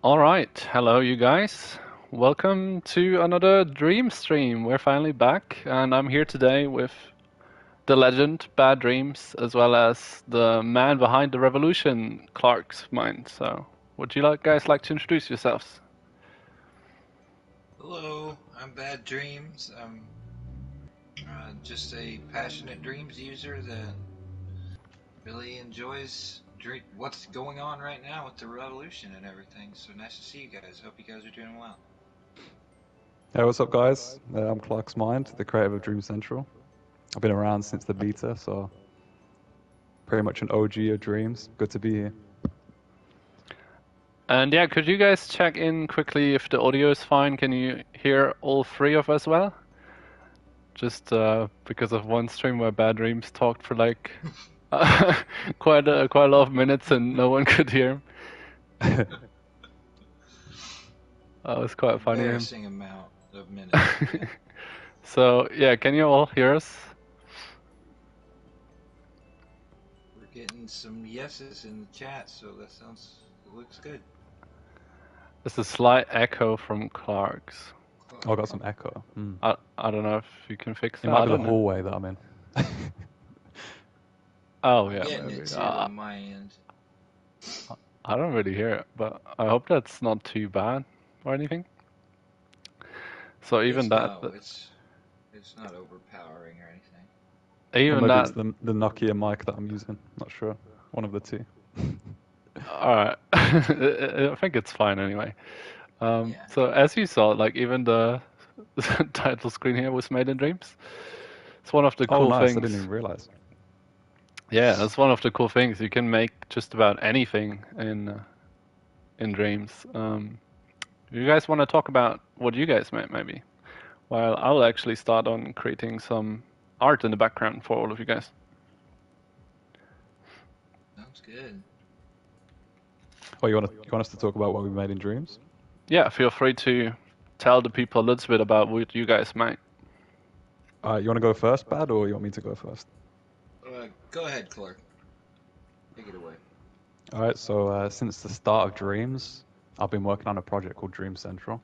All right, hello you guys. Welcome to another Dream Stream. We're finally back, and I'm here today with the legend, Bad Dreams, as well as the man behind the revolution, Clark's Mind. So, would you guys like to introduce yourselves? Hello, I'm Bad Dreams. I'm just a passionate dreams user that really enjoys what's going on right now with the revolution and everything. So nice to see you guys. Hope you guys are doing well. Hey, what's up, guys? I'm Clark's Mind, the creator of Dream Central. I've been around since the beta, so pretty much an OG of Dreams. Good to be here. And yeah, could you guys check in quickly if the audio is fine? Can you hear all three of us well? Just because of one stream where Bad Dreams talked for like quite a lot of minutes and no one could hear him. That was quite funny. Embarrassing amount of minutes. So yeah, can you all hear us? We're getting some yeses in the chat, so it looks good. There's a slight echo from Clark's. Oh, I got some echo. I don't know if you can fix that. It might be the hallway that I'm in. Oh yeah, Getting maybe. it too on my end. I don't really hear it, but I hope that's not too bad or anything. So even that. No, it's not overpowering or anything. Even maybe that. it's the Nokia mic that I'm using. Not sure. One of the two. All right. I think it's fine anyway. Yeah. So as you saw, like even the title screen here was made in Dreams. It's one of the cool nice. things. I didn't even realize. Yeah, that's one of the cool things. You can make just about anything in Dreams. You guys want to talk about what you guys made, maybe? While I'll actually start on creating some art in the background for all of you guys. Sounds good. Oh, you want us to talk about what we made in Dreams? Yeah, feel free to tell the people a little bit about what you guys made. You want to go first, Bad, or you want me to go first? Go ahead, Clark. Take it away. All right, so since the start of Dreams, I've been working on a project called Dream Central.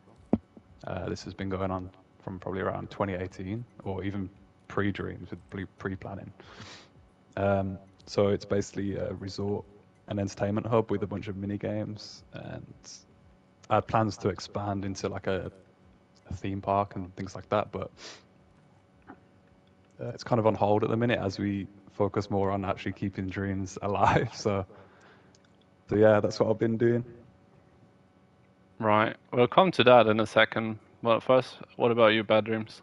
This has been going on from probably around 2018, or even pre-Dreams, with pre-planning. So it's basically a resort and entertainment hub with a bunch of mini games, and I had plans to expand into like a theme park and things like that, but it's kind of on hold at the minute as we focus more on actually keeping Dreams alive. So yeah, that's what I've been doing. Right. We'll come to that in a second. Well, first, what about you, Bad Dreams?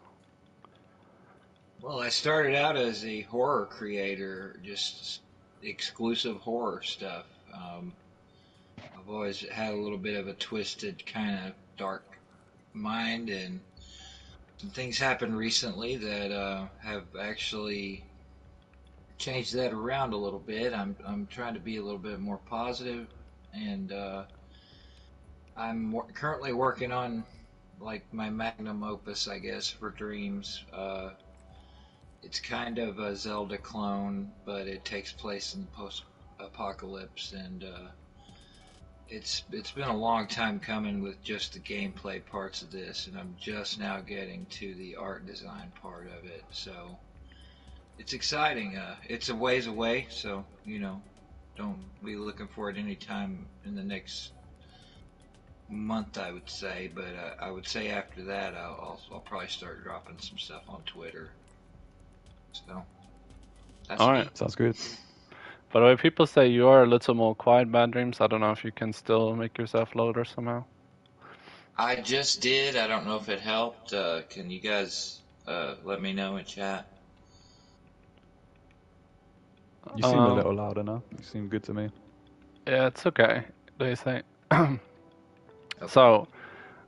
Well, I started out as a horror creator, just exclusive horror stuff. I've always had a little bit of a twisted, kind of dark mind, and some things happened recently that have actually changed that around a little bit. I'm trying to be a little bit more positive, and I'm currently working on like my magnum opus, I guess, for Dreams. It's kind of a Zelda clone, but it takes place in post-apocalypse, and it's been a long time coming with just the gameplay parts of this, and I'm just now getting to the art design part of it. So it's exciting. It's a ways away, so don't be looking for it anytime in the next month, I would say. But I would say after that, I'll probably start dropping some stuff on Twitter. So that's All me. right. Sounds good. By the way, people say you are a little more quiet, Bad Dreams. I don't know if you can still make yourself louder somehow. I just did. I don't know if it helped. Can you guys let me know in chat? You seem a little louder now. You seem good to me. Yeah, it's okay, they say. So,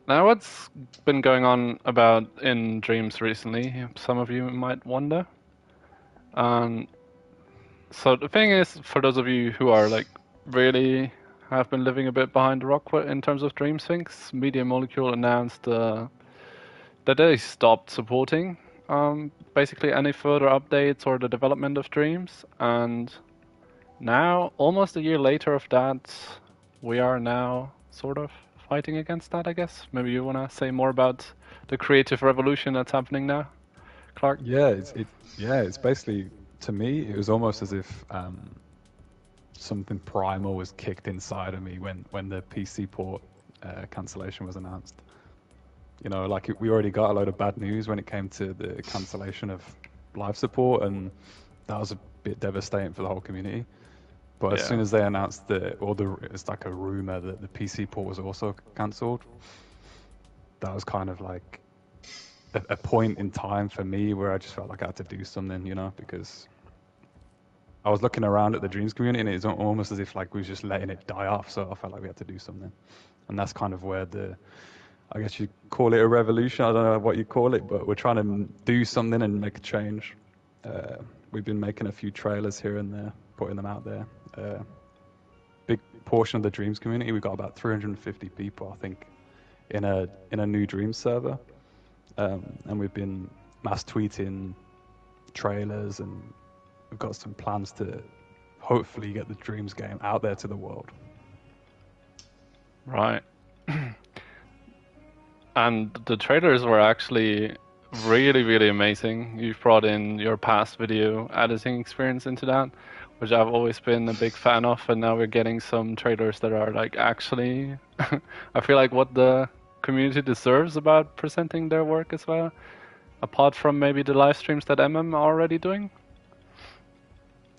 now what's been going on about in Dreams recently? Some of you might wonder. So the thing is, for those of you who are like really have been living a bit behind the rock in terms of Dreams things, Media Molecule announced that they stopped supporting basically any further updates or the development of Dreams, and now almost a year later of that, we are now sort of fighting against that, I guess. Maybe you want to say more about the creative revolution that's happening now, Clark? It's basically, to me, it was almost as if something primal was kicked inside of me when the PC port cancellation was announced. You know, like we already got a load of bad news when it came to the cancellation of live support, and that was a bit devastating for the whole community. But as soon as they announced it's like a rumor that the PC port was also cancelled, that was kind of like a point in time for me where I just felt like I had to do something, you know, because I was looking around at the Dreams community and it's almost as if like we was just letting it die off. So I felt like we had to do something, and that's kind of where I guess you call it a revolution. I don't know what you call it, but we're trying to do something and make a change. We've been making a few trailers here and there, putting them out there. Big portion of the Dreams community, we've got about 350 people, I think, in a new Dreams server, and we've been mass tweeting trailers, and we've got some plans to hopefully get the Dreams game out there to the world. Right. And the trailers were actually really, really amazing. You've brought in your past video editing experience into that, which I've always been a big fan of, and now we're getting some trailers that are like actually I feel like what the community deserves about presenting their work as well, apart from maybe the live streams that MM are already doing.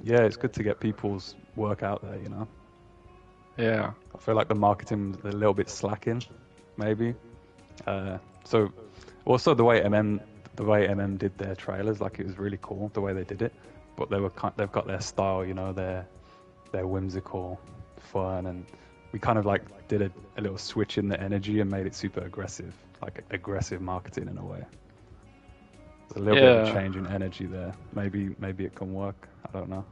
Yeah, it's good to get people's work out there, you know. Yeah. I feel like the marketing's a little bit slacking, maybe. So also the way MM did their trailers, like it was really cool the way they did it. But they've got their style, you know, they're whimsical, fun, and we kind of like did a little switch in the energy and made it super aggressive, like aggressive marketing in a way. There's a little bit of a change in energy there. Maybe it can work. I don't know.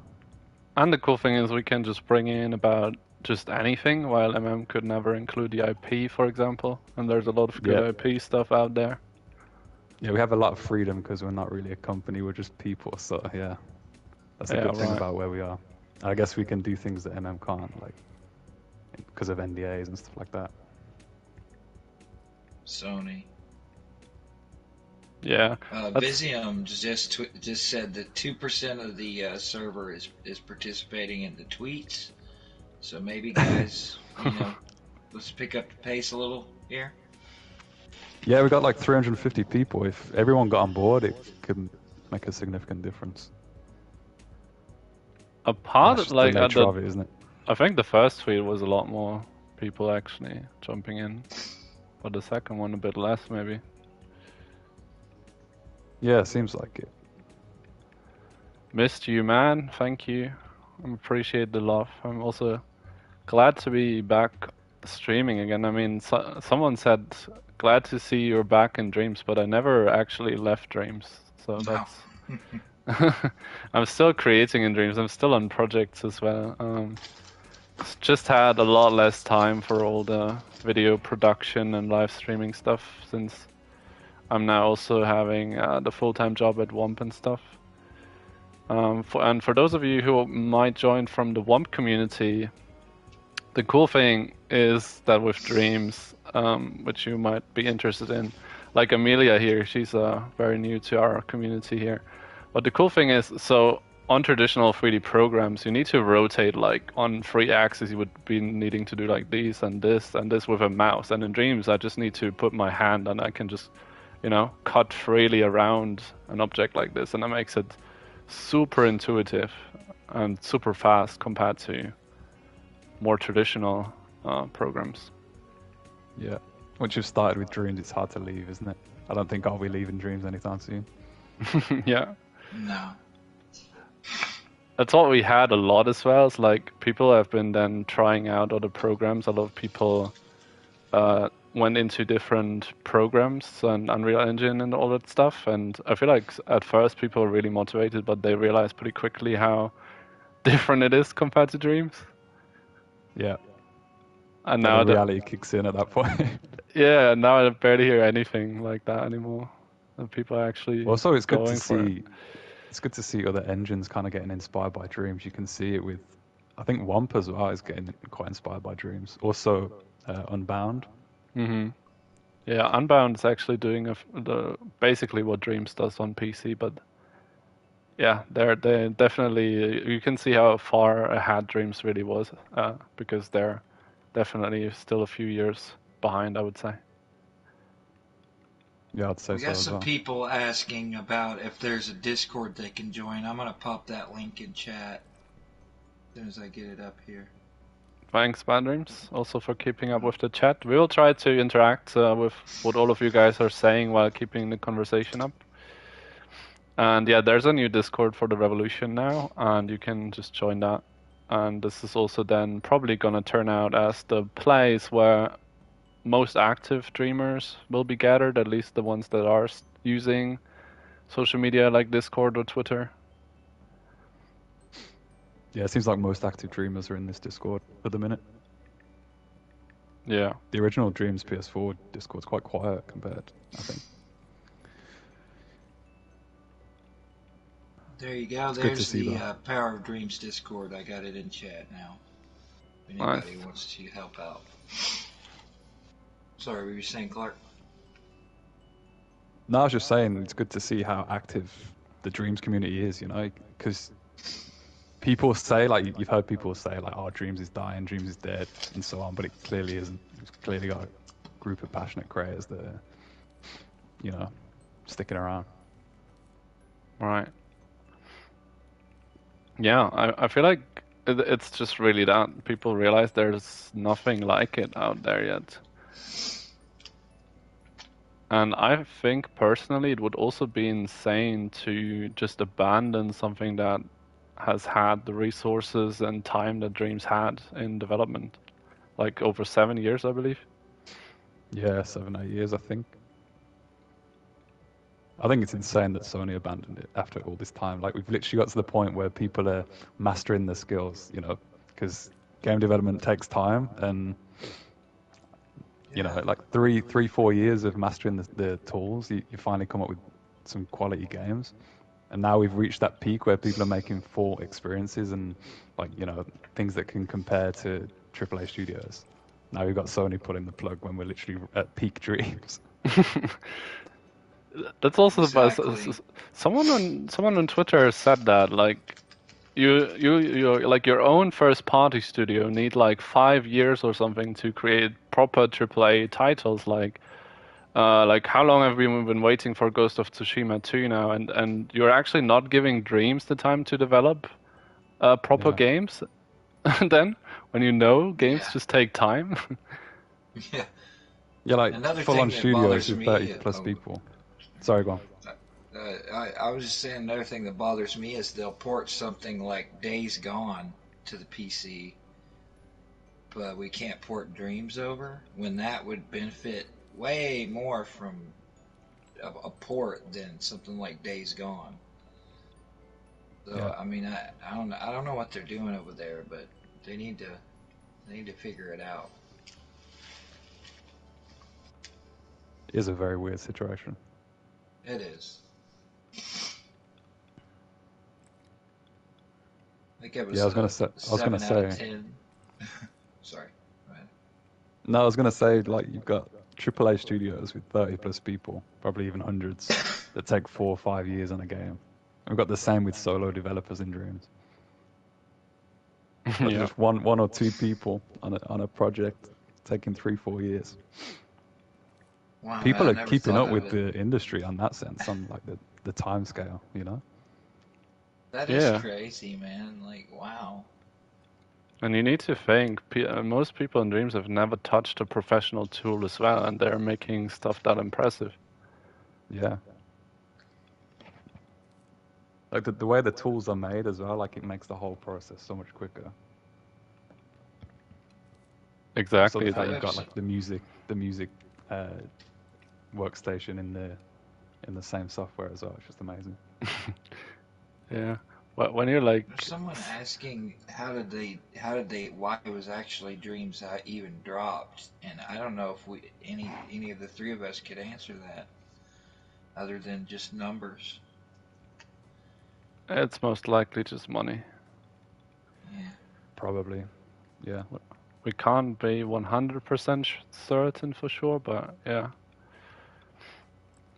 And the cool thing is we can just bring in about just anything, while MM could never include the IP, for example. And there's a lot of good IP stuff out there. Yeah, we have a lot of freedom because we're not really a company, we're just people. So yeah, that's a good thing about where we are. I guess we can do things that MM can't, like because of NDAs and stuff like that. Sony. Yeah. Visium just said that 2% of the server is participating in the tweets. So maybe, guys, you know, let's pick up the pace a little here. Yeah, we got like 350 people. If everyone got on board, it could make a significant difference. Apart, like, the nature of it, isn't it? I think the first tweet was a lot more people actually jumping in, but the second one a bit less, maybe. Yeah, seems like it. Missed you, man. Thank you. I appreciate the love. I'm also glad to be back streaming again. I mean, someone said, glad to see you're back in Dreams, but I never actually left Dreams. So that's... I'm still creating in Dreams. I'm still on projects as well. Just had a lot less time for all the video production and live streaming stuff, since I'm now also having the full-time job at WOMP and stuff. And for those of you who might join from the WOMP community, the cool thing is that with Dreams, which you might be interested in, like Amelia here, she's very new to our community here. But the cool thing is, so on traditional 3D programs, you need to rotate, like on 3 axes, you would be needing to do like this and this and this with a mouse. And in Dreams, I just need to put my hand and I can just, you know, cut freely around an object like this, and that makes it super intuitive and super fast compared to more traditional programs. Yeah, once you've started with Dreams, it's hard to leave, isn't it? I don't think I'll be leaving Dreams anytime soon. Yeah. No. That's what we had a lot as well. It's like people have been then trying out other programs. A lot of people went into different programs and Unreal Engine and all that stuff. And I feel like at first people were really motivated, but they realized pretty quickly how different it is compared to Dreams. Yeah. And now the reality kicks in at that point. Yeah, now I barely hear anything like that anymore. And people are actually also, it's good going to for see. it. It's good to see other engines kind of getting inspired by Dreams. You can see it with, I think WOMP as well is getting quite inspired by Dreams. Also, Unbound Hmm. Yeah, Unbound is actually doing basically what Dreams does on PC, but yeah, they definitely you can see how far ahead Dreams really was, because they're definitely still a few years behind, I would say. Yeah, I'd say We so got as some well. people asking about if there's a Discord they can join. I'm gonna pop that link in chat as soon as I get it up here. Thanks, Bad Dreams, also for keeping up with the chat. We will try to interact with what all of you guys are saying while keeping the conversation up. And yeah, there's a new Discord for the Revolution now, and you can just join that. And this is also then probably gonna turn out as the place where most active dreamers will be gathered, at least the ones that are using social media like Discord or Twitter. Yeah, it seems like most active dreamers are in this Discord at the minute. Yeah. The original Dreams PS4 Discord's quite quiet compared, I think. There you go. It's good to There's see the that. Power of Dreams Discord. I got it in chat now. If Nice. anybody wants to help out. Sorry, were you saying, Clark? No, I was just saying it's good to see how active the Dreams community is, you know, because people say, like, you've heard people say, like, oh, Dreams is dying, Dreams is dead, and so on, but it clearly isn't. It's clearly got a group of passionate creators that are, you know, sticking around. Right. Yeah, I feel like it's just really that people realize there's nothing like it out there yet. And I think personally it would also be insane to just abandon something that has had the resources and time that Dreams had in development. Like over 7 years, I believe. Yeah, 7, 8 years, I think. I think it's insane that Sony abandoned it after all this time. Like, we've literally got to the point where people are mastering the skills, you know, because game development takes time, and you know, like 4 years of mastering the tools, you finally come up with some quality games. And now we've reached that peak where people are making full experiences and, like, you know, things that can compare to AAA studios. Now we've got Sony pulling the plug when we're literally at peak Dreams. That's also Exactly. someone on Twitter said that like you like your own first party studio need like 5 years or something to create proper AAA titles. Like how long have we been waiting for Ghost of Tsushima 2 now, and you're actually not giving Dreams the time to develop proper Yeah. games. And then when you know games Yeah. just take time. Yeah. Yeah, like Another full-on thing that studios bothers with 30 me. plus people. Sorry, go on. I was just saying another thing that bothers me is they'll port something like Days Gone to the PC, but we can't port Dreams over when that would benefit way more from a port than something like Days Gone. So Yeah, I mean, I don't know what they're doing over there, but they need to figure it out. it is a very weird situation. It is. I think it Yeah, was I was gonna a say, 7 out of 10. Sorry. Go ahead. no, I was gonna say, like, you've got AAA studios with 30 plus people, probably even hundreds, that take 4 or 5 years on a game. And we've got the same with solo developers in Dreams. Got Yeah. just one or two people on a project taking 3, 4 years. Wow, People I are never keeping thought up of with it. the industry on that sense, on like the time scale, you know? That is Yeah. crazy, man. Like, wow. And you need to think, most people in Dreams have never touched a professional tool as well, and they're making stuff that impressive. Yeah. Like the way the tools are made as well, like it makes the whole process so much quicker. Also, Exactly. the fact I you've got actually, like the music uh, workstation in the same software as well. It's just amazing. Yeah. But when you're like, there's someone asking how did they, why it was actually Dreams even dropped, and I don't know if any of the three of us could answer that, other than just numbers. it's most likely just money. Yeah. Probably. Yeah. we can't be 100% certain for sure, but yeah.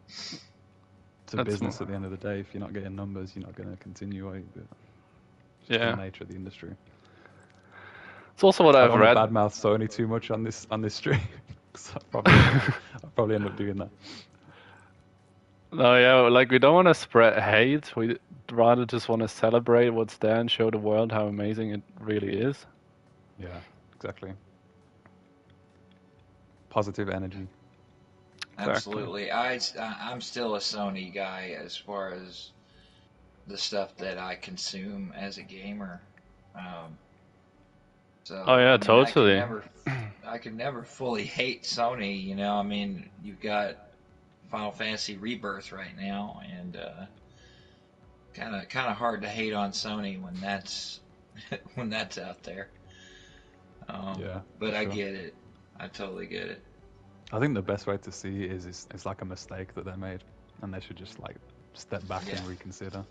It's a That's business at the end of the day. If you're not getting numbers, you're not going to continue. But it's just yeah. the nature of the industry. It's also what I I've don't want read. to badmouth Sony too much on this stream. 'Cause I'll probably end up doing that. No, yeah, like we don't want to spread hate. We rather just want to celebrate what's there and show the world how amazing it really is. Yeah, exactly. Positive energy. Absolutely. I'm still a Sony guy as far as the stuff that I consume as a gamer. Um, Oh so yeah, I mean, totally. I could never fully hate Sony. You know, I mean, you've got Final Fantasy Rebirth right now, and kind of hard to hate on Sony when that's when that's out there. Yeah, But for I sure. get it. I totally get it. I think the best way to see it is it's like a mistake that they made, and they should just like step back Yeah. and reconsider.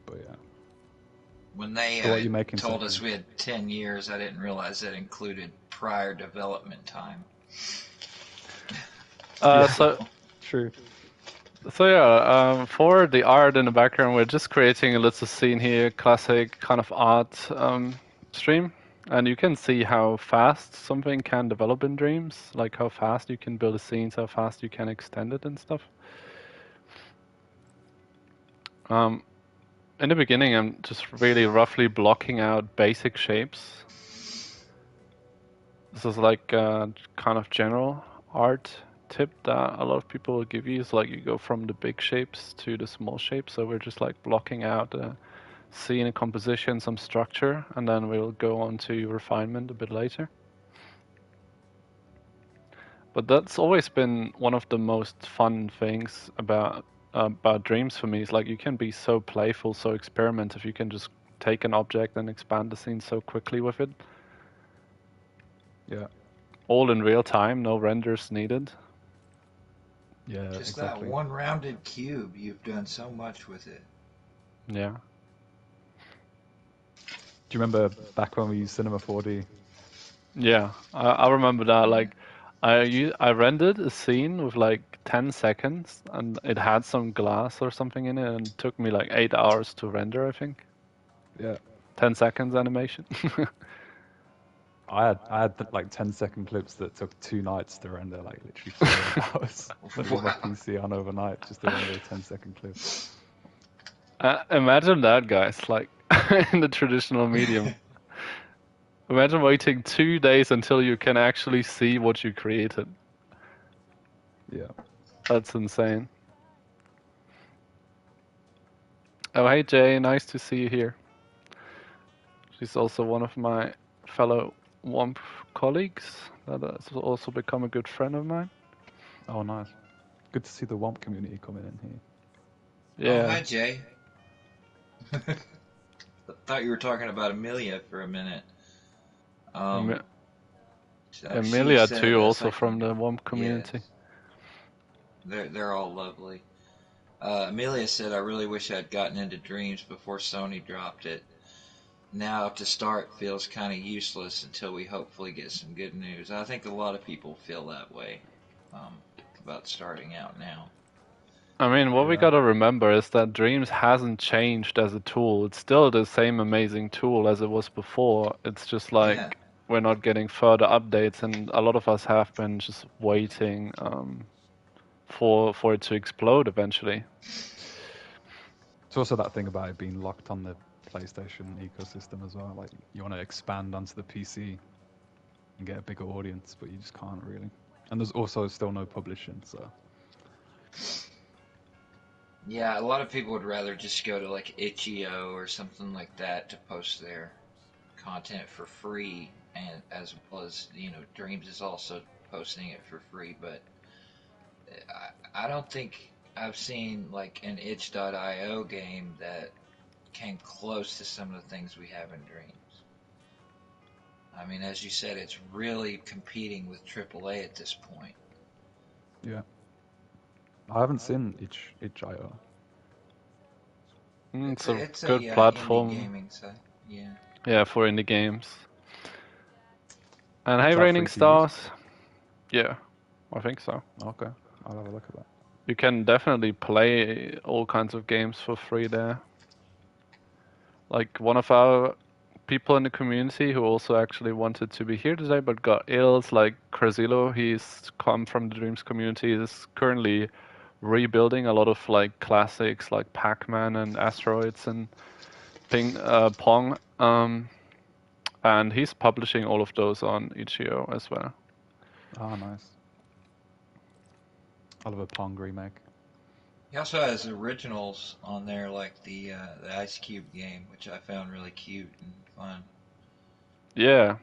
But yeah. When they So what are you making, told us Sentry? we had 10 years, I didn't realize that included prior development time. Yeah. So True. yeah, for the art in the background, we're just creating a little scene here, classic kind of art stream, and you can see how fast something can develop in Dreams, like how fast you can build a scene, how fast you can extend it and stuff. In the beginning, I'm just really roughly blocking out basic shapes. This is like kind of general art tip that a lot of people will give you. Is like you go from the big shapes to the small shapes. So we're just like blocking out scene, a composition, some structure, and then we'll go on to refinement a bit later. But that's always been one of the most fun things about Dreams for me. Is like you can be so playful, so experimentative. You can just take an object and expand the scene so quickly with it. Yeah. All in real time, no renders needed. Yeah. Just Exactly. that one rounded cube, you've done so much with it. Yeah. Do you remember back when we used Cinema 4D? Yeah, I remember that. Like, I rendered a scene with like 10 seconds, and it had some glass or something in it, and it took me like 8 hours to render, I think. Yeah. 10 seconds animation. I had like 10-second clips that took 2 nights to render, like literally 48 hours. I put my Wow. PC on overnight just to render a 10-second clip. Imagine that, guys, like in the traditional medium. Imagine waiting 2 days until you can actually see what you created. Yeah. That's insane. Oh, hey Jay, nice to see you here. She's also one of my fellow WOMP colleagues that has also become a good friend of mine. Oh, nice. Good to see the WOMP community coming in here. Oh, Yeah, hi, Jay. Thought you were talking about Amelia for a minute. Em- She Emilia said, too, also so from the WOMP yes, community. they're all lovely. Amelia said, I really wish I'd gotten into Dreams before Sony dropped it. Now to start feels kind of useless until we hopefully get some good news. I think a lot of people feel that way um, about starting out now. I mean, what we Yeah. gotta remember is that Dreams hasn't changed as a tool. It's still the same amazing tool as it was before. It's just Yeah, like we're not getting further updates, and a lot of us have been just waiting for it to explode eventually. It's also that thing about it being locked on the PlayStation ecosystem as well. Like you want to expand onto the PC and get a bigger audience, but you just can't really. And there's also still no publishing, so yeah. A lot of people would rather just go to like itch.io or something like that to post their content for free, and as well as Dreams is also posting it for free. But I don't think I've seen like an itch.io game that came close to some of the things we have in Dreams. I mean, as you said, it's really competing with AAA at this point. yeah. I haven't seen itch.io. It's a It's a good indie platform, gaming site. Yeah. yeah, for indie games. And hey, Is that Raining free to use? Stars, yeah, I think so. Okay, I'll have a look at that. You can definitely play all kinds of games for free there. Like one of our people in the community who also actually wanted to be here today but got ill, it's like Crazillo, he's come from the Dreams community, is currently rebuilding a lot of like classics like Pac-Man and Asteroids and Pong. And he's publishing all of those on itch.io as well. Ah, nice. I'll have a Pong remake. He also has originals on there, like the Ice Cube game, which I found really cute and fun. Yeah,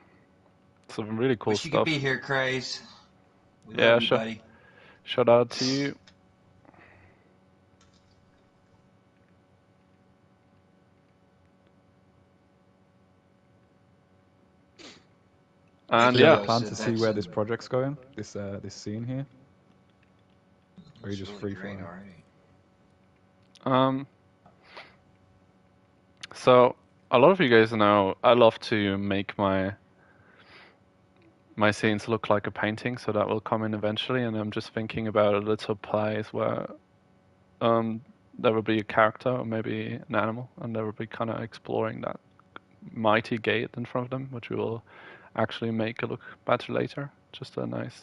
some really cool Wish you could stuff. be here, Craze. We Yeah, love you, sure. buddy. Shout out to you. And Do you have yeah, a plan to see where this project's going? This scene here? Or are you just free great flowing? already. So a lot of you guys know I love to make my scenes look like a painting, so that will come in eventually. And I'm just thinking about a little place where there will be a character or maybe an animal, and they will be kind of exploring that mighty gate in front of them, which we will actually make it look better later. Just a nice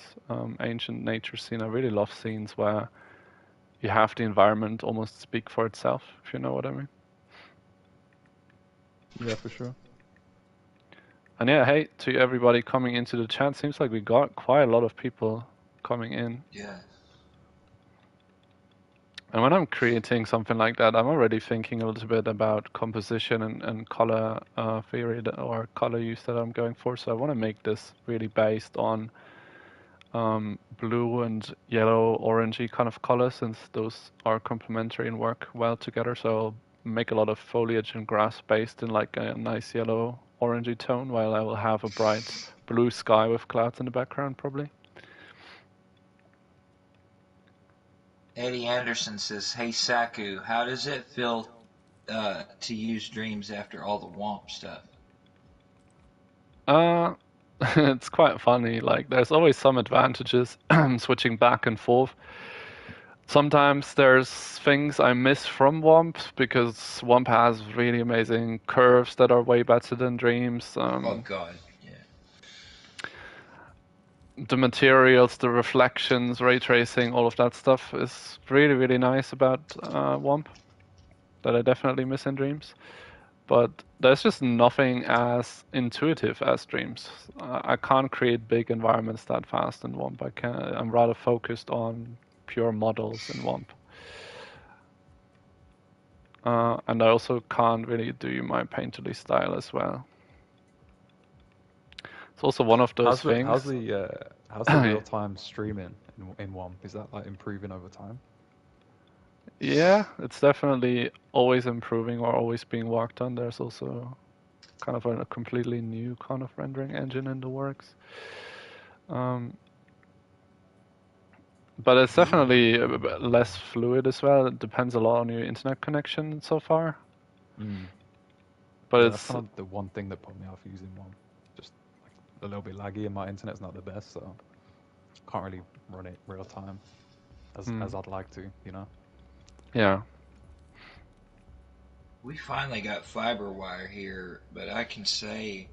ancient nature scene. I really love scenes where you have the environment almost speak for itself, if you know what I mean. Yeah, for sure. And yeah, hey to everybody coming into the chat. Seems like we got quite a lot of people coming in. Yeah. And when I'm creating something like that, I'm already thinking a little bit about composition and color theory or color use that I'm going for. So I want to make this really based on blue and yellow, orangey kind of colors, since those are complementary and work well together. So I'll make a lot of foliage and grass based in like a nice yellow, orangey tone, while I will have a bright blue sky with clouds in the background, probably. Eddie Anderson says, "Hey Saku, how does it feel to use Dreams after all the Womp stuff?" It's quite funny. Like, there's always some advantages switching back and forth. Sometimes there's things I miss from Womp because Womp has really amazing curves that are way better than Dreams. Oh God, yeah. The materials, the reflections, ray tracing, all of that stuff is really, really nice about Womp that I definitely miss in Dreams. But there's just nothing as intuitive as Dreams. I can't create big environments that fast in Womp. I'm rather focused on pure models in Womp. And I also can't really do my painterly style as well. It's also one of those things. How's the real-time streaming in Womp? Is that like improving over time? Yeah, it's definitely always improving or always being worked on. There's also kind of a completely new kind of rendering engine in the works. But it's definitely a bit less fluid as well. It depends a lot on your internet connection so far. But yeah, it's that's kind of the one thing that put me off using Womp. Just like a little bit laggy, and my internet's not the best, so can't really run it real time as I'd like to, you know. Yeah. We finally got FiberWire here, but I can say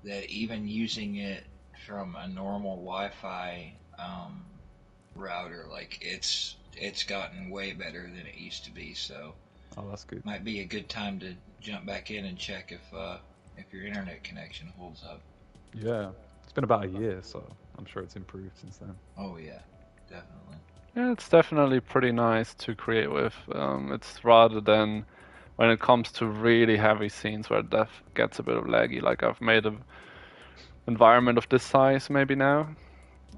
that even using it from a normal Wi-Fi router, like it's gotten way better than it used to be. So, oh, that's good. Might be a good time to jump back in and check if your internet connection holds up. Yeah, it's been about a year, so I'm sure it's improved since then. Oh yeah, definitely. Yeah, it's definitely pretty nice to create with. It's rather than when it comes to really heavy scenes where that gets a bit of laggy. Like I've made an environment of this size maybe now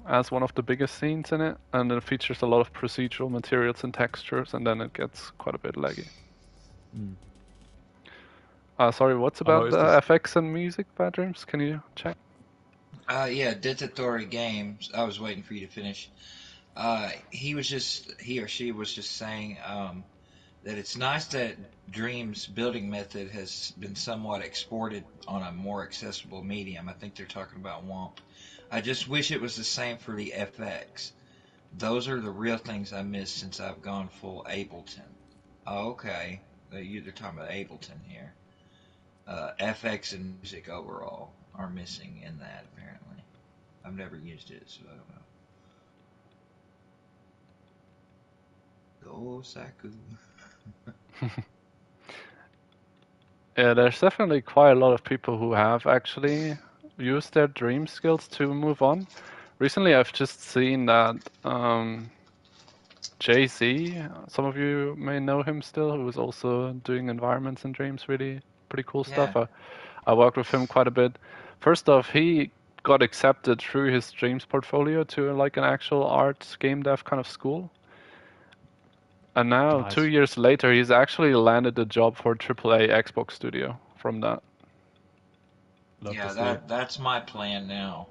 as one of the biggest scenes in it, and it features a lot of procedural materials and textures, and then it gets quite a bit laggy. Sorry, what's about the FX and music, Bad Dreams? Can you check? Yeah, Ditatori Games. I was waiting for you to finish. He or she was just saying that it's nice that Dream's building method has been somewhat exported on a more accessible medium. I think they're talking about WOMP. I just wish it was the same for the FX. Those are the real things I miss since I've gone full Ableton. Oh, okay. They're talking about Ableton here. FX and music overall are missing in that, apparently. I've never used it, so I don't know. Go Saku. Yeah, there's definitely quite a lot of people who have actually used their dream skills to move on. Recently, I've just seen that Jay-Z, some of you may know him still, who was also doing environments and dreams, really pretty cool stuff. Yeah. I worked with him quite a bit. First off, he got accepted through his dreams portfolio to like an actual art game dev kind of school. And now, Nice. 2 years later, he's actually landed a job for AAA Xbox studio from that. Love to Yeah, see it. that's my plan now.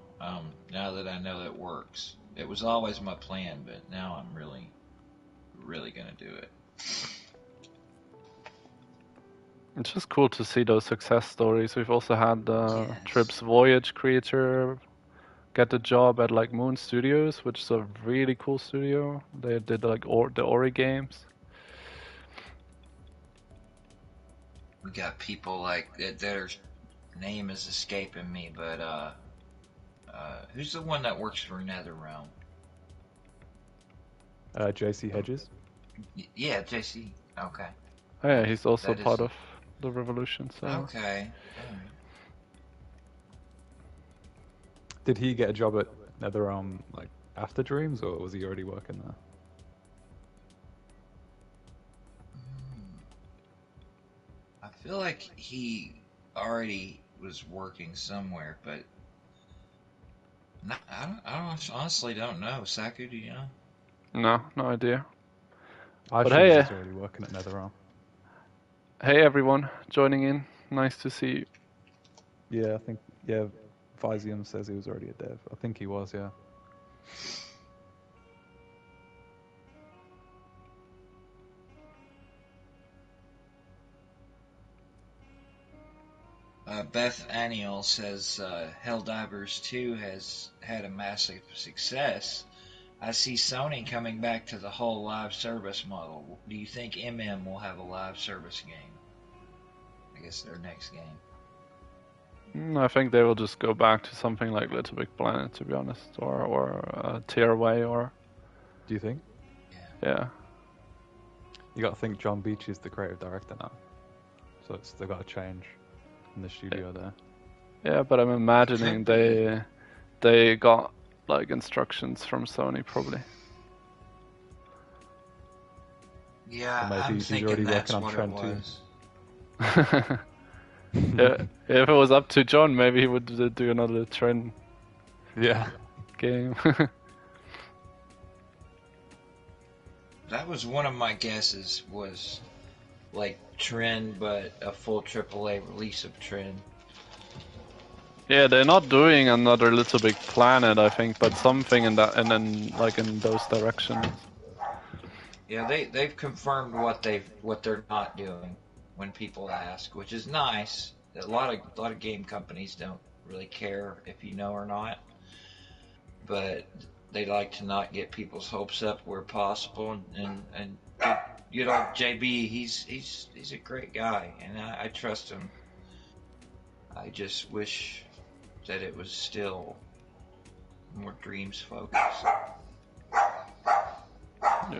Now that I know it works. It was always my plan, but now I'm really gonna do it. It's just cool to see those success stories. We've also had Yes. Trip's Voyage creator get a job at like Moon Studios, which is a really cool studio. They did like the Ori games. We got people like their name is escaping me, but who's the one that works for NetherRealm? JC Hedges. Yeah, JC. Okay. Oh, yeah, he's also That is- part of the Revolution. So Okay. Did he get a job at NetherRealm like after Dreams, or was he already working there? I feel like he already was working somewhere, but I honestly don't know. Saku, do you know? no idea. I But assume hey, he's already working at NetherRealm. Hey everyone, joining in. Nice to see you. Yeah, I think Visium says he was already a dev. I think he was, yeah. Beth Aniel says Helldivers 2 has had a massive success. I see Sony coming back to the whole live service model. Do you think MM will have a live service game? I guess their next game. I think they will just go back to something like Little Big Planet, to be honest, or Tearway, or Do you think? yeah. You got to think John Beach is the creative director now, so they've got to change in the studio there. Yeah, but I'm imagining they got like instructions from Sony probably. Yeah, Or maybe I'm he's thinking already that's working on what Trend it 2. was. Yeah, if it was up to John, maybe he would do another Trend Yeah. game. That was one of my guesses, was like Trend, but a full AAA release of Trend. Yeah, they're not doing another Little Big Planet, I think, but something in that, and then like in those directions. Yeah, they've confirmed what they're not doing when people ask, which is nice. A lot of game companies don't really care if you know or not, but they like to not get people's hopes up where possible. And you know, JB, he's a great guy, and I trust him. I just wish that it was still more dreams focused.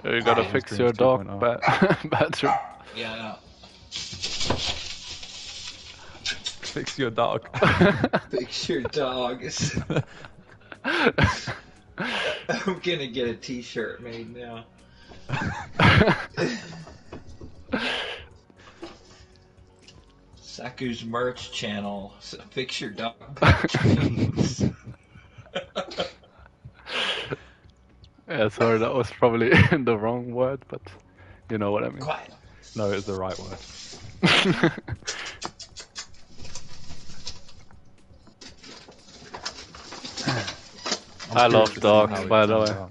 You gotta Dreams fix your 2.0. dog bathroom. Yeah, I know. Fix your dog. Fix your dogs. I'm gonna get a T-shirt made now. Saku's merch channel. Fix your dog. Yeah, sorry, that was probably the wrong word, but you know what I mean. Quiet. No, it's the right word. I love Curious to see dogs, how it by the turns way. out.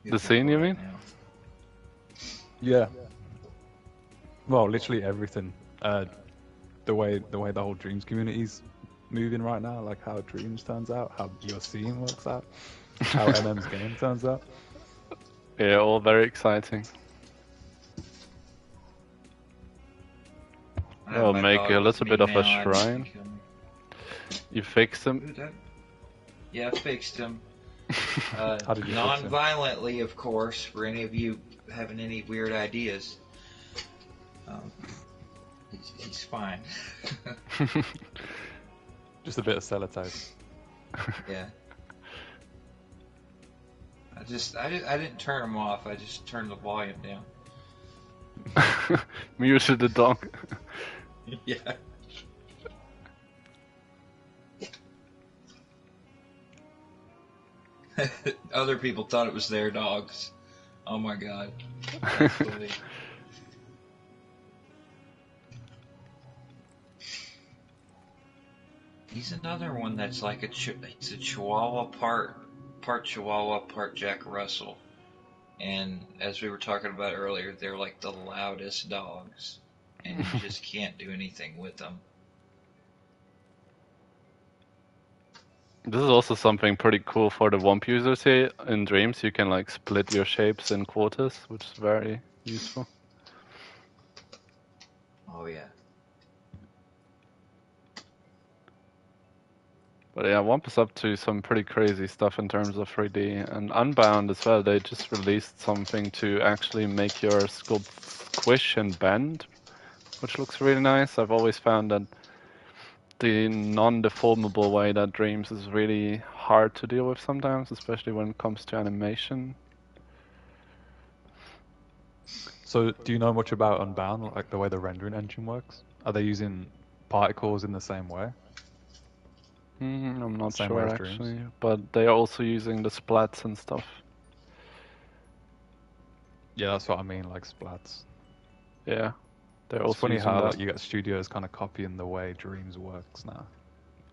The scene, you mean? Yeah. Well, literally everything. The way the whole Dreams community's moving right now, like how Dreams turns out, how your scene works out, how MM's game turns out. Yeah, all very exciting. I'll make a little bit of a shrine. You fixed him? Yeah, I fixed him. How did you fix him? Non-violently, of course, for any of you having any weird ideas. He's fine. Just a bit of sellotape. Yeah. I didn't turn him off. I just turned the volume down. Muted the dog. Yeah. Other people thought it was their dogs. Oh my god. That's funny. He's another one that's like it's a Chihuahua part Chihuahua, part Jack Russell. And as we were talking about earlier, they're like the loudest dogs. And you just can't do anything with them. This is also something pretty cool for the WOMP users here in Dreams. You can like split your shapes in quarters, which is very useful. Oh yeah. But yeah, WOMP is up to some pretty crazy stuff in terms of 3D. And Unbound as well, they just released something to actually make your sculpt squish and bend, which looks really nice. I've always found that the non-deformable way that Dreams is really hard to deal with sometimes, especially when it comes to animation. So, do you know much about Unbound, like the way the rendering engine works? Are they using particles in the same way? I'm not Same sure way as actually, Dreams? but they are also using the splats and stuff. Yeah, that's what I mean, like splats. Yeah, they're It's also funny using how that. like, you get studios kind of copying the way Dreams works now.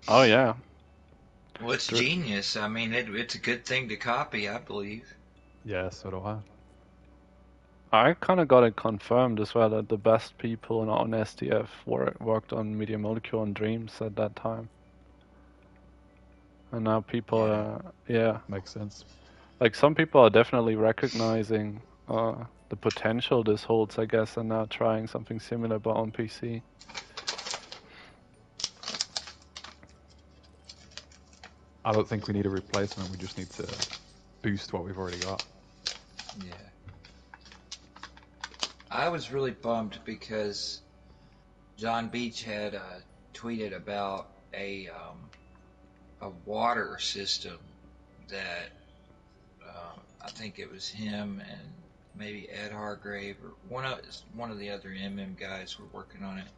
Oh yeah, Well, it's genius. I mean, it's a good thing to copy, I believe. Yeah, so do I. I kind of got it confirmed as well that the best people on SDF worked on Media Molecule and Dreams at that time. And now people, yeah, Makes sense. like some people are definitely recognizing the potential this holds, I guess, and now trying something similar but on PC. I don't think we need a replacement, we just need to boost what we've already got. Yeah. I was really bummed because John Beach had tweeted about a water system that I think it was him and maybe Ed Hargrave or one of the other MM guys were working on it.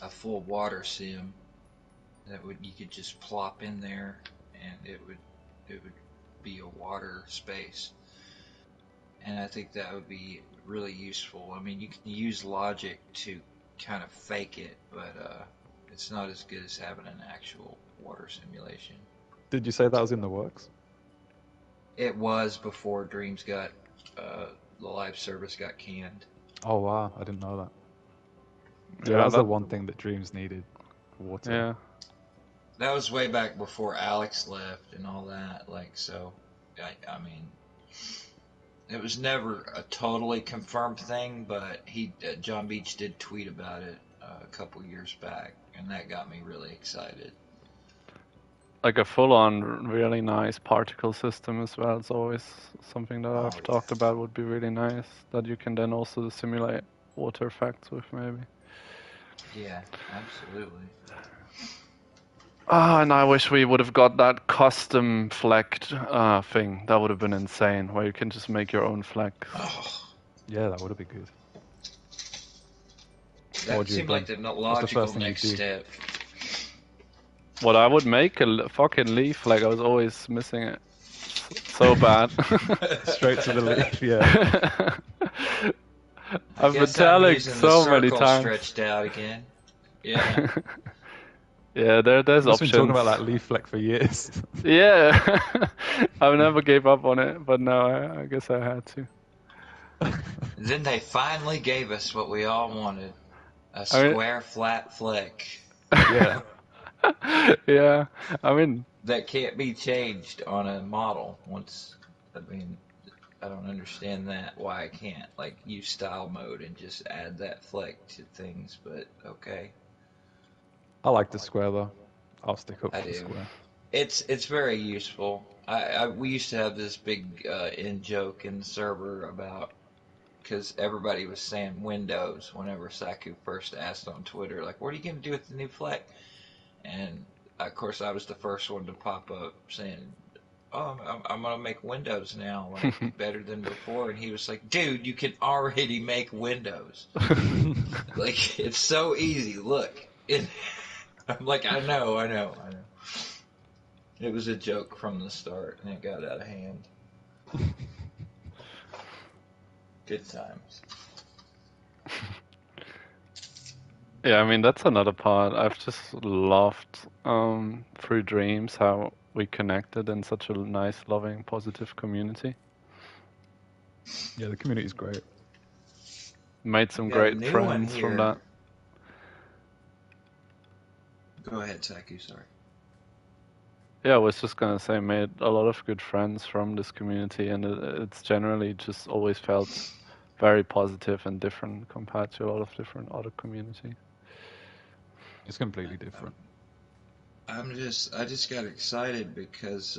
A full water sim that you could just plop in there and it would be a water space. And I think that would be really useful. I mean, you can use Logic to kind of fake it, but it's not as good as having an actual water simulation. Did you say that was in the works? It was before Dreams got the live service got canned. Oh wow, I didn't know that. Yeah, Yeah, that's the one thing that Dreams needed. Water. Yeah. That was way back before Alex left and all that. Like, so, I mean, it was never a totally confirmed thing, but John Beach did tweet about it a couple years back, and that got me really excited. Like a full-on really nice particle system as well. It's always something that I've yeah. talked about would be really nice, that you can then also simulate water effects with maybe. Yeah, absolutely. Ah, and I wish we would have got that custom flecked thing. That would have been insane, where you can just make your own fleck. Oh, Yeah, that would be good. that seemed like the logical next step. What I would make a fucking leaf, like I was always missing it. So bad. Straight to the leaf, yeah. I've been telling so many times. Stretched out again. Yeah. Yeah, there's I've options. been talking about that leaf fleck for years. Yeah, I never gave up on it, but now I guess I had to. Then they finally gave us what we all wanted, a I mean, square flat flick Yeah. yeah. I mean, that can't be changed on a model I mean, I don't understand that, why I can't, like, use style mode and just add that flick to things, but okay. I like the square though. I'll stick up I for the do. square. It's very useful. We used to have this big in joke in the server about because everybody was saying Windows whenever Saku first asked on Twitter, like, "What are you going to do with the new Fleck?" And of course, I was the first one to pop up saying, "Oh, I'm going to make Windows now, like better than before." And he was like, "Dude, you can already make Windows. Like, it's so easy. Look." I'm like, I know, I know, I know. It was a joke from the start, and it got out of hand. Good times. yeah. I mean, that's another part. I've just loved through Dreams how we connected in such a nice, loving, positive community. Yeah, the community's great. Made We some got a great new one friends from here. that. Go ahead, Saku, sorry. Yeah, I was just gonna say, made a lot of good friends from this community, and it's generally just always felt very positive and different compared to a lot of different other communities. It's completely different. I just got excited because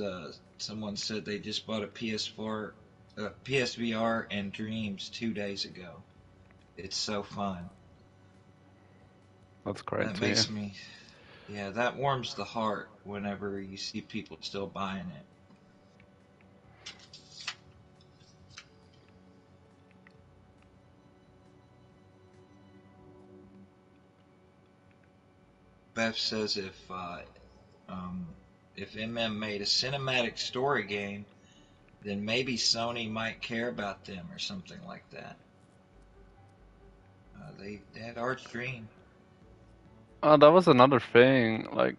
someone said they just bought a PS4, PSVR and Dreams 2 days ago. It's so fun. That's great That to hear. makes me, yeah, that warms the heart whenever you see people still buying it. Beth says um, if MM made a cinematic story game, then maybe Sony might care about them or something like that. They had Arch Dream. That was another thing. Like,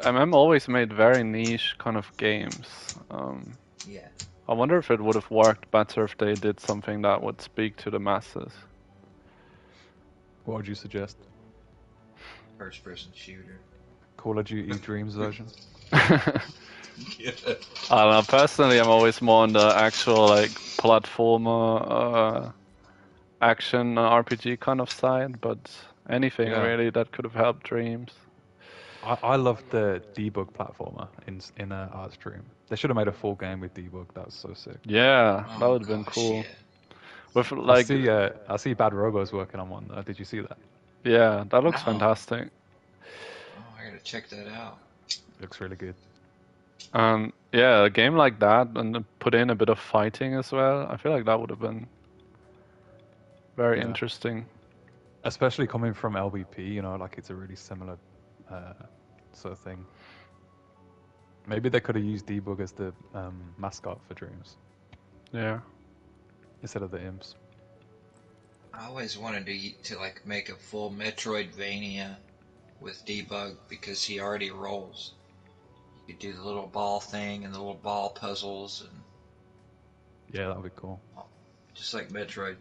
MM always made very niche kind of games. Yeah, I wonder if it would have worked better if they did something that would speak to the masses. What would you suggest? first person shooter. Call of Duty Dreams version? Yeah. I don't know. Personally, I'm always more on the actual like platformer, action RPG kind of side, but anything Yeah. really that could have helped Dreams. I loved the debug platformer in Arch Dream. They should have made a full game with debug. That was so sick. Yeah, that Oh would have been gosh, cool. yeah. With like, I see Bad Robo's working on one though. Did you see that? yeah, that looks No. fantastic. Oh, I gotta check that out. Looks really good. Yeah, a game like that and then put in a bit of fighting as well. I feel like that would have been very Yeah. interesting. Especially coming from LBP, like it's a really similar sort of thing. Maybe they could have used debug as the mascot for Dreams Yeah. instead of the imps. I always wanted to like make a full Metroidvania with debug because he already rolls. You could do the little ball thing and the little ball puzzles and Yeah, that would be cool. just like Metroid.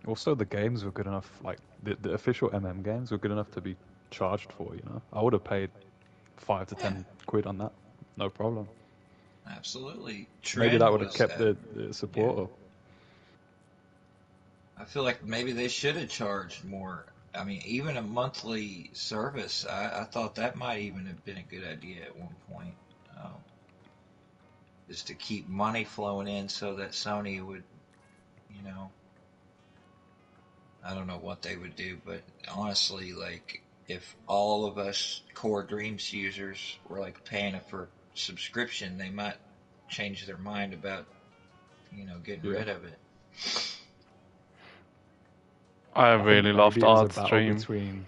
Also, the games were good enough. Like the official games were good enough to be charged for. I would have paid 5 to 10 quid on that, no problem. Absolutely. Maybe that Trend would have was kept at, the yeah. support up. I feel like maybe they should have charged more. I mean, even a monthly service, I thought that might even have been a good idea at one point. Just to keep money flowing in so that Sony would, you know, I don't know what they would do, but honestly, like, if all of us core Dreams users were like paying for subscription, they might change their mind about, getting Yeah. rid of it. I I think really maybe loved it was a Art battle Stream.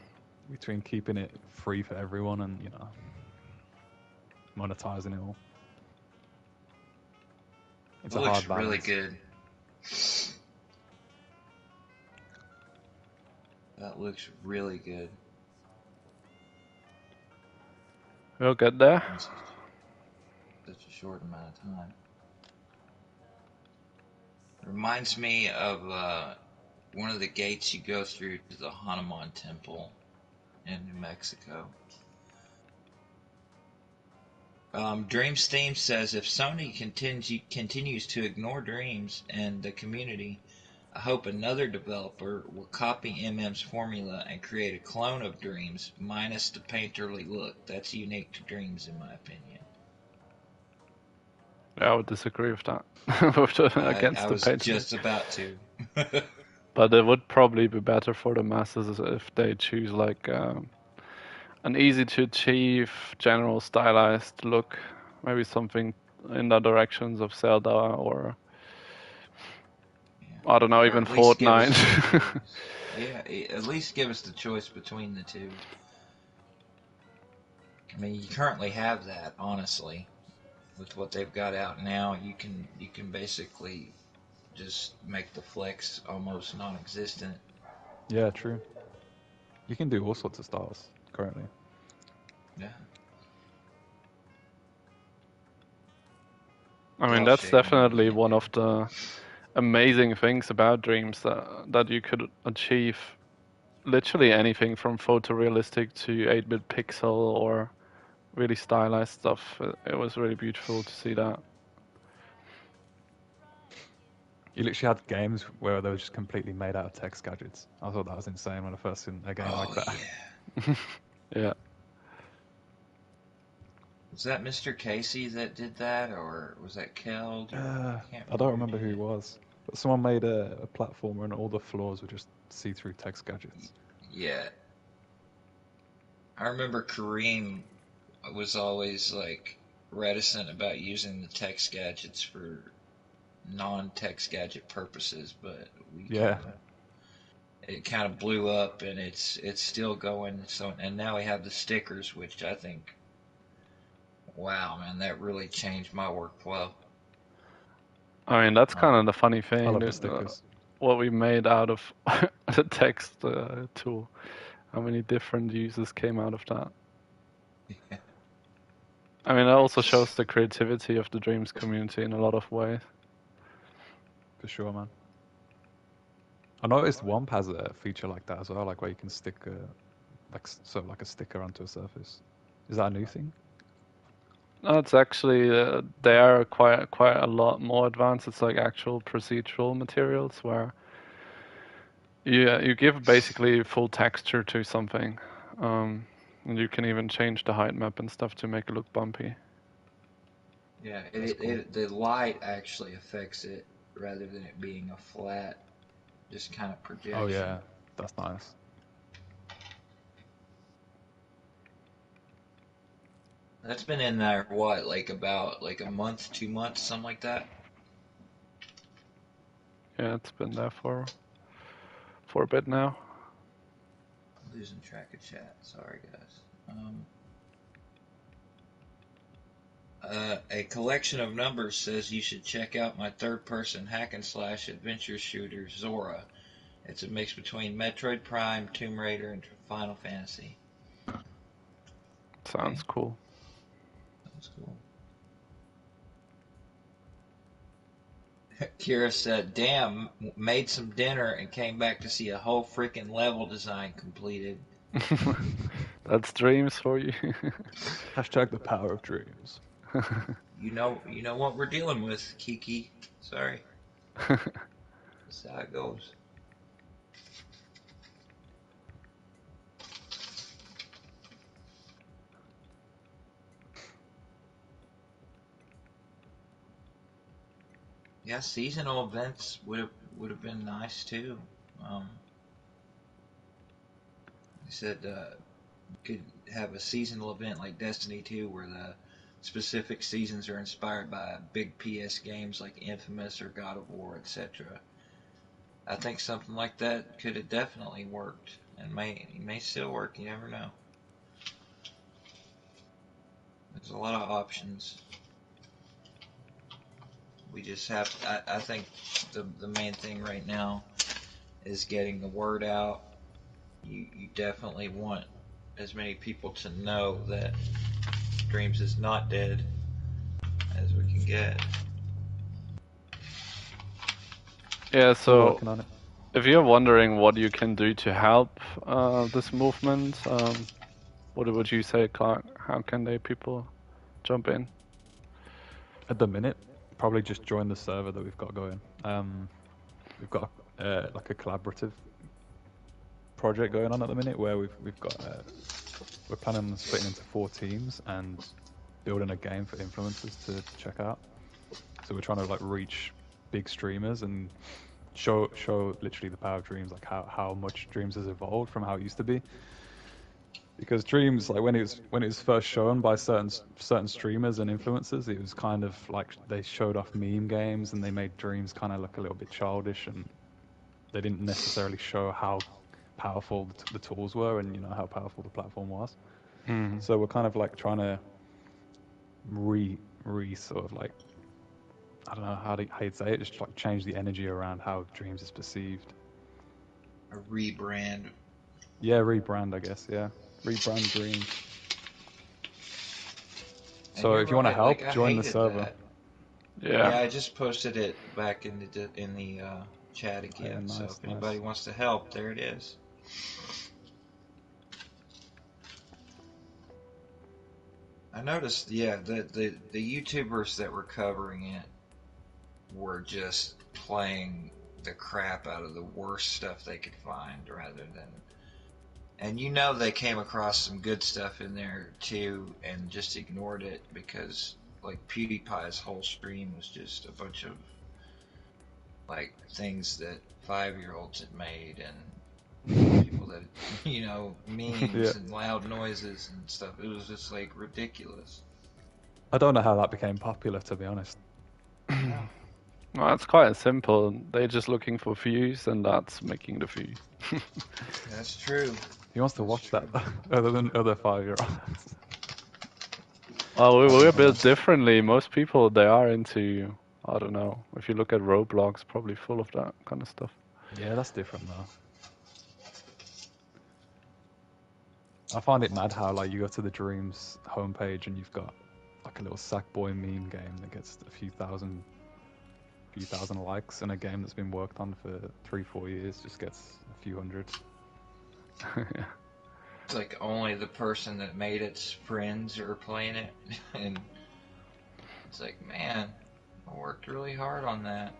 between keeping it free for everyone and monetizing it all. It's It a looks hard really balance. good. That looks really good. We'll get there. short amount of time. It reminds me of one of the gates you go through to the Hanuman Temple in New Mexico. Dreams Theme says, if Sony continues to ignore Dreams and the community, I hope another developer will copy MM's formula and create a clone of Dreams, minus the painterly look. That's unique to Dreams, in my opinion. Yeah, I would disagree with that. Against I the was painting. just about to. But it would probably be better for the masses if they choose like an easy to achieve, general stylized look. Maybe something in the directions of Zelda or I don't know, Or even at least give us the Fortnite. choice. Yeah, at least give us the choice between the two. I mean, you currently have that, honestly, with what they've got out now. You can basically just make the flex almost non-existent. Yeah, true. You can do all sorts of styles currently. Yeah. I mean, Cell that's shading, definitely you one can't of the amazing things about Dreams, that you could achieve literally anything from photorealistic to 8-bit pixel or really stylized stuff. It was really beautiful to see that. You literally had games where they were just completely made out of text gadgets. I thought that was insane when I first seen a game like that. yeah. Yeah. Was that Mr. Casey that did that, or was that Keld? I don't remember who he was, but someone made a platformer and all the floors were just see-through text gadgets. Yeah. I remember Kareem was always like reticent about using the text gadgets for non-text gadget purposes, but Yeah. it kind of blew up, and it's still going. So, and now we have the stickers, which I think, wow, man, that really changed my workflow. I mean, that's kind of the funny I thing. love the stickers. What we made out of the text tool. How many different uses came out of that? Yeah. I mean, it also shows the creativity of the Dreams community in a lot of ways. For sure, man. I noticed WOMP has a feature like that as well, like where you can stick like a sticker onto a surface. Is that a new thing? No, it's actually they are quite a lot more advanced. It's like actual procedural materials where you give basically full texture to something, and you can even change the height map and stuff to make it look bumpy. Yeah, Cool. the light actually affects it rather than it being a flat, just kind of projection. Oh yeah, that's nice. That's been in there, what, like about like a month, 2 months, something like that? Yeah, it's been there for a bit now. I'm losing track of chat. Sorry, guys. A collection of numbers says you should check out my third-person hack-and-slash adventure shooter, Zora. It's a mix between Metroid Prime, Tomb Raider, and Final Fantasy. Sounds cool. Sounds cool. Kira said, damn, made some dinner and came back to see a whole freaking level design completed. That's Dreams for you. Hashtag the power of dreams. You know what we're dealing with, Kiki. Sorry. That's how it goes. Yeah, seasonal events would have been nice too. They said you could have a seasonal event like Destiny 2 where the specific seasons are inspired by big PS games like Infamous or God of War, etc. I think something like that could have definitely worked, and may still work. You never know. There's a lot of options. We just have. I think the main thing right now is getting the word out. You definitely want as many people to know that Dreams is not dead get. Yeah, Still so working on it. if you're wondering what you can do to help this movement, what would you say, Clark? How can people jump in? At the minute, probably just join the server that we've got going. We've got like a collaborative project going on at the minute where we've got we're planning on splitting into 4 teams and building a game for influencers to check out. So we're trying to like reach big streamers and show literally the power of Dreams, like how much Dreams has evolved from how it used to be. Because Dreams, like when it was first shown by certain streamers and influencers, it was kind of like they showed off meme games and they made Dreams kind of look a little bit childish, and they didn't necessarily show how powerful the tools were and how powerful the platform was. Mm. So we're kind of like trying to re sort of like, I don't know how you'd say it, just like change the energy around how Dreams is perceived. A rebrand. Yeah, rebrand, I guess. Yeah, rebrand Dreams. And So you're if you want to right, help, like, I join the hated server. that. Yeah. Yeah, I just posted it back in the chat again. So nice, if anybody nice. wants to help, there it is. I noticed, yeah, the YouTubers that were covering it were just playing the crap out of the worst stuff they could find, rather than, and they came across some good stuff in there too, and just ignored it because like PewDiePie's whole stream was just a bunch of like things that 5-year-olds had made, and people that memes and loud noises and stuff. It was just like ridiculous. I don't know how that became popular, to be honest. Yeah. Well, it's quite simple. They're just looking for views, and that's making the view. That's true. Who wants to watch that other than other 5-year-olds? Well, we're built differently. Most people, they are into, I don't know, if you look at Roblox, probably full of that kind of stuff. Yeah, that's different though. I find it mad how like you go to the Dreams homepage and you've got like a little Sackboy meme game that gets a few thousand likes, and a game that's been worked on for 3-4 years just gets a few hundred. It's like only the person that made its friends are playing it, and it's like, man, I worked really hard on that.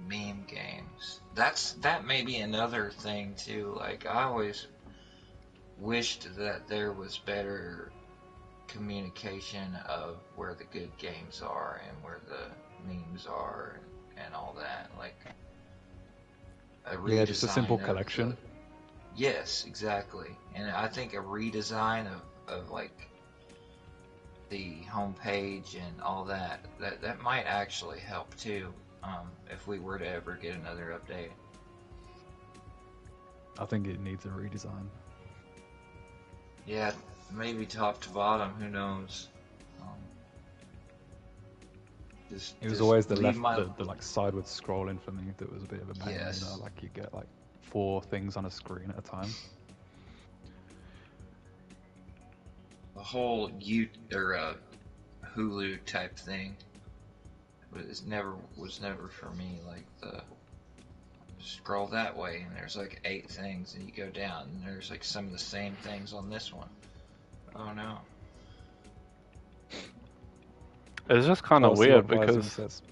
Meme games. That may be another thing too. Like, I always wished that there was better communication of where the good games are and where the memes are and all that. Like Yeah, just a simple collection. Yes, exactly. And I think a redesign of like the homepage and all that might actually help too, if we were to ever get another update. I think it needs a redesign. Yeah, maybe top to bottom, who knows. It was always the like sideward scrolling for me that was a bit of a pain. Yes. Like you get like 4 things on a screen at a time. The whole Hulu type thing was never for me. Like, the scroll that way and there's like 8 things, and you go down and there's like some of the same things on this one. Oh no. It's just kind of weird because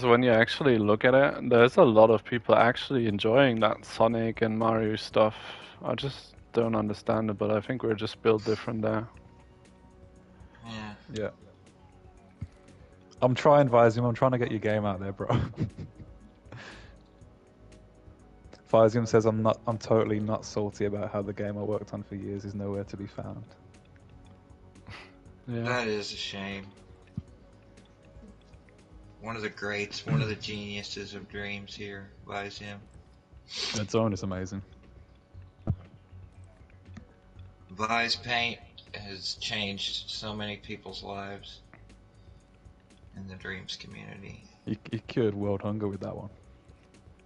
when you actually look at it, there's a lot of people actually enjoying that Sonic and Mario stuff. I just don't understand it, but I think we're just built different there. Yeah. Yeah. I'm trying, Vizium. I'm trying to get your game out there, bro. Vizium says I'm totally not salty about how the game I worked on for years is nowhere to be found. Yeah. That is a shame. One of the greats, one of the geniuses of Dreams here, Vizium. Its own is amazing. Vice Paint has changed so many people's lives in the Dreams community. He cured world hunger with that one.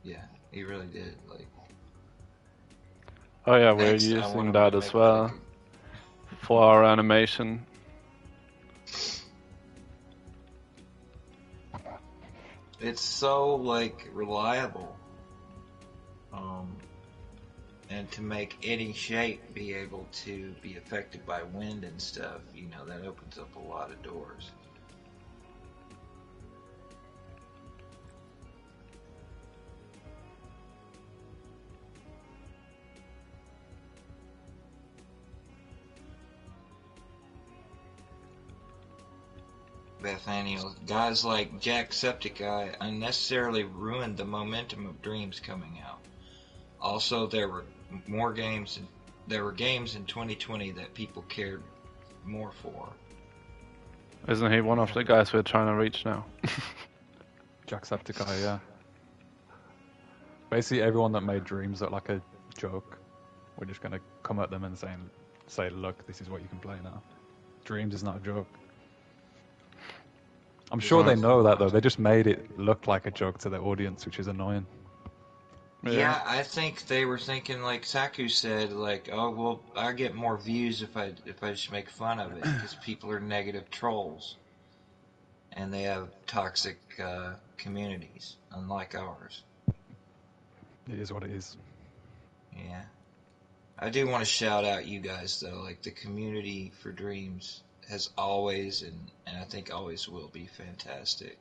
Yeah, he really did. Like, Oh yeah, we're next, I using want him that to as make, well. like, for our animation. It's so like reliable, and to make any shape be able to be affected by wind and stuff, you know, that opens up a lot of doors. Nathaniel, guys like Jacksepticeye unnecessarily ruined the momentum of Dreams coming out. Also, there were games in 2020 that people cared more for. Isn't he one of the guys we're trying to reach now? Jacksepticeye, yeah. Basically, everyone that made Dreams look like a joke. We're just gonna come at them and say, look, this is what you can play now. Dreams is not a joke. I'm sure they know that though. They just made it look like a joke to their audience, which is annoying. Yeah, I think they were thinking, like Saku said, like, oh well, I get more views if I just make fun of it, because people are negative trolls, and they have toxic communities, unlike ours. It is what it is. Yeah, I do want to shout out you guys though, like the community for Dreams has always and I think always will be fantastic.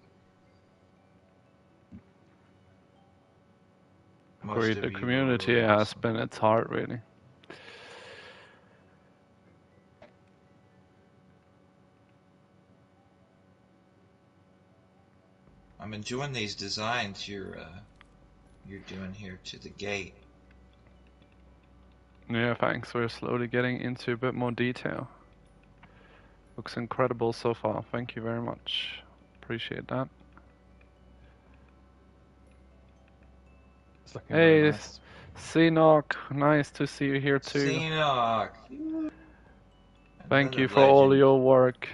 Agreed. The community has been its heart, really. I'm enjoying these designs you're doing here to the gate. Yeah, thanks. We're slowly getting into a bit more detail. Looks incredible so far. Thank you very much. Appreciate that. It's looking Hey, really nice. Seanock, nice to see you here too. Seanock! Thank you for all your work.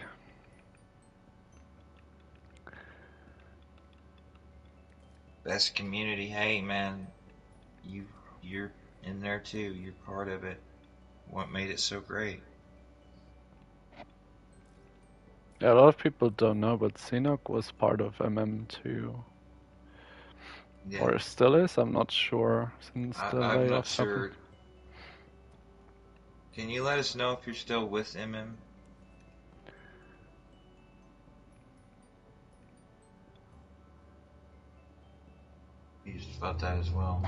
Best community. Hey man, you're in there too. You're part of it. What made it so great? Yeah, a lot of people don't know, but Seanock was part of MM2. Yeah. Or still is, I'm not sure, since the I'm not layoffs sure. happened. Can you let us know if you're still with MM? You just about that as well.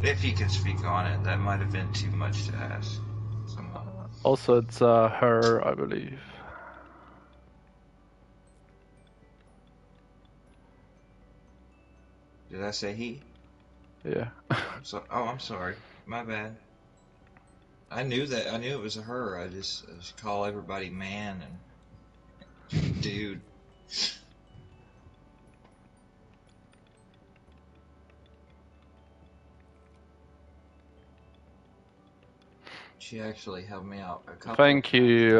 If you can speak on it, that might have been too much to ask someone. Also, it's her, I believe. Did I say he? Yeah. I'm sorry. My bad. I knew that. I knew it was a her. I just call everybody man and dude. She actually helped me out a couple. Thank you,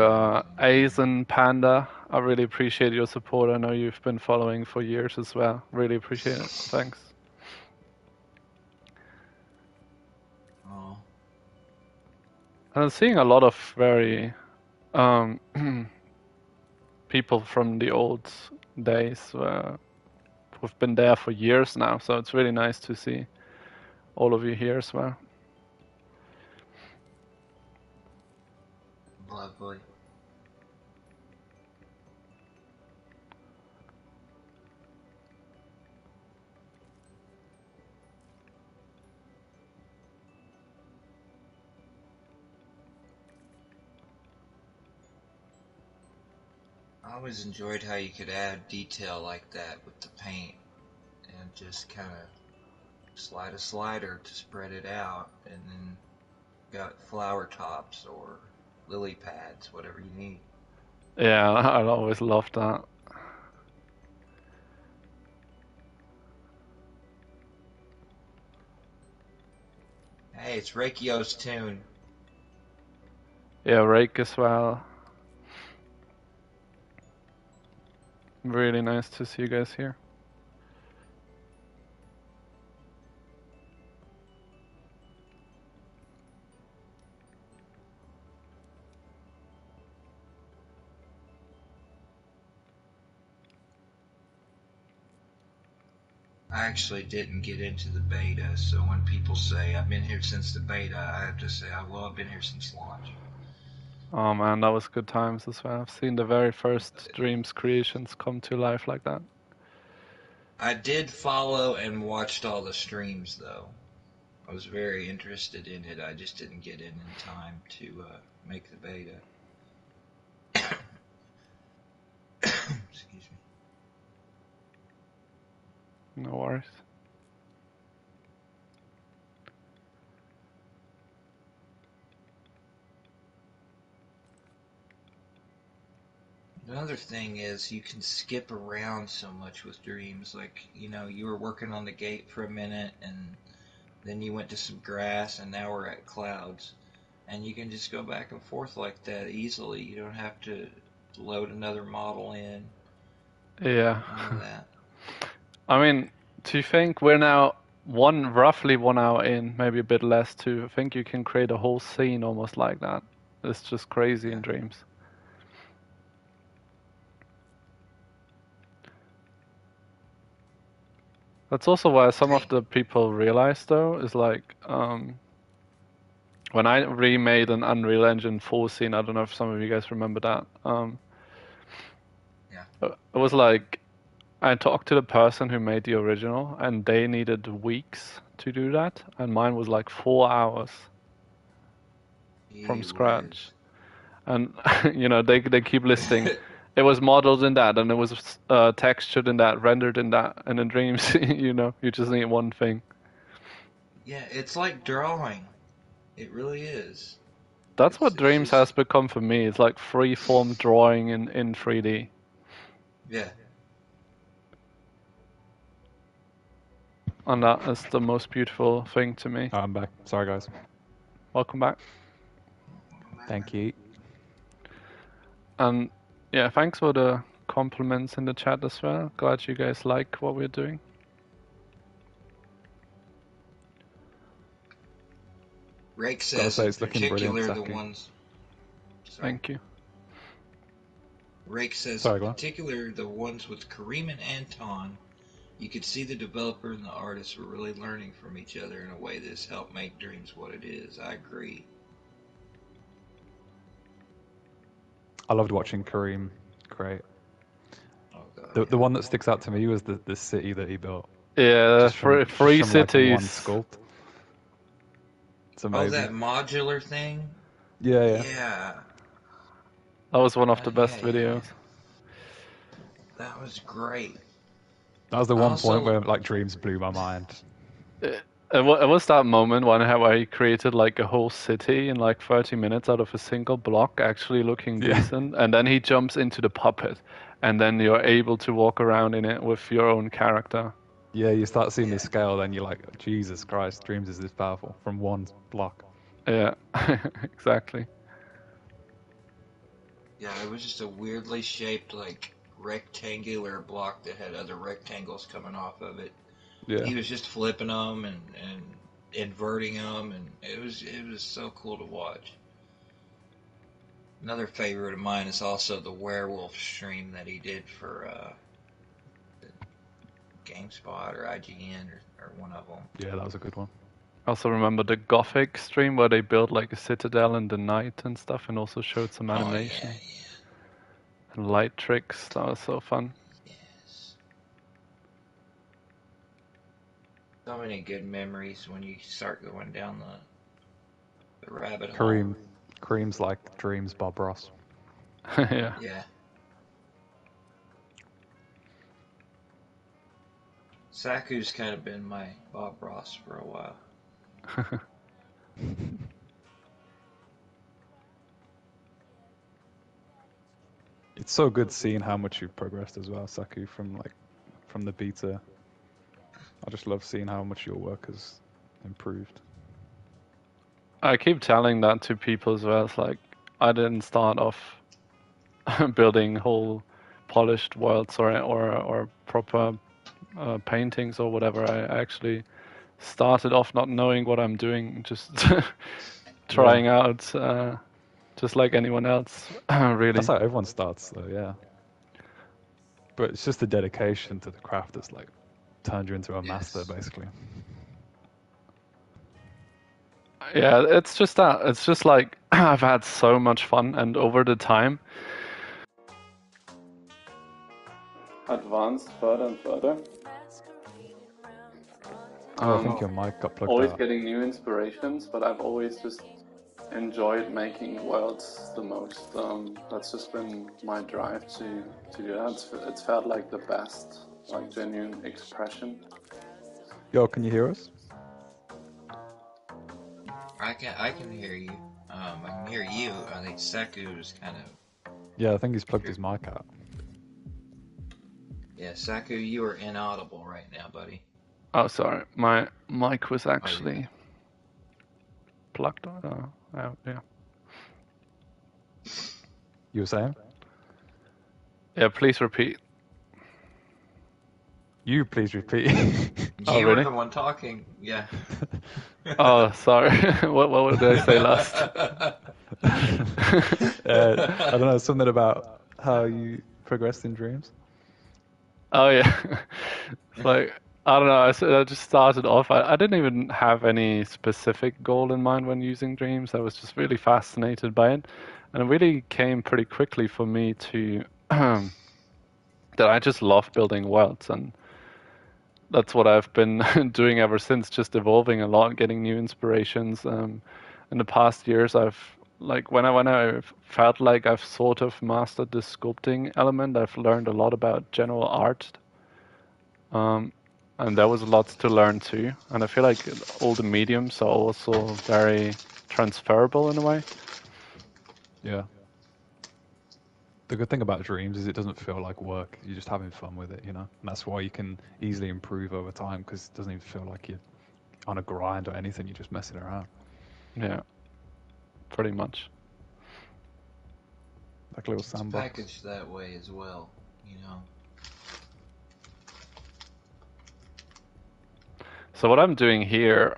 Aizen Panda. I really appreciate your support. I know you've been following for years as well. Really appreciate it. Thanks. Oh. I'm seeing a lot of very people from the old days who've been there for years now. So it's really nice to see all of you here as well. Lovely. I always enjoyed how you could add detail like that with the paint and just kind of slide a slider to spread it out, and then got flower tops or lily pads, whatever you need. Yeah, I always loved that. Hey, it's Reikio's tune. Yeah, Rake as well. Really nice to see you guys here. I actually didn't get into the beta, so when people say I've been here since the beta, I have to say, well, I've been here since launch. Oh man, that was good times as well. I've seen the very first Dreams creations come to life like that. I did follow and watched all the streams, though. I was very interested in it. I just didn't get in time to make the beta. Excuse me. No worries. Another thing is you can skip around so much with Dreams. Like, you were working on the gate for a minute, and then you went to some grass, and now we're at clouds. And you can just go back and forth like that easily. You don't have to load another model in. Yeah. None of that. I mean, do you think we're now roughly 1 hour in, maybe a bit less too? I think you can create a whole scene almost like that. It's just crazy in Dreams. That's also why some of the people realize, though, is like when I remade an Unreal Engine 4 scene. I don't know if some of you guys remember that. It was like I talked to the person who made the original, and they needed weeks to do that, and mine was like 4 hours from scratch. And they keep listing. It was modeled in that, and it was textured in that, rendered in that, and in Dreams, you just need one thing. Yeah, it's like drawing. It really is. That's what Dreams has become for me. It's like free-form drawing in 3D. Yeah. And that is the most beautiful thing to me. I'm back. Sorry, guys. Welcome back. Thank you. And yeah, thanks for the compliments in the chat as well. Glad you guys like what we're doing. Rake says in particular the ones. Sorry. Thank you. Rake says in particular the ones with Kareem and Anton, you could see the developer and the artist were really learning from each other in a way that has helped make Dreams what it is. I agree. I loved watching Kareem create. Oh, God, the one that sticks out to me was the city that he built. Yeah, free cities. Like one sculpt. It's amazing. Oh, that modular thing? Yeah. That was one of the best videos. That was great. That was the one point where like Dreams blew my mind. It was that moment when I created like a whole city in like 30 minutes out of a single block, actually looking decent, and then he jumps into the puppet, and then you're able to walk around in it with your own character. Yeah, you start seeing the scale, then you're like, Jesus Christ, Dreams is this powerful from one block. Yeah, exactly. Yeah, it was just a weirdly shaped like rectangular block that had other rectangles coming off of it. Yeah. He was just flipping them and inverting them, and it was so cool to watch. Another favorite of mine is also the werewolf stream that he did for GameSpot or IGN or one of them. Yeah, that was a good one. I also remember the Gothic stream where they built like a citadel in the night and stuff, and also showed some animation. Oh, yeah. And light tricks. That was so fun. Yes. So many good memories when you start going down the rabbit hole. Kareem's like Dreams Bob Ross. Yeah. Yeah. Saku's kind of been my Bob Ross for a while. It's so good seeing how much you've progressed as well, Saku, from the beta. I just love seeing how much your work has improved. I keep telling that to people as well. It's like I didn't start off building whole polished worlds or proper paintings or whatever. I actually started off not knowing what I'm doing, just trying out, just like anyone else. Really. That's how everyone starts, though. Yeah. But it's just the dedication to the craft that's like turned you into a master, Yes. basically. Yeah, it's just that. It's just like I've had so much fun, and over the time, advanced further and further. Oh, I think your mic got plugged Always out. getting new inspirations, but I've always just enjoyed making worlds the most. That's just been my drive to do that. It's felt like the best, like genuine expression. Yo, can you hear us? I can hear you. I can hear you. I think Saku is kind of. Yeah, I think he's plugged his mic out. Yeah, Saku, you are inaudible right now, buddy. oh sorry, my mic was you're actually plugged. Out. Yeah. You were saying? Yeah. Please repeat. You please repeat. Oh, You really? were the one talking. Yeah. Oh, sorry. what did I say last? I don't know, something about how you progressed in dreams. Oh yeah, like I don't know. I just started off. I didn't even have any specific goal in mind when using dreams. I was just really fascinated by it, and it really came pretty quickly for me to that I just love building worlds, and that's what I've been doing ever since. Just evolving a lot, getting new inspirations. In the past years, I've like when I felt like I've sort of mastered the sculpting element, I've learned a lot about general art. And there was lots to learn too. And I feel like all the mediums are also very transferable in a way. Yeah. The good thing about dreams is it doesn't feel like work. You're just having fun with it, you know? And that's why you can easily improve over time because it doesn't even feel like you're on a grind or anything. You're just messing around. Yeah, pretty much. Like a little It's sandbox. packaged that way as well, you know. So what I'm doing here,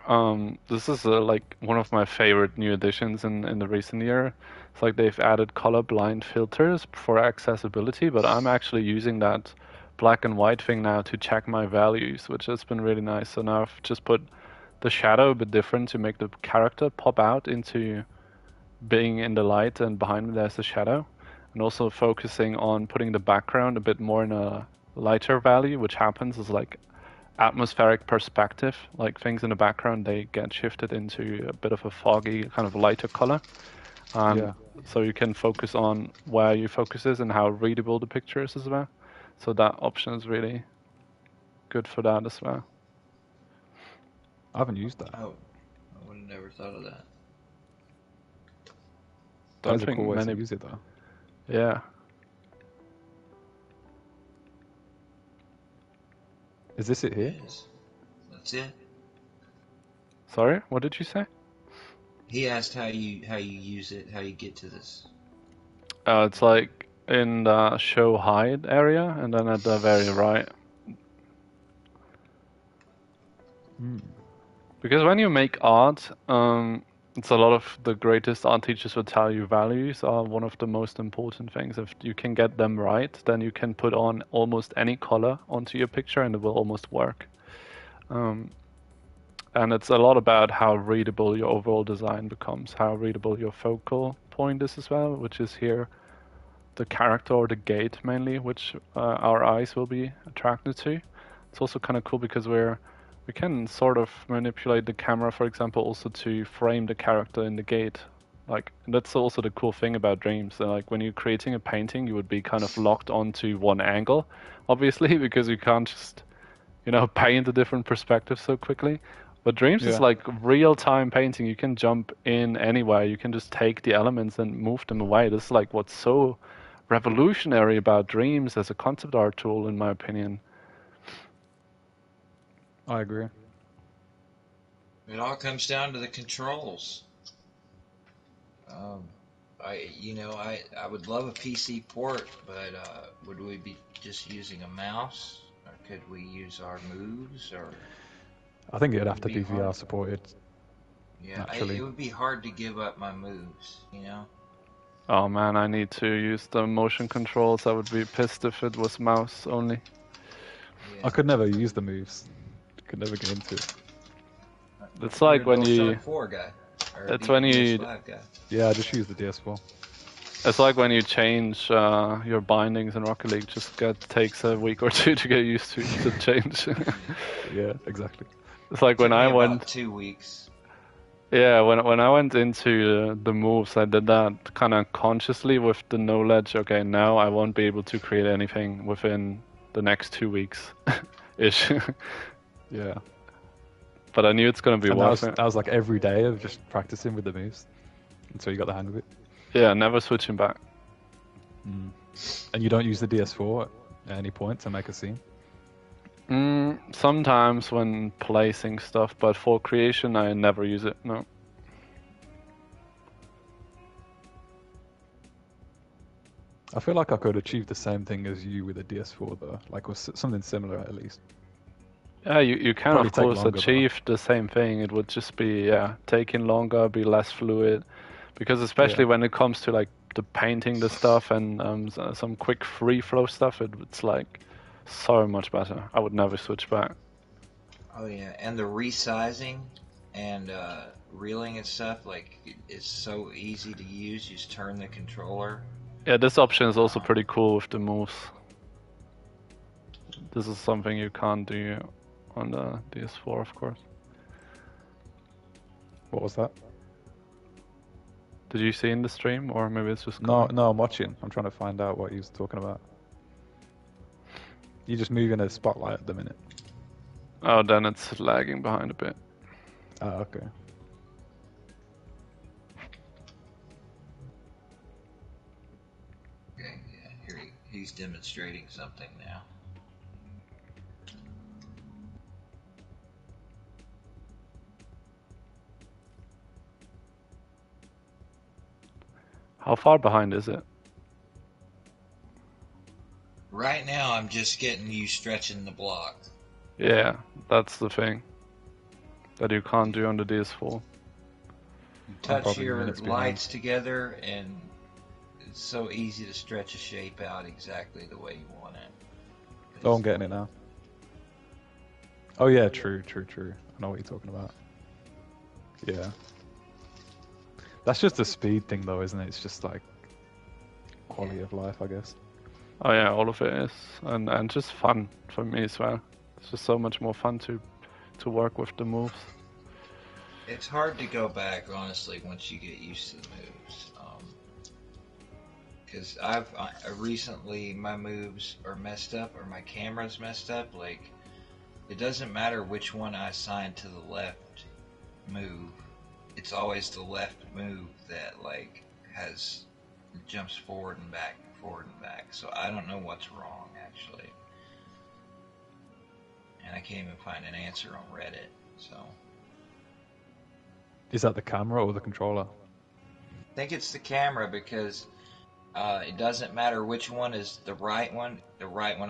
this is like one of my favorite new additions in the recent year. It's like they've added color blind filters for accessibility, but I'm actually using that black and white thing now to check my values, which has been really nice. So now I've just put the shadow a bit different to make the character pop out into being in the light, and behind me there's the shadow, and also focusing on putting the background a bit more in a lighter value, which happens is like atmospheric perspective, like things in the background, they get shifted into a bit of a foggy, kind of lighter color. Yeah. So you can focus on where your focus is and how readable the picture is as well. So that option is really good for that as well. I haven't used that. Oh, I would have never thought of that. That is a think cool way to many- use it, though. Yeah. Is this it here? Yes. That's it. Sorry, what did you say? He asked how you use it, how you get to this. It's like in the show hide area, and then at the very right. Because when you make art, it's a lot of the greatest art teachers will tell you values are one of the most important things. If you can get them right, then you can put on almost any color onto your picture and it will almost work. And it's a lot about how readable your overall design becomes, how readable your focal point is as well, which is here the character or the gate mainly, which our eyes will be attracted to. It's also kind of cool because we can sort of manipulate the camera, for example, also to frame the character in the gate. Like, that's also the cool thing about dreams. Like, when you're creating a painting, you would be kind of locked onto one angle, obviously, because you can't just, paint a different perspective so quickly. But dreams is like real-time painting. You can jump in anywhere. You can just take the elements and move them away. This is like what's so revolutionary about dreams as a concept art tool, in my opinion. I agree. It all comes down to the controls. I would love a PC port, but would we be just using a mouse, or could we use our moves, or? I think it'd have to It'd be be hard. VR supported. Yeah, Naturally. it would be hard to give up my moves, you know? Oh man, I need to use the motion controls. I would be pissed if it was mouse only. I could never use the moves. Could never get into it. It's You're like a when you. DualShock 4 guy. Or It's when you. DS5 guy. Yeah, I just use the DS4. It's like when you change your bindings in Rocket League. Just takes a week or two to get used to the change. Yeah, exactly. It's like when Took me I about went. 2 weeks. Yeah, when I went into the moves, I did that kind of consciously with the knowledge. Okay, now I won't be able to create anything within the next 2 weeks, ish. Yeah. But I knew it's gonna be And that worth was, it. that was like every day of just practicing with the moves until you got the hang of it. Yeah, never switching back. And you don't use the DS4 at any point to make a scene? Sometimes when placing stuff, but for creation, I never use it. No. I feel like I could achieve the same thing as you with a DS4 though, like with something similar at least. Yeah, you can Probably of take course longer, though. achieve the same thing. It would just be taking longer, be less fluid, because especially Yeah. when it comes to like the painting the stuff and some quick free flow stuff, it's like so much better. I would never switch back. Oh yeah, and the resizing and reeling and stuff, like it's so easy to use. You just turn the controller. Yeah, this option is also pretty cool with the moves. This is something you can't do on the DS4, of course. What was that? Did you see in the stream, or maybe it's just No, going? no, I'm watching. I'm trying to find out what he was talking about. You just moving a spotlight at the minute. Oh, then it's lagging behind a bit. Oh, okay. Okay, yeah, here he's demonstrating something now. How far behind is it? Right now, I'm just getting you stretching the block. Yeah, that's the thing that you can't do on the DS4. Touch probably your minutes behind. lights together, and it's so easy to stretch a shape out exactly the way you want it. Oh, I'm getting it now. Oh yeah, true. I know what you're talking about. Yeah. That's just a speed thing though, isn't it? It's just like quality of life, I guess. Oh yeah, all of it is, and just fun for me as well. It's just so much more fun to work with the moves. It's hard to go back, honestly, once you get used to the moves. Because I recently, my moves are messed up, or my camera's messed up. Like, it doesn't matter which one I assign to the left move. It's always the left move that, like, jumps forward and back, forward and back. So I don't know what's wrong, actually. And I can't even find an answer on Reddit, so... Is that the camera or the controller? I think it's the camera, because it doesn't matter which one is the right one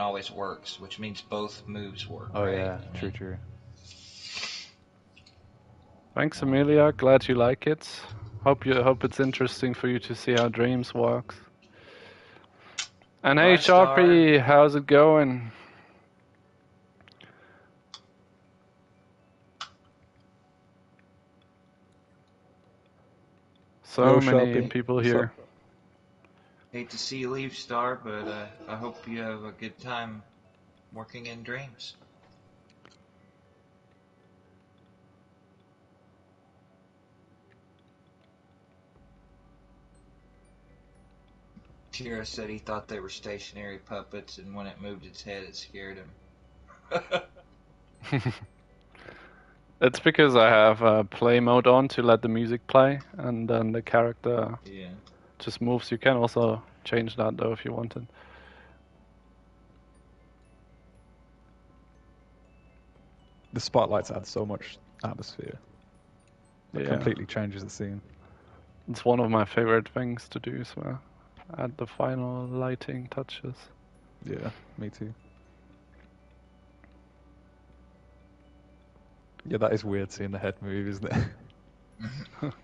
always works, which means both moves work. Oh right? yeah, I mean, true. Thanks, Amelia. Glad you like it. Hope it's interesting for you to see how Dreams works. And hey, Bye, Star. Sharpie, how's it going? So Yo, many Sharpie. people What's here. up? Hate to see you leave, Star, but I hope you have a good time working in Dreams. Tira said he thought they were stationary puppets, and when it moved its head, it scared him. It's because I have play mode on to let the music play, and then the character Yeah. just moves. You can also change that though if you wanted. The spotlights add so much atmosphere. It Yeah. completely changes the scene. It's one of my favorite things to do as well. Add the final lighting touches. Yeah, me too. Yeah, that is weird seeing the head move, isn't it?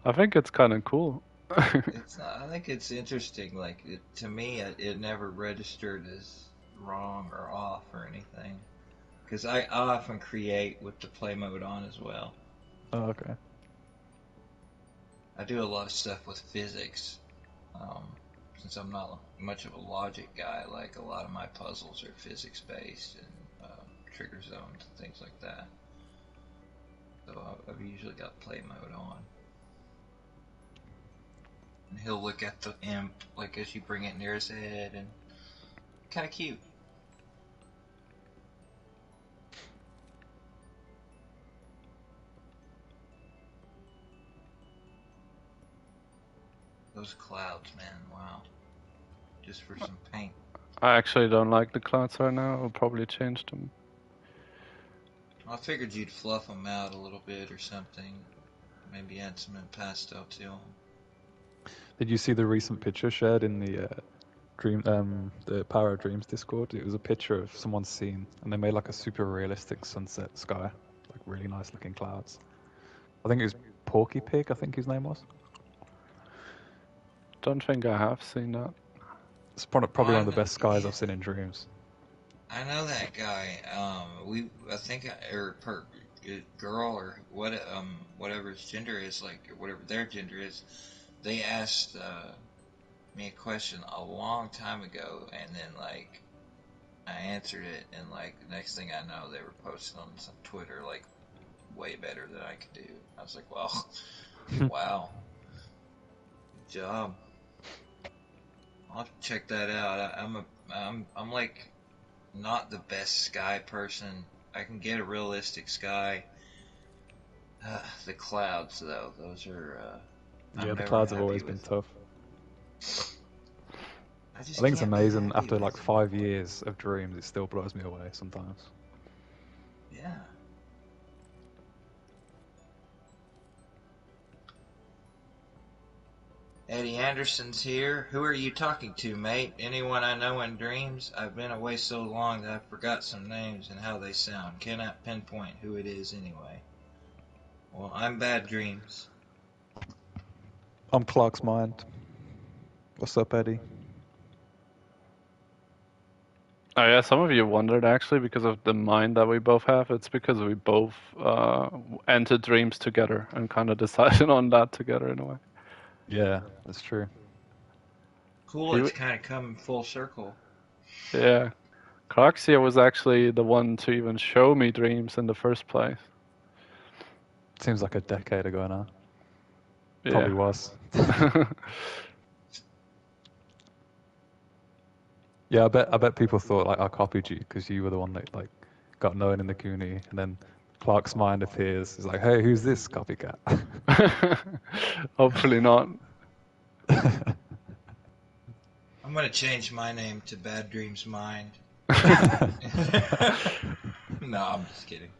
I think it's kind of cool. I think it's interesting. Like, to me, it never registered as wrong or off or anything. Because I often create with the play mode on as well. Oh, okay. I do a lot of stuff with physics. Since I'm not much of a logic guy, like a lot of my puzzles are physics based and trigger zones and things like that. So I've usually got play mode on. And he'll look at the imp like as you bring it near his head, and kind of cute. Those clouds, man, wow. Just for some paint. I actually don't like the clouds right now. I'll probably change them. I figured you'd fluff them out a little bit or something. Maybe add some impasto to them. Did you see the recent picture shared in the the Power of Dreams Discord? It was a picture of someone's scene, and they made like a super realistic sunset sky, like really nice looking clouds. I think it was Porky Pig, I think his name was. Don't think I have seen that. It's probably one of the Well, best skies I've seen in Dreams. I know that guy. I think, girl or whatever his gender is, like whatever their gender is. They asked me a question a long time ago, and then like I answered it, and like the next thing I know, they were posting on some Twitter like way better than I could do. I was like, well, wow, good job. I'll have to check that out. I'm like not the best sky person. I can get a realistic sky. The clouds, though, those are. Yeah, the clouds have always been tough. I think it's amazing. After like 5 years of Dreams, it still blows me away sometimes. Yeah. Eddie Anderson's here. Who are you talking to, mate? Anyone I know in Dreams? I've been away so long that I forgot some names and how they sound. Cannot pinpoint who it is anyway. Well, I'm Bad Dreams. I'm Clark's Mind. What's up, Eddie? Oh yeah, some of you wondered actually because of the mind that we both have. It's because we both entered Dreams together and kind of decided on that together in a way. Yeah, that's true. Cool, it's kind of come full circle. Yeah. Clarxia was actually the one to even show me Dreams in the first place. Seems like a decade ago now. Yeah. Probably was. Yeah, I bet people thought like I copied you because you were the one that like got known in the Cooney, and then Clark's Mind appears. It's like, hey, who's this copycat? Hopefully not. I'm gonna change my name to Bad Dreams Mind. No, I'm just kidding.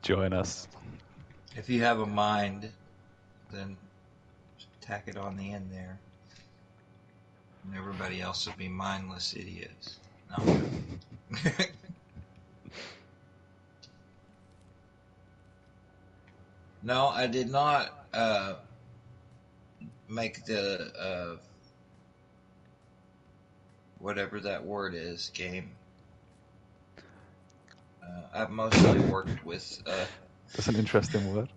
Join us. If you have a mind, then just tack it on the end there. And everybody else would be mindless idiots. No. No, I did not make the whatever that word is game. I've mostly worked with. That's an interesting word.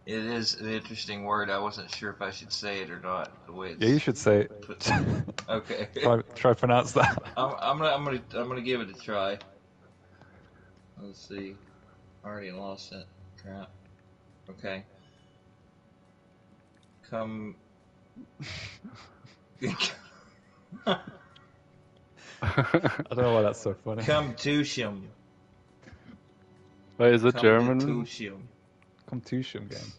It is an interesting word. I wasn't sure if I should say it or not. The way it's Yeah, you should say it. Okay. Try pronounce that. I'm gonna give it a try. Let's see. I already lost it. Crap. Okay. Come. I don't know why that's so funny. Come to Shim. Wait, is it German? Comptution game.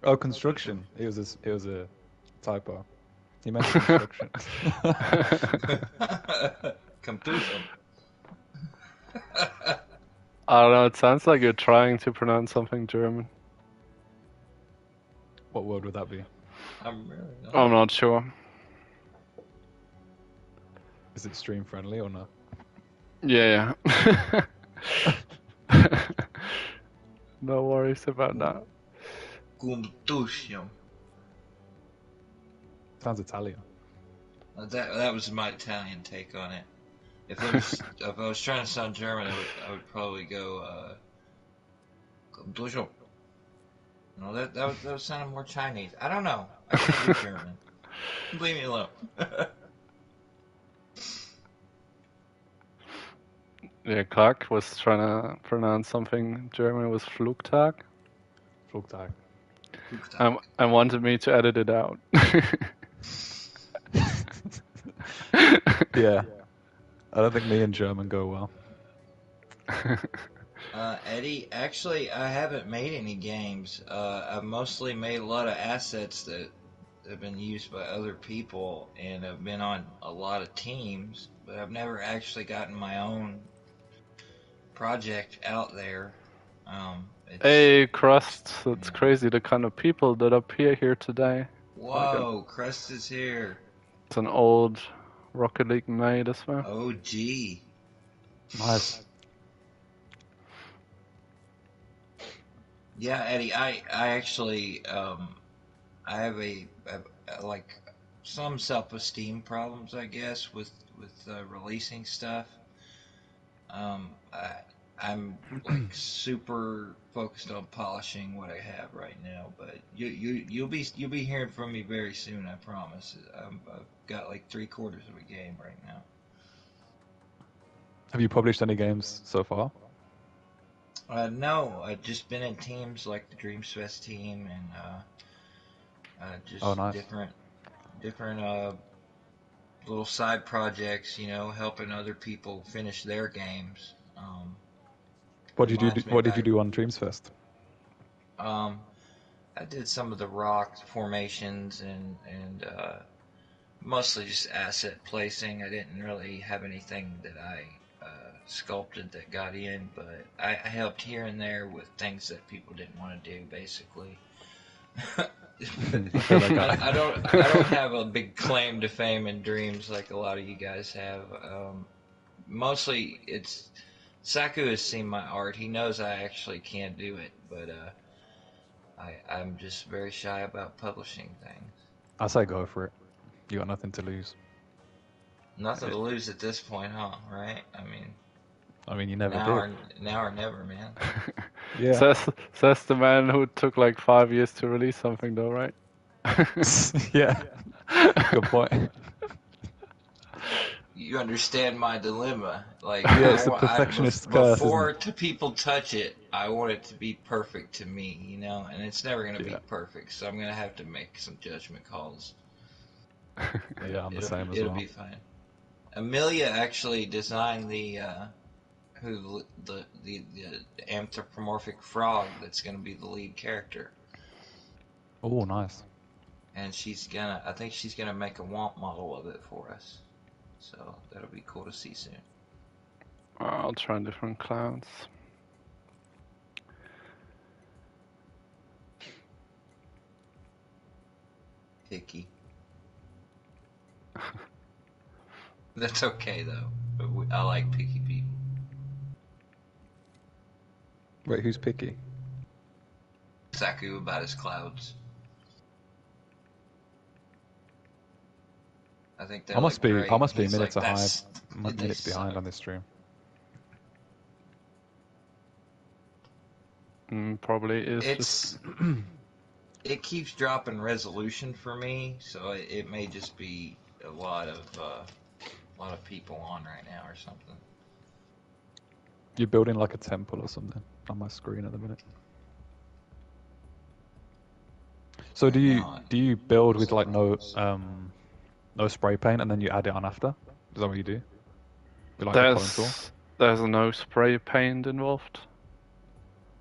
Oh, construction. It was a typo. He meant construction. Come to Shim. I don't know, it sounds like you're trying to pronounce something German. What word would that be? I'm not sure. Is it stream friendly or not? Yeah. No worries about that. Comptution. Sounds Italian. That was my Italian take on it. If it was, if I was trying to sound German, I would probably go Dojo. No, that was sounding more Chinese. I don't know. I can't do German. Leave me alone. Yeah, Clark was trying to pronounce something German. It was Flugtag. Flugtag. And wanted me to edit it out. Yeah. I don't think me and German go well. Eddie, actually, I haven't made any games. I've mostly made a lot of assets that have been used by other people, and I've been on a lot of teams, but I've never actually gotten my own project out there. Hey, Crust, it's crazy the kind of people that appear here today. Whoa, Crust is here. It's an old Rocket League mate as well. OG. Nice. Yeah, Eddie, I actually, I have like some self-esteem problems, I guess, with releasing stuff. I'm like super focused on polishing what I have right now, but you'll be hearing from me very soon, I promise. I've got like 3/4 of a game right now. Have you published any games so far? No, I've just been in teams like the Dreams Fest team and just nice. different little side projects, you know, helping other people finish their games. What did you do on Dreams Fest? I did some of the rock formations and mostly just asset placing. I didn't really have anything that I sculpted that got in, but I helped here and there with things that people didn't want to do, basically. I don't have a big claim to fame and dreams like a lot of you guys have. Mostly it's Saku has seen my art. He knows I actually can do it, but I'm just very shy about publishing things. I say go for it. You got nothing to lose. Nothing to lose at this point, huh? Right? I mean, you never now or never, man. Yeah. Says the man who took like 5 years to release something, though, right? Yeah. Good point. You understand my dilemma. Like, yeah, it's the perfectionist curse. Before people touch it, I want it to be perfect to me, you know, and it's never going to be perfect, so I'm going to have to make some judgment calls. Yeah, I'm the same as well. It'll be fine. Amelia actually designed the anthropomorphic frog that's going to be the lead character. Oh, nice. And I think she's gonna make a Womp model of it for us. So that'll be cool to see soon. I'll try different clouds. Picky. That's okay though. I like picky people. Wait, who's picky? Saku about his clouds. I think I must be minutes behind on this stream. Probably is. It keeps dropping resolution for me, so it may just be a lot of people on right now or something. You're building like a temple or something on my screen at the minute. So do you build with like no spray paint and then you add it on after? Is that what you do? There's no spray paint involved.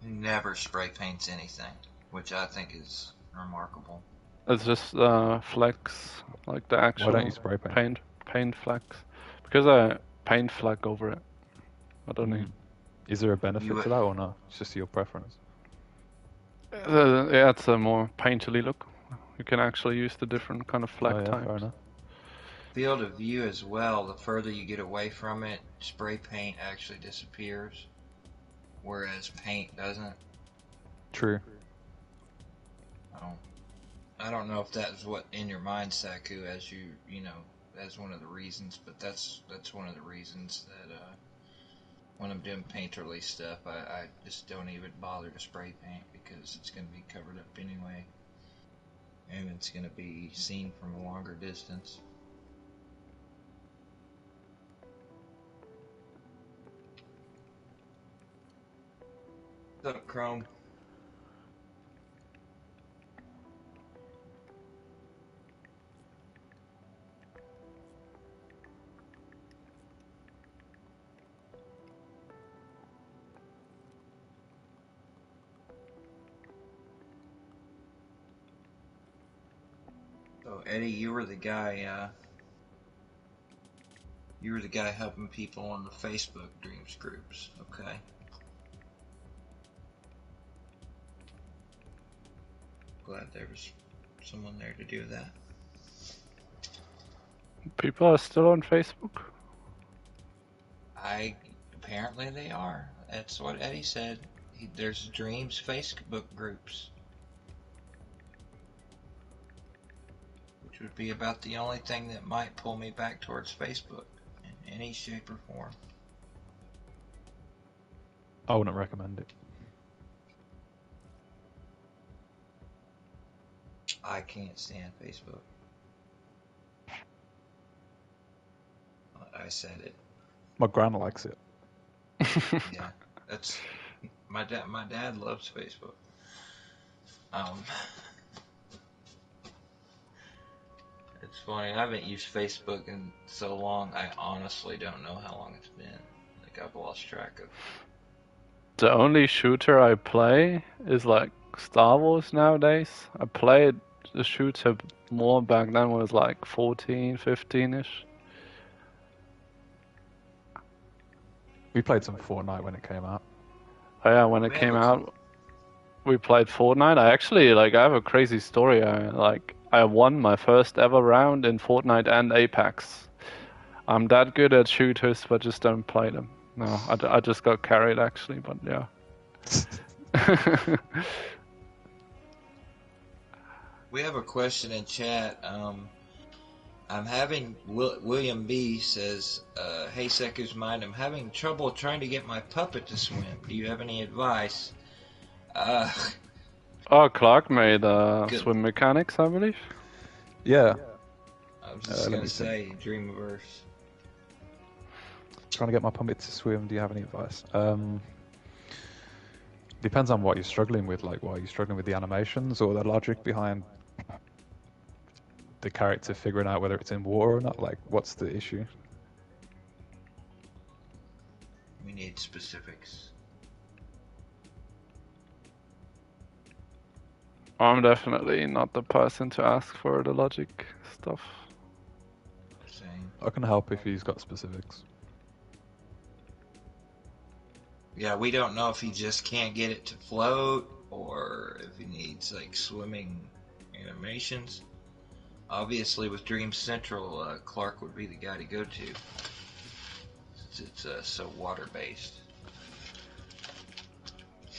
He never spray paints anything, which I think is remarkable. It's just flecks, like the actual. Why don't you spray paint? Paint flecks, because I paint fleck over it. I don't know. Is there a benefit to that or not? It's just your preference. Yeah, it's a more painterly look. You can actually use the different kind of fleck types. Fair enough. Field of view as well. The further you get away from it, spray paint actually disappears, whereas paint doesn't. True. I don't know if that's what in your mind, Saku, as you as one of the reasons, but that's one of the reasons that when I'm doing painterly stuff, I just don't even bother to spray paint because it's going to be covered up anyway, and it's going to be seen from a longer distance. What's up, Chrome? So Eddie, you were the guy. You were the guy helping people on the Facebook Dreams groups, okay? Glad there was someone there to do that. People are still on Facebook? Apparently they are. That's what Eddie said. There's Dreams Facebook groups. Which would be about the only thing that might pull me back towards Facebook in any shape or form. I wouldn't recommend it. I can't stand Facebook. I said it. My gran likes it. Yeah, that's my dad. My dad loves Facebook. It's funny. I haven't used Facebook in so long. I honestly don't know how long it's been. Like I've lost track of. The only shooter I play is like Star Wars nowadays. I played the shooter more back then when it was like 14, 15-ish. We played some Fortnite when it came out. Oh yeah, when it Man, came looks- out, we played Fortnite. I actually, I have a crazy story. I won my first ever round in Fortnite and Apex. I'm that good at shooters, but just don't play them. No, I just got carried actually, but yeah. We have a question in chat. I'm having William B says, "Hey Seku's Mind, I'm having trouble trying to get my puppet to swim. Do you have any advice?" Oh, Clark made Good. swim mechanics, I believe. Yeah, I was just let gonna me say Dreamverse. trying to get my puppet to swim. Do you have any advice? Depends on what you're struggling with. Like, what are you struggling with, the animations or the logic behind the character figuring out whether it's in water or not? Like, what's the issue? We need specifics. I'm definitely not the person to ask for the logic stuff. Same. I can help if he's got specifics. Yeah, we don't know if he just can't get it to float or if he needs like swimming animations. Obviously, with Dream Central, Clark would be the guy to go to since it's so water-based.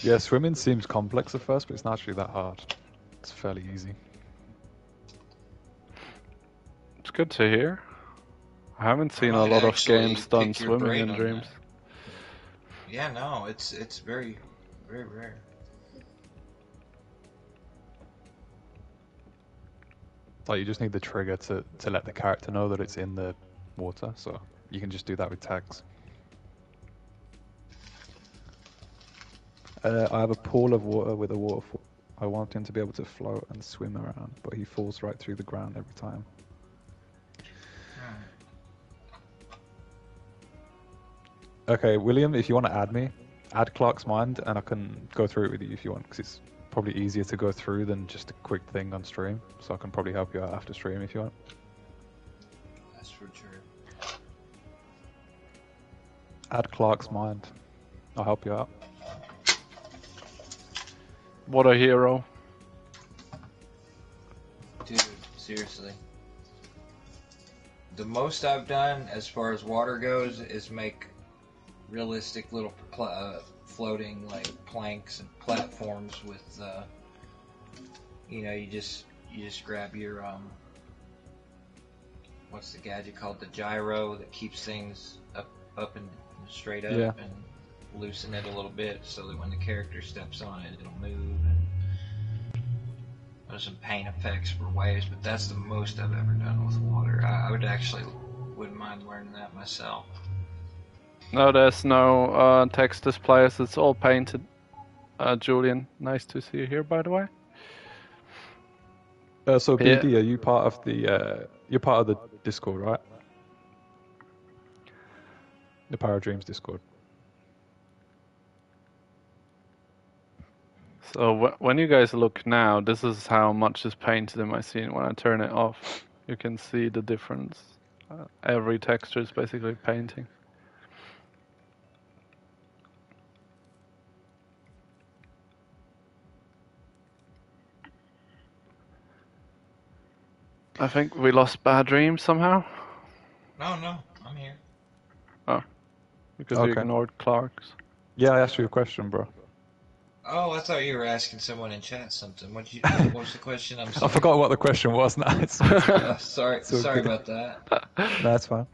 Yeah, swimming seems complex at first, but it's not actually that hard. It's fairly easy. It's good to hear. I haven't seen a might lot of actually games done pick your swimming brain in on Dreams. that. Yeah, no, it's very, very rare. Like, you just need the trigger to let the character know that it's in the water, so you can just do that with tags. I have a pool of water with a waterfall. I want him to be able to float and swim around, but he falls right through the ground every time. Okay, William, if you want to add me, add Clark's Mind, and I can go through it with you if you want, because it's probably easier to go through than just a quick thing on stream. So I can probably help you out after stream if you want. That's for sure. Add Clark's Mind. I'll help you out. What a hero. Dude, seriously. The most I've done as far as water goes is make realistic little floating like planks and platforms with you just grab your what's the gadget called? The gyro that keeps things up and straight up, Yeah. and loosen it a little bit so that when the character steps on it, it'll move. And there's some paint effects for waves, but that's the most I've ever done with water. I wouldn't mind learning that myself. No, there's no text displays. It's all painted. Julian, nice to see you here, by the way. So Yeah. BD, are you part of the? You're part of the Discord, right? The Paradreams Discord. So when you guys look now, this is how much is painted in my scene. When I turn it off, you can see the difference. Every texture is basically painting. I think we lost Bad Dreams somehow. No, I'm here. Because we Okay. ignored Clark's. Yeah, I asked you a question, bro. Oh, I thought you were asking someone in chat something. What was the question? I'm I sorry. forgot what the question was now. It's, Sorry all good. about that. That's fine.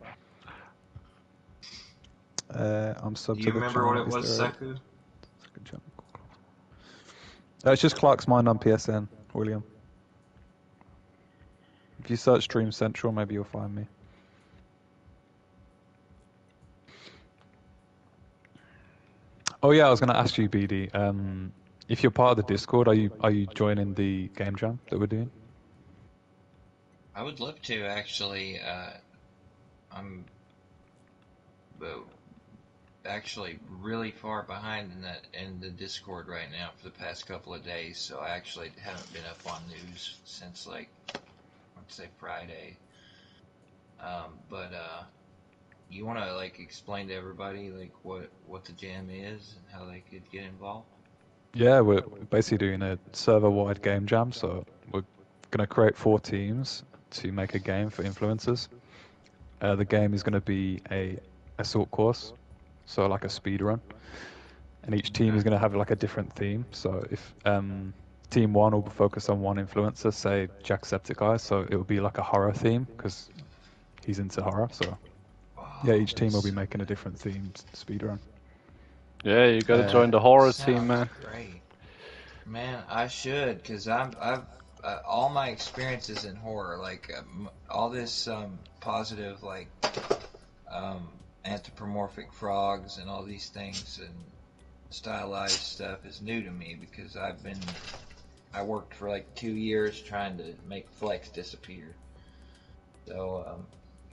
I'm sub Do to you the remember what channel. it Is was, there a Saku? second channel? It's just Clark's Mind on PSN, William. If you search Dream Central, maybe you'll find me. Oh yeah, I was going to ask you, BD. If you're part of the Discord, are you joining the game jam that we're doing? I would love to actually. I'm actually really far behind in the Discord right now for the past couple of days, so I actually haven't been up on news since like let's say Friday. But you want to like explain to everybody like what the jam is and how they could get involved? Yeah, we're basically doing a server-wide game jam, so we're going to create 4 teams to make a game for influencers. The game is going to be a assault course, so like a speed run, and each team is going to have like a different theme. So if team 1 will focus on one influencer, say Jacksepticeye, so it will be like a horror theme because he's into horror. So yeah, each team will be making a different themed speed run. Yeah, you gotta join the horror team, man. Great, man. I should, cause I've all my experiences in horror, like all this positive like anthropomorphic frogs and all these things and stylized stuff is new to me because I worked for like 2 years trying to make Flex disappear. So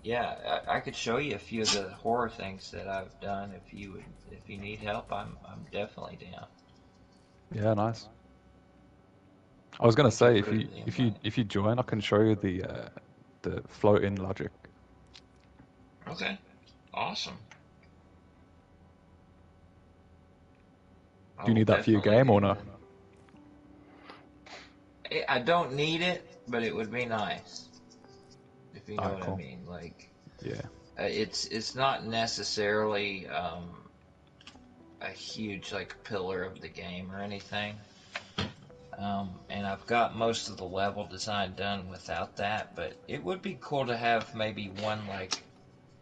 yeah, I could show you a few of the horror things that I've done if you need help. I'm definitely down. Yeah, nice. I was gonna say for the invite. if you join, I can show you the floating logic. Okay, awesome. Do you need that for your game or not? I don't need it, but it would be nice. If you know Alright, what cool. I mean. Like, Yeah. it's not necessarily a huge like pillar of the game or anything. And I've got most of the level design done without that, but it would be cool to have maybe one like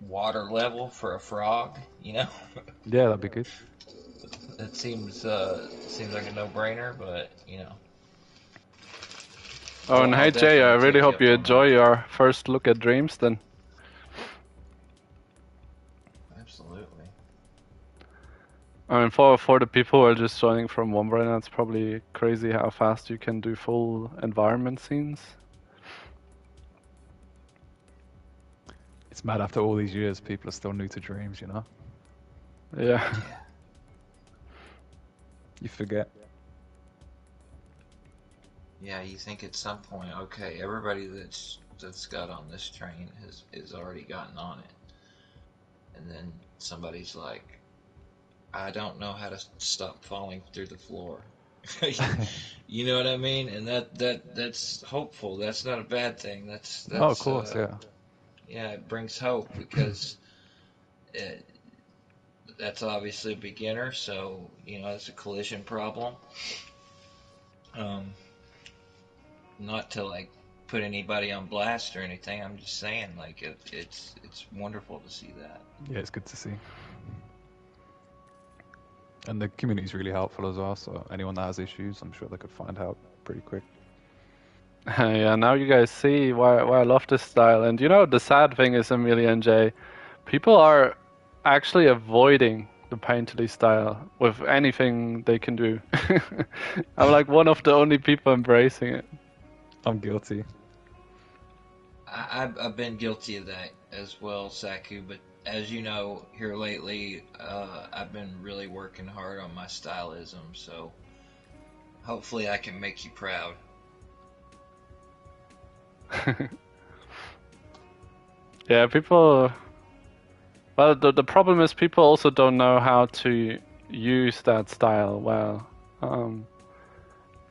water level for a frog, you know? Yeah, that'd be good. It seems like a no-brainer, but you know. Oh, and hey Jay, I really hope you enjoy your first look at Dreams then. Absolutely. I mean, for the people who are just joining from one right now, it's probably crazy how fast you can do full environment scenes. It's mad after all these years, people are still new to Dreams, you know? Yeah. You forget. Yeah, you think at some point, okay, everybody that's got on this train has already gotten on it, and then somebody's like, I don't know how to stop falling through the floor. You know what I mean? And that's hopeful. That's not a bad thing. That's Oh, of course, yeah. Yeah, it brings hope because that's obviously a beginner, so you know it's a collision problem. Not to like put anybody on blast or anything. I'm just saying, like, it's wonderful to see that. Yeah, it's good to see. And the community's really helpful as well, so anyone that has issues, I'm sure they could find help pretty quick. Yeah, now you guys see why I love this style. And you know, the sad thing is, Amelia and Jay, people are actually avoiding the Painterly style with anything they can do. I'm like one of the only people embracing it. I'm guilty. I've been guilty of that as well, Saku. But as you know, here lately, I've been really working hard on my stylism. So hopefully, I can make you proud. Yeah, people. Well, the problem is people also don't know how to use that style well.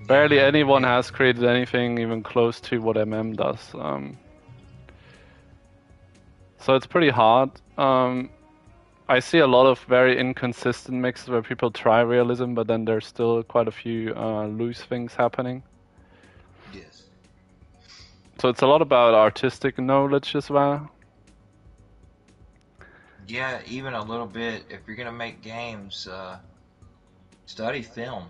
Barely Yeah, anyone yeah. has created anything even close to what does. So it's pretty hard. I see a lot of very inconsistent mixes where people try realism, but then there's still quite a few loose things happening. Yes. So it's a lot about artistic knowledge as well. Yeah, even a little bit. If you're gonna make games, study film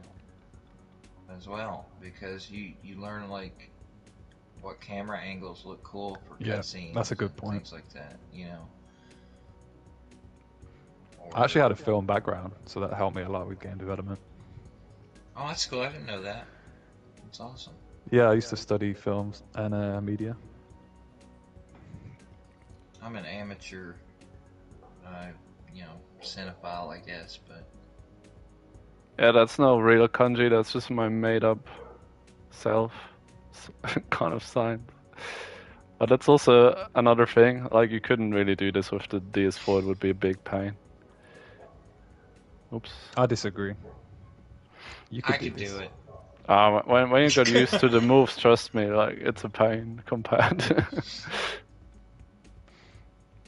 as well, because you learn like what camera angles look cool for Yeah, cutscenes. that's a good and point. Things like that, you know. I actually had a film background, so that helped me a lot with game development. Oh, that's cool. I didn't know that. That's awesome. Yeah, I used to study films and media. I'm an amateur, you know, cinephile, I guess, but Yeah, that's no real kanji, that's just my made up self kind of sign. But that's also another thing, like you couldn't really do this with the DS4, it would be a big pain. Oops. I disagree. You could I could this. do it. When you got used to the moves, trust me, like it's a pain compared.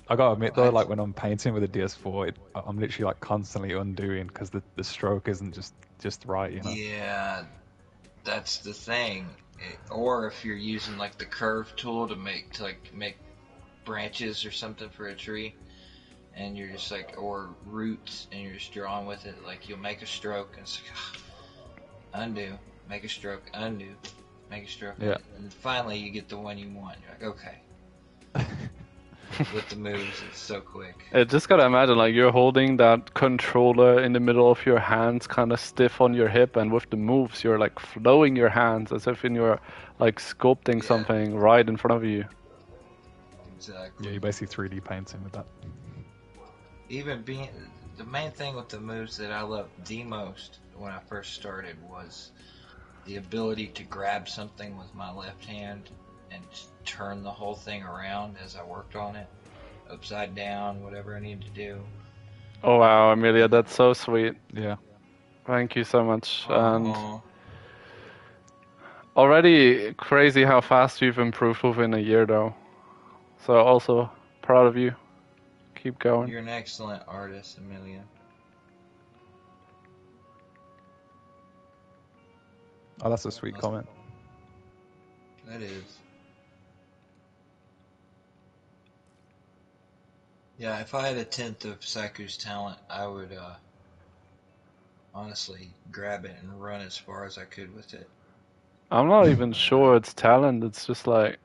I gotta admit though, like when I'm painting with a DS4, I'm literally like constantly undoing because the stroke isn't just right, you know. Yeah, that's the thing. Or if you're using like the curve tool to make branches or something for a tree, and you're just like, or roots, and you're just drawing with it, like you'll make a stroke and it's like, undo, make a stroke, undo, make a stroke, Yeah. and finally you get the one you want. You're like, okay. With the moves, it's so quick. I just gotta imagine, like you're holding that controller in the middle of your hands, kind of stiff on your hip, and with the moves, you're like flowing your hands as if you're like sculpting Yeah. something right in front of you. Exactly. Yeah, you're basically 3D painting with that. Even being the main thing with the moves that I loved the most when I first started was the ability to grab something with my left hand and turn the whole thing around as I worked on it, upside down, whatever I needed to do. Oh wow, Amelia, that's so sweet. Yeah. Thank you so much. And Oh, already crazy how fast you've improved within a year, though. So also proud of you. Keep going. you're an excellent artist, Amelia. Oh, that's a sweet comment. That is. Yeah, if I had a tenth of Saku's talent, I would honestly grab it and run as far as I could with it. I'm not even sure it's talent. It's just like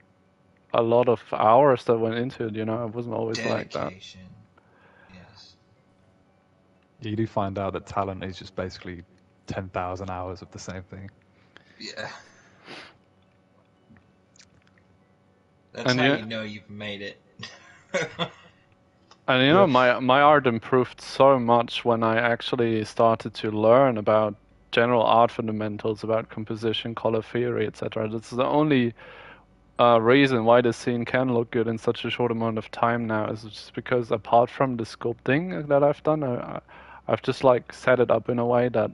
a lot of hours that went into it. You know, it wasn't always like that. Dedication. Yes. Yeah, you do find out that talent is just basically 10,000 hours of the same thing. Yeah. That's And how you- you know you've made it. And you know, my art improved so much when I actually started to learn about general art fundamentals, about composition, color theory, etc. That's the only reason why the scene can look good in such a short amount of time now, is just because apart from the sculpting that I've done, I've just like set it up in a way that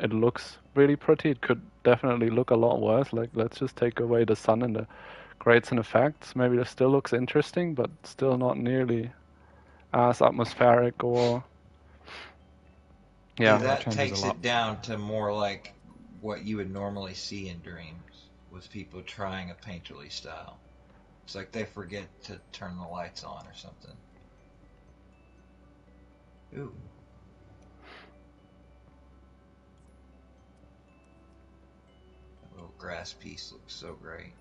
it looks really pretty. It could definitely look a lot worse. Like, let's just take away the sun and the grades and effects. Maybe it still looks interesting, but still not nearly as atmospheric or Yeah, that that changes takes a lot. it down to more like what you would normally see in dreams. with people trying a painterly style. It's like they forget to turn the lights on or something. Ooh. That little grass piece looks so great.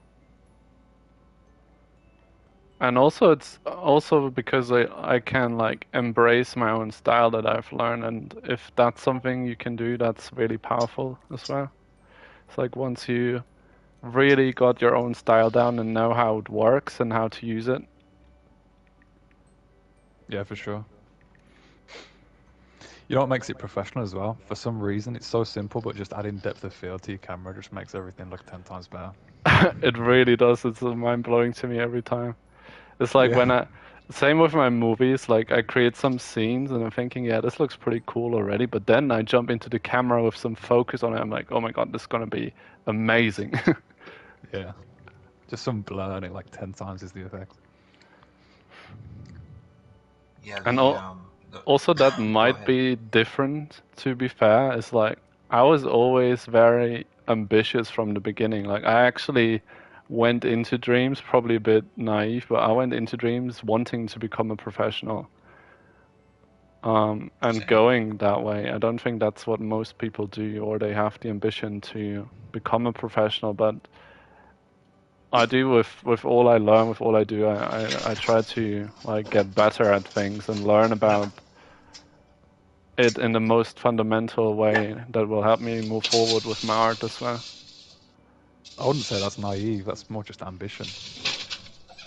And also, it's also because I can like embrace my own style that I've learned, and if that's something you can do, that's really powerful as well. It's like once you really got your own style down and know how it works and how to use it. Yeah, for sure. You know what makes it professional as well? For some reason, it's so simple, but just adding depth of field to your camera just makes everything look 10 times better. It really does. It's mind blowing to me every time. It's like Yeah. when same with my movies, like I create some scenes and I'm thinking, yeah, this looks pretty cool already, but then I jump into the camera with some focus on it. I'm like, oh my God, this is gonna be amazing. Yeah. Just some blur and it like 10 times is the effect. Yeah, And the also that go might ahead. be different, to be fair. It's like I was always very ambitious from the beginning. Like I actually went into Dreams, probably a bit naive, but I went into Dreams wanting to become a professional. And Same. going that way. I don't think that's what most people do, or they have the ambition to become a professional. But I do with all I learn, with all I do, I try to like get better at things and learn about it in the most fundamental way that will help me move forward with my art as well. I wouldn't say that's naive, that's more just ambition.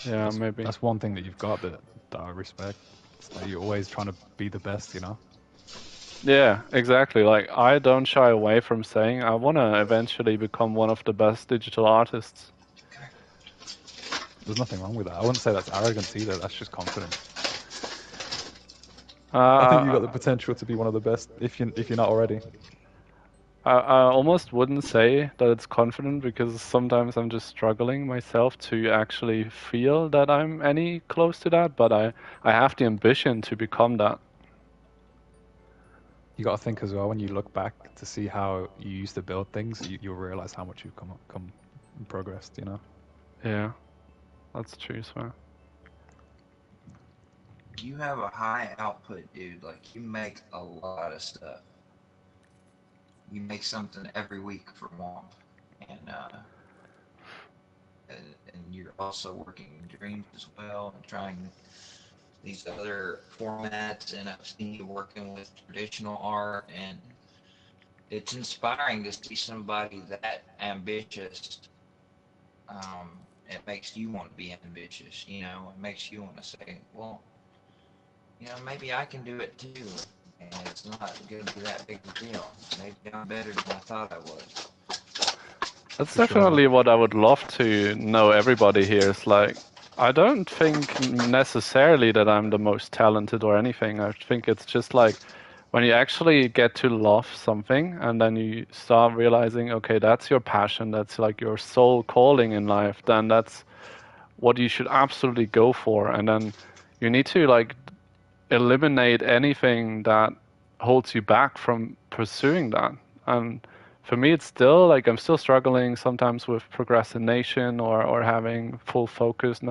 Yeah, maybe. That's one thing that you've got that I respect. It's like you're always trying to be the best, you know? Yeah, exactly. Like I don't shy away from saying I want to eventually become one of the best digital artists. There's nothing wrong with that. I wouldn't say that's arrogance either, that's just confidence. I think you've got the Uh, potential to be one of the best if you're not already. I almost wouldn't say that it's confident because sometimes I'm just struggling myself to actually feel that I'm any close to that, but I have the ambition to become that. You got to think as well when you look back to see how you used to build things, you'll realize how much you've come and progressed, you know? Yeah, that's true as well. You have a high output, dude. Like you make a lot of stuff. You make something every week for Womp, and and you're also working in Dreams as well and trying these other formats. And I've seen you working with traditional art, and it's inspiring to see somebody that ambitious. It makes you want to be ambitious. It makes you want to say, well, maybe I can do it too. And it's not going to be that big a deal. Maybe I'm better than I thought I was. That's For sure. definitely what I would love to know everybody here is like, I don't think necessarily that I'm the most talented or anything. I think it's just like when you actually get to love something and then you start realizing, okay, that's your passion, that's like your soul calling in life, then that's what you should absolutely go for. And then you need to like eliminate anything that holds you back from pursuing that. And for me, it's still like I'm still struggling sometimes with procrastination or having full focus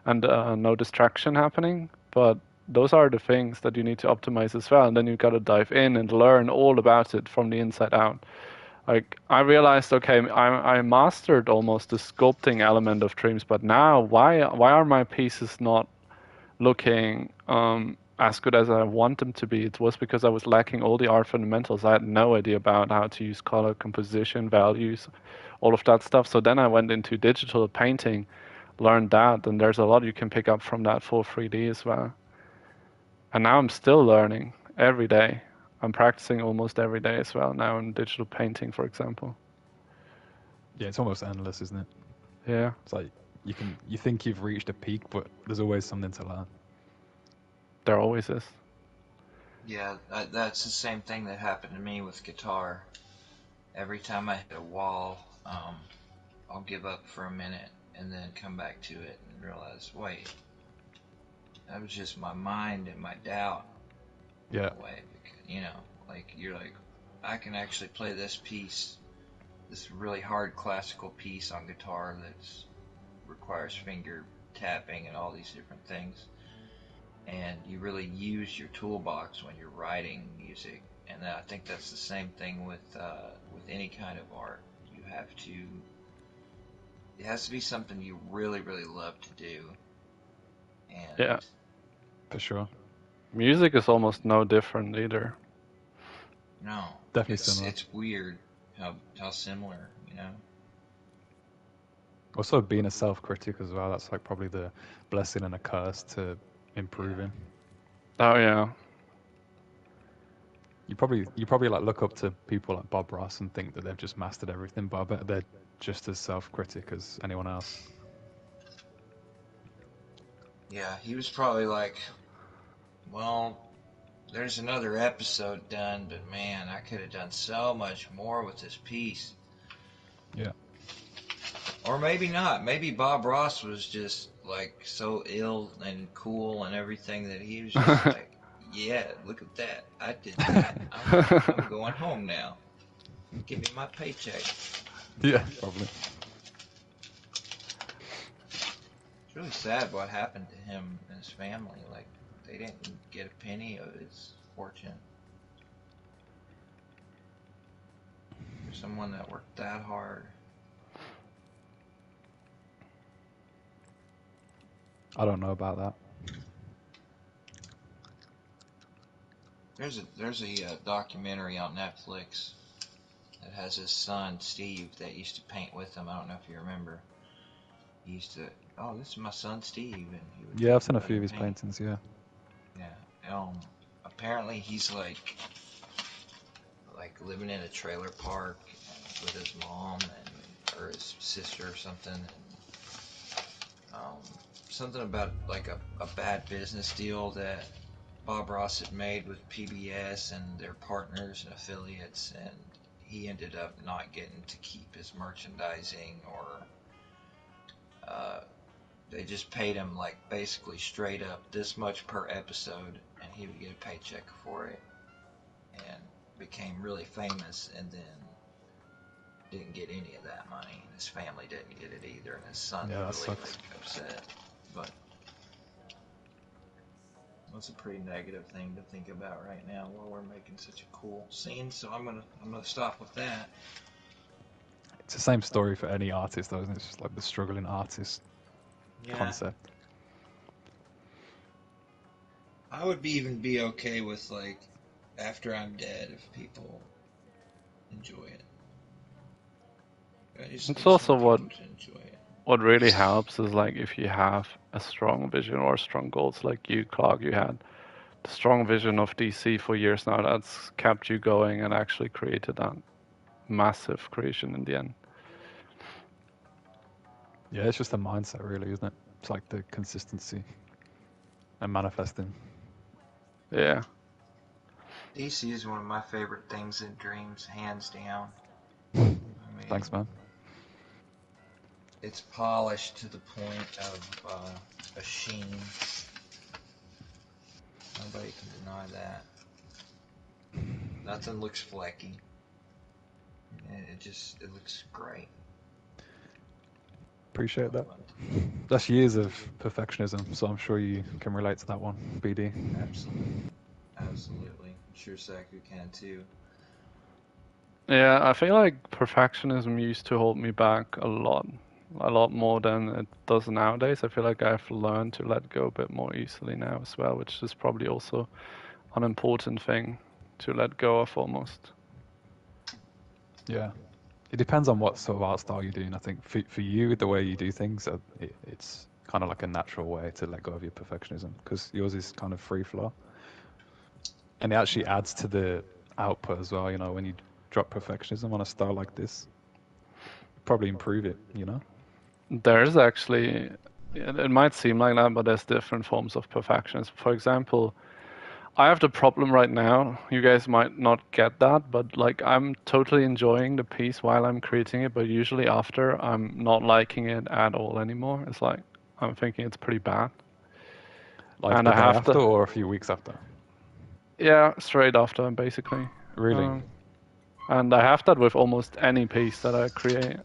and no distraction happening. But those are the things that you need to optimize as well. And then you got to dive in and learn all about it from the inside out. Like I realized, okay, I mastered almost the sculpting element of Dreams, but now why are my pieces not looking as good as I want them to be? It was because I was lacking all the art fundamentals. I had no idea about how to use color, composition, values, all of that stuff. So then I went into digital painting, learned that, and there's a lot you can pick up from that for 3D as well. And now I'm still learning every day. I'm practicing almost every day as well now in digital painting, for example. Yeah, it's almost endless, isn't it? Yeah, It's like you think you've reached a peak, but there's always something to learn. there always is. Yeah, that's the same thing that happened to me with guitar. Every time I hit a wall, I'll give up for a minute and then come back to it and realize, wait, that was just my mind and my doubt in Yeah. a way. Because, like you're like, I can actually play this piece this really hard classical piece on guitar that's requires finger tapping and all these different things. And you really use your toolbox when you're writing music. And I think that's the same thing with any kind of art. You have to. It has to be something you really, really love to do. And Yeah. For sure. Music is almost no different either. no, Definitely similar. It's weird how similar, you know. Also, being a self-critic as well, that's like probably the blessing and a curse to improving. Oh yeah. You probably like look up to people like Bob Ross and think that they've just mastered everything, but I bet they're just as self-critic as anyone else. Yeah, he was probably like, well, there's another episode done, but man, I could have done so much more with this piece. Yeah. Or maybe not. Maybe Bob Ross was just like so ill and cool and everything that he was just like, yeah, look at that. I did that. I'm going home now. Give me my paycheck. Yeah, probably. It's really sad what happened to him and his family. Like, they didn't get a penny of his fortune. For someone that worked that hard. I don't know about that. There's a documentary on Netflix that has his son Steve that used to paint with him. I don't know if you remember. He used to, oh, this is my son Steve, and he would Yeah, I've seen a let few him of his paint. paintings. Yeah. Yeah. Apparently he's like living in a trailer park with his mom or his sister or something. And, something about like a bad business deal that Bob Ross had made with PBS and their partners and affiliates, and he ended up not getting to keep his merchandising, or they just paid him like basically straight up this much per episode, and he would get a paycheck for it, and became really famous, and then didn't get any of that money, and his family didn't get it either, and his son Yeah, that really sucks. upset. But that's a pretty negative thing to think about right now while we're making such a cool scene. So I'm gonna stop with that. It's the same story for any artist, though, isn't it? It's just like the struggling artist concept. I would even be okay with like after I'm dead if people enjoy it. It's also want people to enjoy it. what really helps is like if you have a strong vision or strong goals, like you, Clark, you had the strong vision of DC for years now. That's kept you going and actually created that massive creation in the end. Yeah, it's just a mindset, really, isn't it? It's like the consistency and manifesting. Yeah. DC is one of my favorite things in Dreams, hands down. I mean, Thanks, man. It's polished to the point of a sheen. Nobody can deny that. Nothing looks flecky. It looks great. Appreciate that. That's years of perfectionism, so I'm sure you can relate to that one, BD. Absolutely. I'm sure Saku can too. Yeah, I feel like perfectionism used to hold me back a lot more than it does nowadays. I feel like I've learned to let go a bit more easily now as well, which is probably also an important thing to let go of almost. Yeah. It depends on what sort of art style you're doing. I think for you, the way you do things, it's kind of like a natural way to let go of your perfectionism, because yours is kind of free flow. And it actually adds to the output as well, when you drop perfectionism on a style like this, probably improve it, There's actually, it might seem like that, but there's different forms of perfectionism. For example, I have the problem right now. You guys might not get that, but like I'm totally enjoying the piece while I'm creating it, but usually after I'm not liking it at all anymore. It's like I'm thinking it's pretty bad. Like And the I day have after to, or a few weeks after? yeah, straight after basically. Really? And I have that with almost any piece that I create.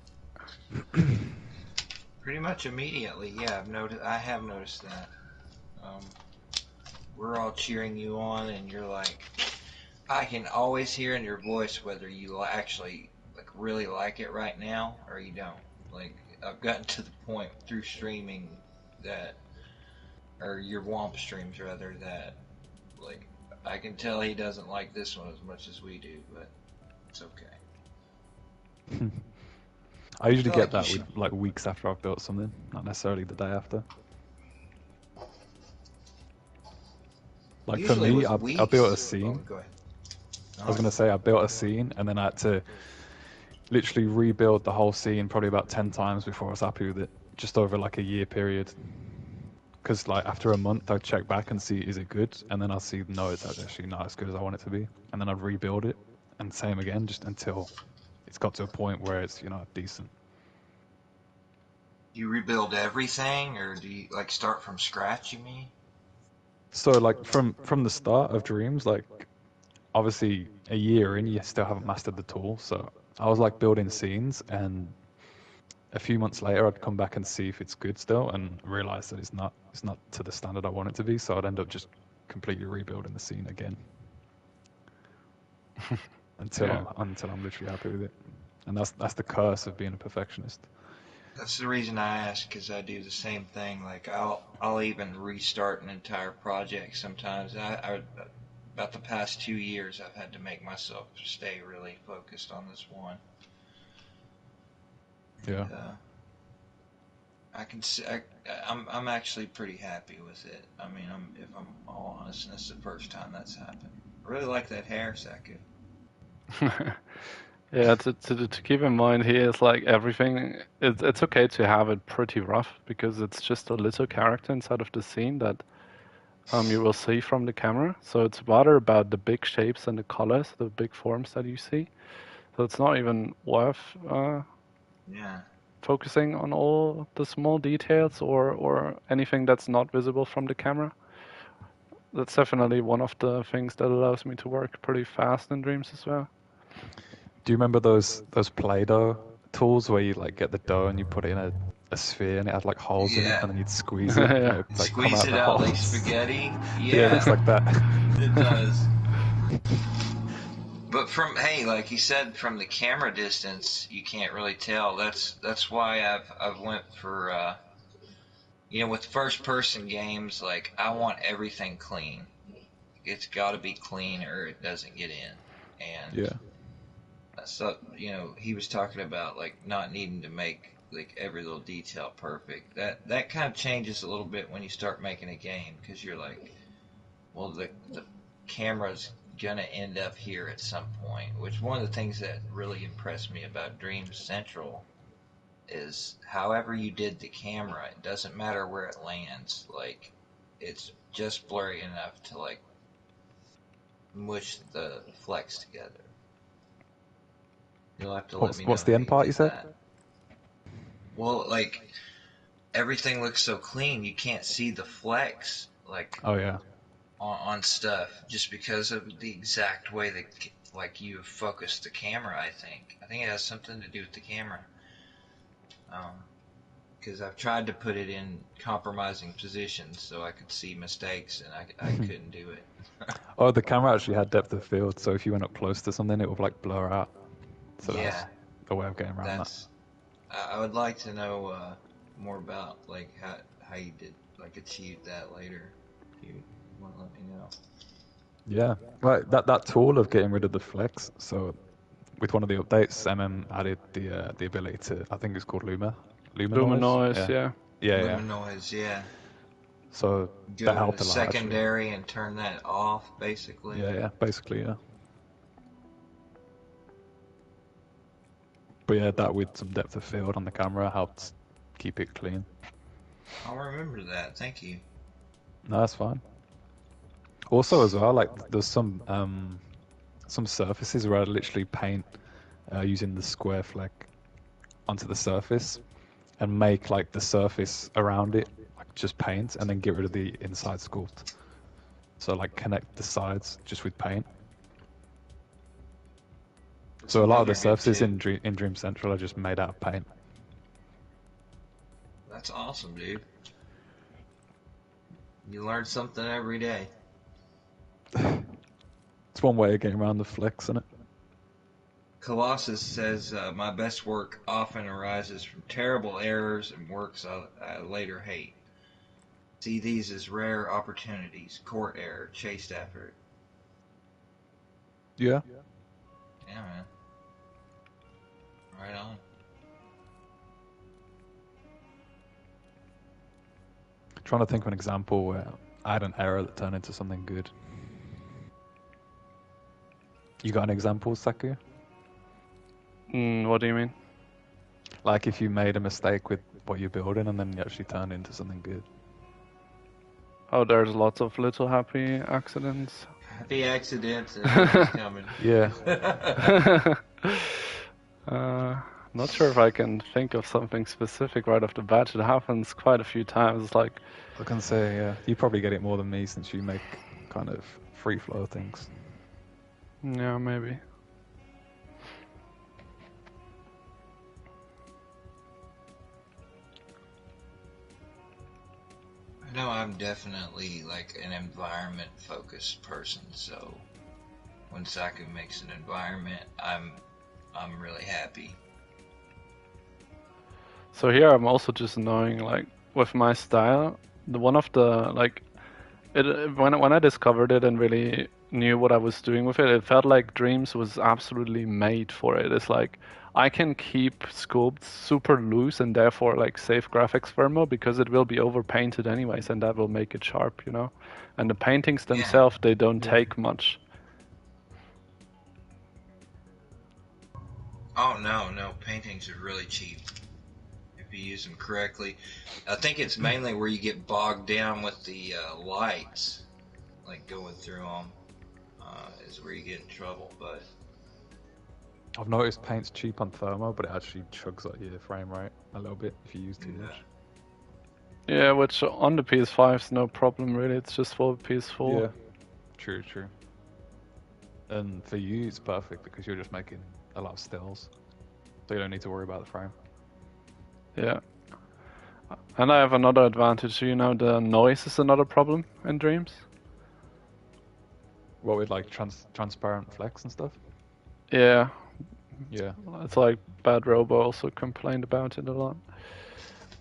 Pretty much immediately, yeah. I have noticed that. Um, we're all cheering you on, and you're like, I can always hear in your voice whether you actually like really like it right now or you don't. Like I've gotten to the point through streaming that, or your Womp streams rather, that like I can tell he doesn't like this one as much as we do, but it's okay. I usually feel get like that you with like weeks after I've built something, not necessarily the day after. Like for Usually me, with I built a weeks. Oh, scene. go ahead. I was gonna say I built a scene and then I had to literally rebuild the whole scene probably about 10 times before I was happy with it, just over like a year period. Because like after a month, I'd check back and see is it good, and then I'll see no, it's actually not as good as I want it to be, and then I'd rebuild it, and same again, just until it's got to a point where it's decent. You rebuild everything, or do you like start from scratch? You mean? So like from the start of Dreams, like obviously a year in, you still haven't mastered the tool, so I was like building scenes, and a few months later, I'd come back and see if it's good still, and realize that it's not to the standard I want it to be. So I'd end up just completely rebuilding the scene again until I'm literally happy with it. And that's the curse of being a perfectionist. That's the reason I ask, because I do the same thing. Like I'll even restart an entire project sometimes. About the past 2 years, I've had to make myself stay really focused on this one. Yeah. And, I can see. I'm actually pretty happy with it. I mean, if I'm all honest, and it's the first time that's happened. I really like that hair, Saku. Yeah, to keep in mind here is like everything. It's okay to have it pretty rough because it's just a little character inside of the scene that you will see from the camera. So it's rather about the big shapes and the colors, the big forms that you see. So it's not even worth Yeah. focusing on all the small details or anything that's not visible from the camera. That's definitely one of the things that allows me to work pretty fast in Dreams as well. Do you remember those Play-Doh tools where you like get the dough and you put it in a sphere and it had like holes in it, Yeah. and then you'd squeeze it and it Yeah. would like come Squeeze out it the out like holes. spaghetti. Yeah, it looks like that. It does. But hey, like you said, from the camera distance, you can't really tell. That's why I've went for with first person games, like I want everything clean. It's got to be clean or it doesn't get in. And Yeah. so he was talking about like not needing to make like every little detail perfect. That kind of changes a little bit when you start making a game, because you're like, well, the camera's gonna end up here at some point. Which one of the things that really impressed me about Dreams Central is however you did the camera, it doesn't matter where it lands. Like it's just blurry enough to like mush the flecks together. You'll have to let me know What's the how end you part did you said? that. Well, like everything looks so clean, you can't see the flecks like Oh yeah. on stuff just because of the exact way that like you focused the camera. I think it has something to do with the camera. Because I've tried to put it in compromising positions so I could see mistakes, and I couldn't do it. Oh, the camera actually had depth of field, so if you went up close to something, it would like blur out. So Yeah, that's a way of getting around that. I would like to know more about like how you did like achieve that later. If you want to let me know. Yeah, like that tool of getting rid of the flex. So with one of the updates, added the ability to, I think it's called Luminoise. Luminoise, yeah. Yeah. Luminoise, yeah. So Go that to helped the a lot. Actually. secondary and turn that off, basically. Yeah, basically, yeah. But yeah, that with some depth of field on the camera helped keep it clean. I'll remember that. Thank you. No, that's fine. Also, as well, like there's some surfaces where I literally paint using the square fleck onto the surface and make like the surface around it like just paint, and then get rid of the inside sculpt. So like connect the sides just with paint. So a lot of the Those are good surfaces too. in Dream Central are just made out of paint. That's awesome, dude. You learn something every day. It's one way of getting around the flicks, isn't it? Colossus says, my best work often arises from terrible errors and works I later hate. See these as rare opportunities, court error, chased effort. Yeah. Yeah, man. Right on. Trying to think of an example where I had an error that turned into something good. You got an example, Saku? What do you mean? Like if you made a mistake with what you're building and then you actually turned into something good. Oh, there's lots of little happy accidents. Happy accident is coming. Yeah. Not sure if I can think of something specific right off the bat. It happens quite a few times. Like, I can say, yeah, you probably get it more than me since you make kind of free flow things. yeah, maybe. I know I'm definitely like an environment focused person, so when Saku makes an environment, I'm really happy. So here I'm also just knowing, like, with my style, one of the like, when I discovered it and really knew what I was doing with it, it felt like Dreams was absolutely made for it. It's like I can keep sculpts super loose and therefore like save graphics firmware because it will be overpainted anyways, and that will make it sharp, you know. And the paintings Yeah. themselves, they don't Yeah. take much. Oh no, paintings are really cheap if you use them correctly. I think it's mainly where you get bogged down with the lights, like going through them, is where you get in trouble. But I've noticed paint's cheap on thermo, but it actually chugs at your frame rate a little bit if you use too much. Yeah, which on the PS5 is no problem really. It's just for the PS4. Yeah, true. And for you, it's perfect because you're just making a lot of stills, so you don't need to worry about the frame. Yeah. And I have another advantage. You know, the noise is another problem in Dreams. What with like transparent flex and stuff? Yeah, Yeah. it's like Bad Robo also complained about it a lot.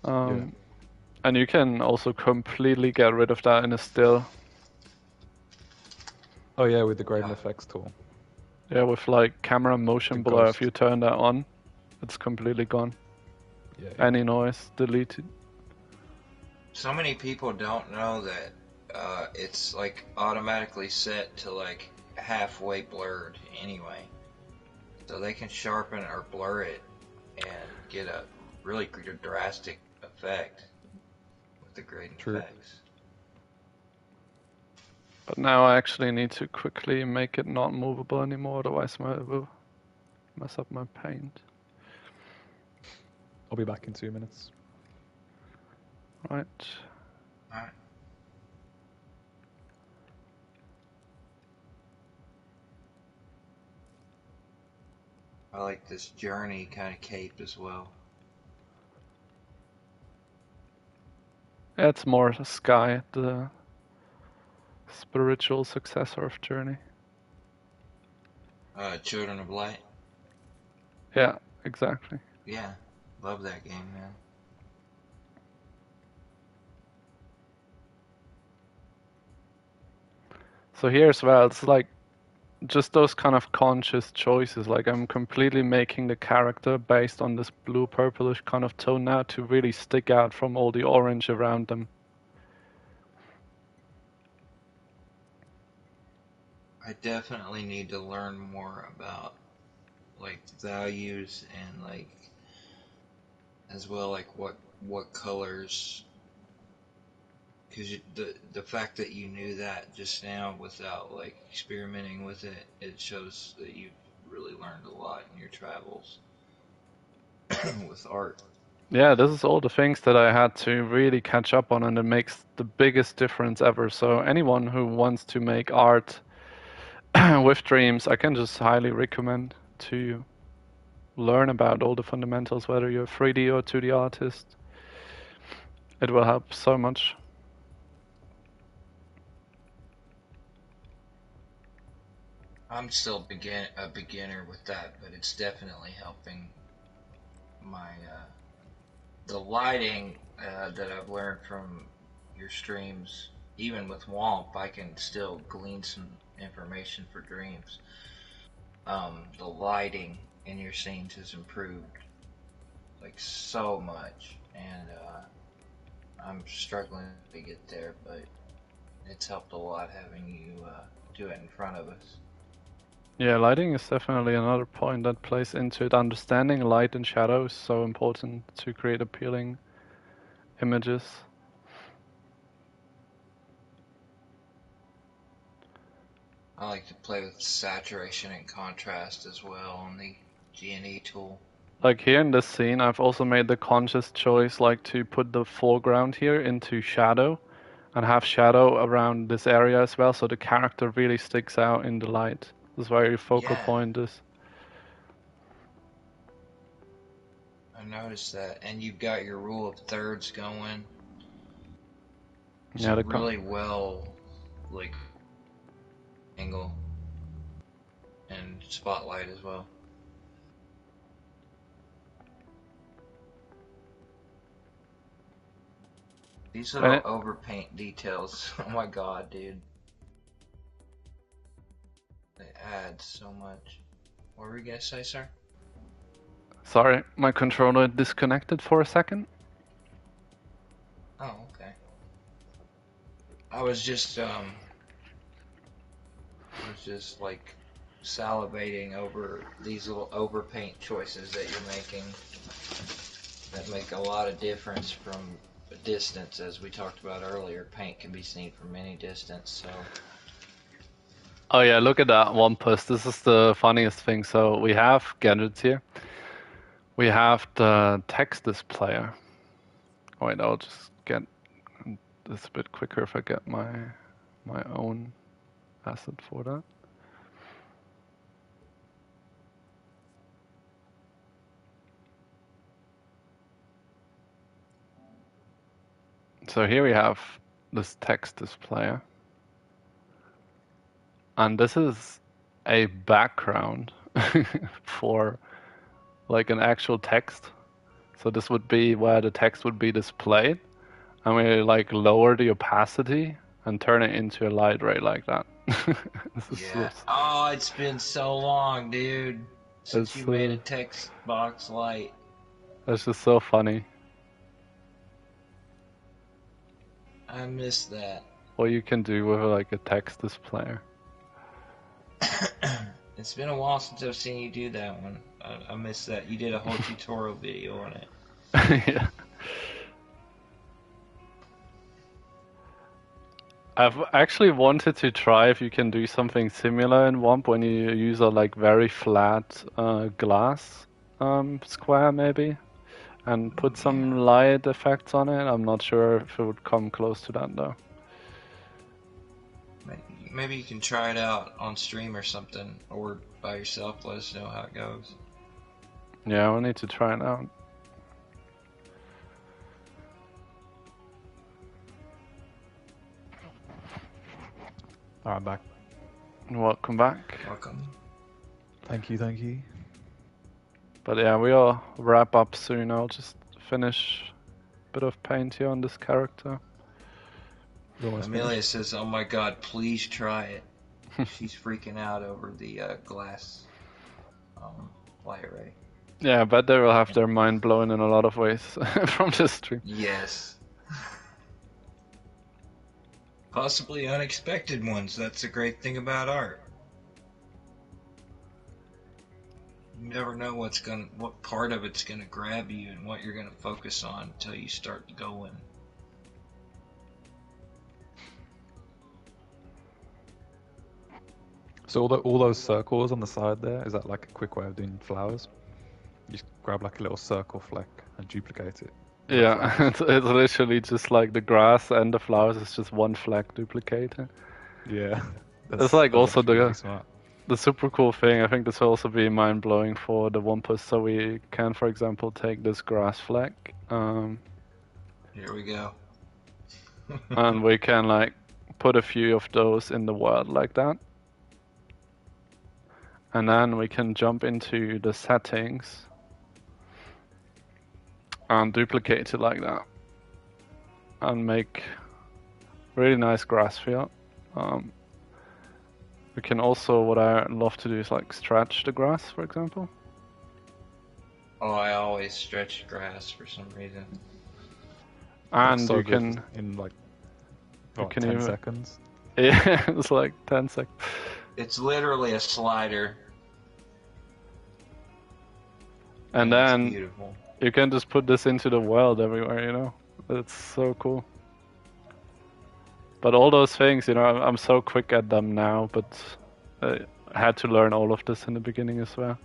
And you can also completely get rid of that in a still. Oh yeah, with the gradient effects tool. Yeah, with like camera motion The blur, ghost. if you turn that on, it's completely gone. Yeah. Any noise, deleted. so many people don't know that it's like automatically set to like halfway blurred anyway, so they can sharpen or blur it and get a really drastic effect with the gradient True. effects. But now I actually need to quickly make it not movable anymore, otherwise it will mess up my paint. I'll be back in 2 minutes. Right. Alright. I like this journey kind of cape as well. Yeah, it's more Sky, the spiritual successor of Journey. Children of Light. Yeah, exactly. Yeah, love that game, man. So here as well, it's like just those kind of conscious choices. Like I'm completely making the character based on this blue purplish kind of tone now to really stick out from all the orange around them. I definitely need to learn more about like values and like as well like what colors, because the fact that you knew that just now without like experimenting with it, it shows that you've really learned a lot in your travels with art. Yeah, this is all the things that I had to really catch up on, and it makes the biggest difference ever. So anyone who wants to make art with Dreams, I can just highly recommend. to learn about all the fundamentals, whether you're a 3D or 2D artist. It will help so much. I'm still a beginner with that, but it's definitely helping my the lighting that I've learned from your streams. Even with Womp, I can still glean some information for Dreams. The lighting in your scenes has improved like so much, and I'm struggling to get there, but it's helped a lot having you do it in front of us. Yeah, lighting is definitely another point that plays into it. Understanding light and shadow is so important to create appealing images. I like to play with saturation and contrast as well on the G&E tool. Like here in this scene, I've also made the conscious choice like to put the foreground here into shadow and have shadow around this area as well, so the character really sticks out in the light. This is where your focal point is. I noticed that, and you've got your rule of thirds going. It's yeah, really well, like, angle and spotlight as well. These little overpaint details, oh my god, dude. They add so much. What were you gonna say, sir? Sorry, my controller disconnected for a second. Oh, okay. I was just like salivating over these little overpaint choices that you're making that make a lot of difference from a distance. As we talked about earlier, paint can be seen from any distance, so. Oh yeah, look at that Wampus. This is the funniest thing. So we have gadgets here. We have the text displayer. Wait, I'll just get this a bit quicker if I get my own asset for that. So here we have this text displayer. And this is a background for like an actual text. So this would be where the text would be displayed. And we like lower the opacity and turn it into a light ray like that. Yeah. Oh, it's been so long, dude, since you made a text box light. That's just so funny. I miss that. What you can do with like a text displayer. It's been a while since I've seen you do that one. I miss that. You did a whole tutorial video on it. Yeah. I've actually wanted to try if you can do something similar in Womp when you use a like very flat glass square maybe and put some light effects on it. I'm not sure if it would come close to that though. Maybe you can try it out on stream or something, or by yourself. Let us know how it goes. Yeah, we'll need to try it out. Alright, back. Welcome back. Welcome. Thank you, thank you. But yeah, we'll wrap up soon. I'll just finish a bit of paint here on this character. Amelia says, "Oh my God, please try it." She's freaking out over the glass light ray. Yeah, I bet they will have their mind blown in a lot of ways from this stream. Yes. Possibly unexpected ones. That's the great thing about art. You never know what part of it's gonna grab you and what you're gonna focus on until you start going. So all those circles on the side there, is that like a quick way of doing flowers? You just grab like a little circle fleck and duplicate it. Yeah, it's literally just like the grass and the flowers is just one fleck duplicated. Yeah. It's like also really the smart. the super cool thing, I think this will also be mind blowing for the Wumpus. So we can, for example, take this grass flag, Here we go. and we can like put a few of those in the world like that. And then we can jump into the settings and duplicate it like that. And make really nice grass field. We can also, what I love to do is like stretch the grass, for example. Oh, I always stretch grass for some reason. And so you good can, in like you what, can 10 even- seconds. yeah, it's like 10 seconds. It's literally a slider. And It's then beautiful. you can just put this into the world everywhere, you know? It's so cool. But all those things, you know, I'm so quick at them now, but I had to learn all of this in the beginning as well.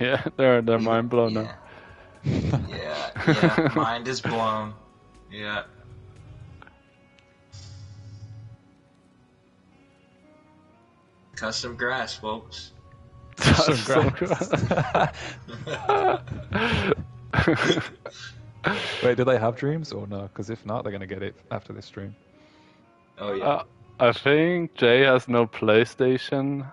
Yeah, they're mind blown now. Yeah, mind is blown. Yeah. Custom grass, folks. Some Wait, do they have dreams or no? Because if not, they're gonna get it after this stream. Oh yeah. I think Jay has no PlayStation,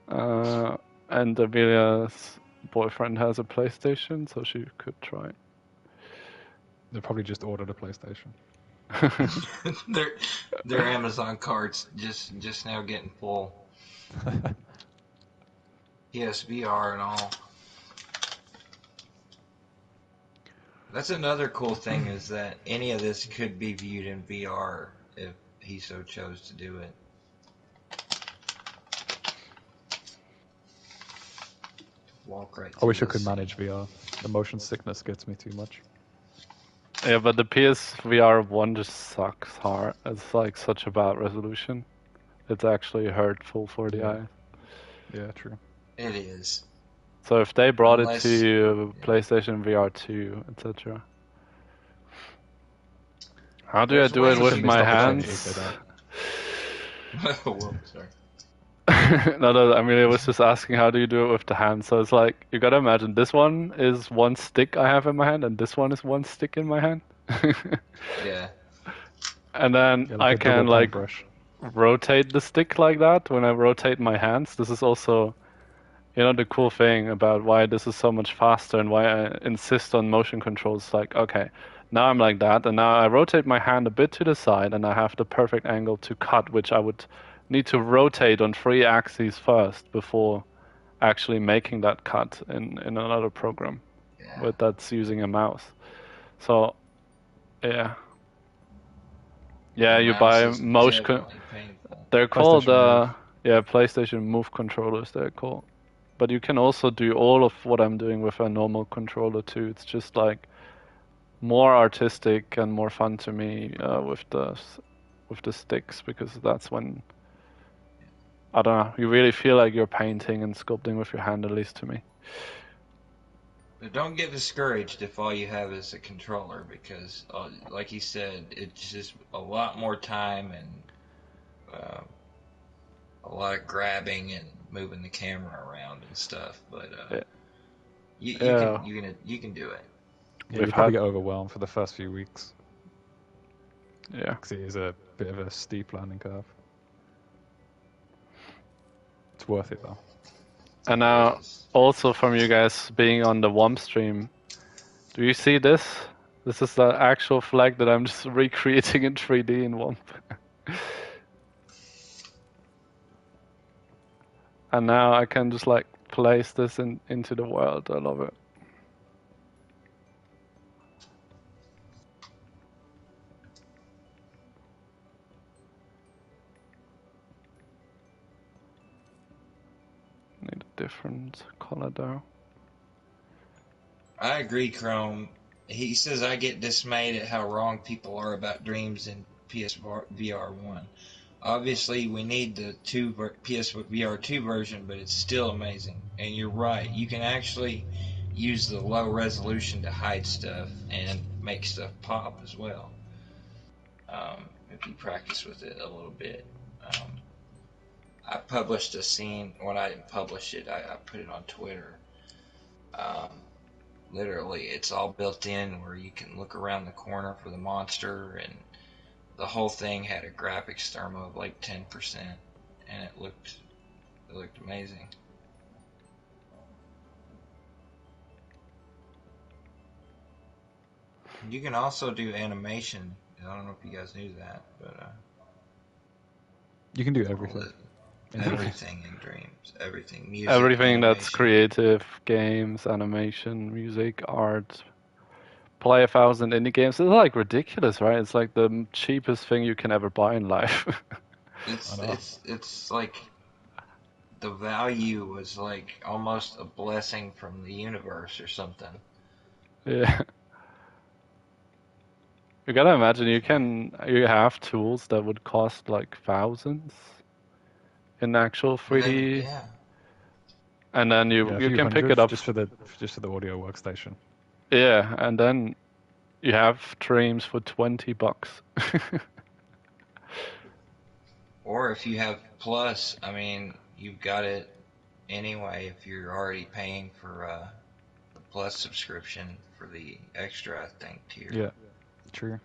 and Amelia's boyfriend has a PlayStation, so she could try. They probably just ordered a PlayStation. their Amazon carts just now getting full. Yes, VR and all. That's another cool thing is that any of this could be viewed in VR if he so chose to do it. Walk right. I wish I through could this. manage VR. The motion sickness gets me too much. Yeah, but the PSVR 1 just sucks hard. It's like such a bad resolution. It's actually hurtful for the Yeah. eyes. Yeah, true. It is. So if they brought Unless- it to PlayStation VR 2, etc. How do There's I do it ways with you my missed hands? opportunity Whoa, sorry. No, I mean, it was just asking how do you do it with the hand. So it's like, you gotta imagine, this one is one stick I have in my hand, and this one is one stick in my hand. Yeah. And then Yeah, I a double can palm like brush. rotate the stick like that when I rotate my hands. This is also, you know, the cool thing about why this is so much faster and why I insist on motion controls. Like, okay, now I'm like that, and now I rotate my hand a bit to the side, and I have the perfect angle to cut, which I would need to rotate on 3 axes first before actually making that cut in another program, Yeah. but that's using a mouse. So, yeah. Yeah, The you mouse buy is motion. definitely painful. They're called PlayStation PlayStation Move controllers. They're called, but you can also do all of what I'm doing with a normal controller too. It's just like more artistic and more fun to me with the sticks, because that's when, I don't know, you really feel like you're painting and sculpting with your hand, at least to me. But don't get discouraged if all you have is a controller, because, like you said, it's just a lot more time and a lot of grabbing and moving the camera around and stuff. But you can do it. Yeah, We've you probably had- get overwhelmed for the first few weeks Yeah. because it is a bit of a steep learning curve. It's worth it though. And now, also from you guys being on the WOMP stream, do you see this? This is the actual flag that I'm just recreating in 3D in WOMP. And now I can just like place this into the world. I love it. Need a different color though. I agree, Chrome. He says I get dismayed at how wrong people are about dreams in PSVR 1. Obviously, we need the PSVR 2 version, but it's still amazing. And you're right. You can actually use the low resolution to hide stuff and make stuff pop as well. if you practice with it a little bit. I published a scene. When I didn't publish it, I put it on Twitter. Um, Literally, it's all built in where you can look around the corner for the monster, and the whole thing had a graphics thermo of like 10%, and it looked amazing. You can also do animation. I don't know if you guys knew that, but You can do everything. everything in Dreams, everything, music, Everything that's animation. creative, games, animation, music, art, play 1,000 indie games. It's like ridiculous, right? It's like the cheapest thing you can ever buy in life. It's like the value was like almost a blessing from the universe or something. Yeah. You gotta imagine you have tools that would cost like thousands in actual And then, 3D, yeah, and then Yeah, a you few can pick hundred it up. just for the audio workstation. Yeah, and then you have Dreams for $20. or if you have Plus, I mean, you've got it anyway if you're already paying for the Plus subscription for the extra, I think, tier. Yeah, true.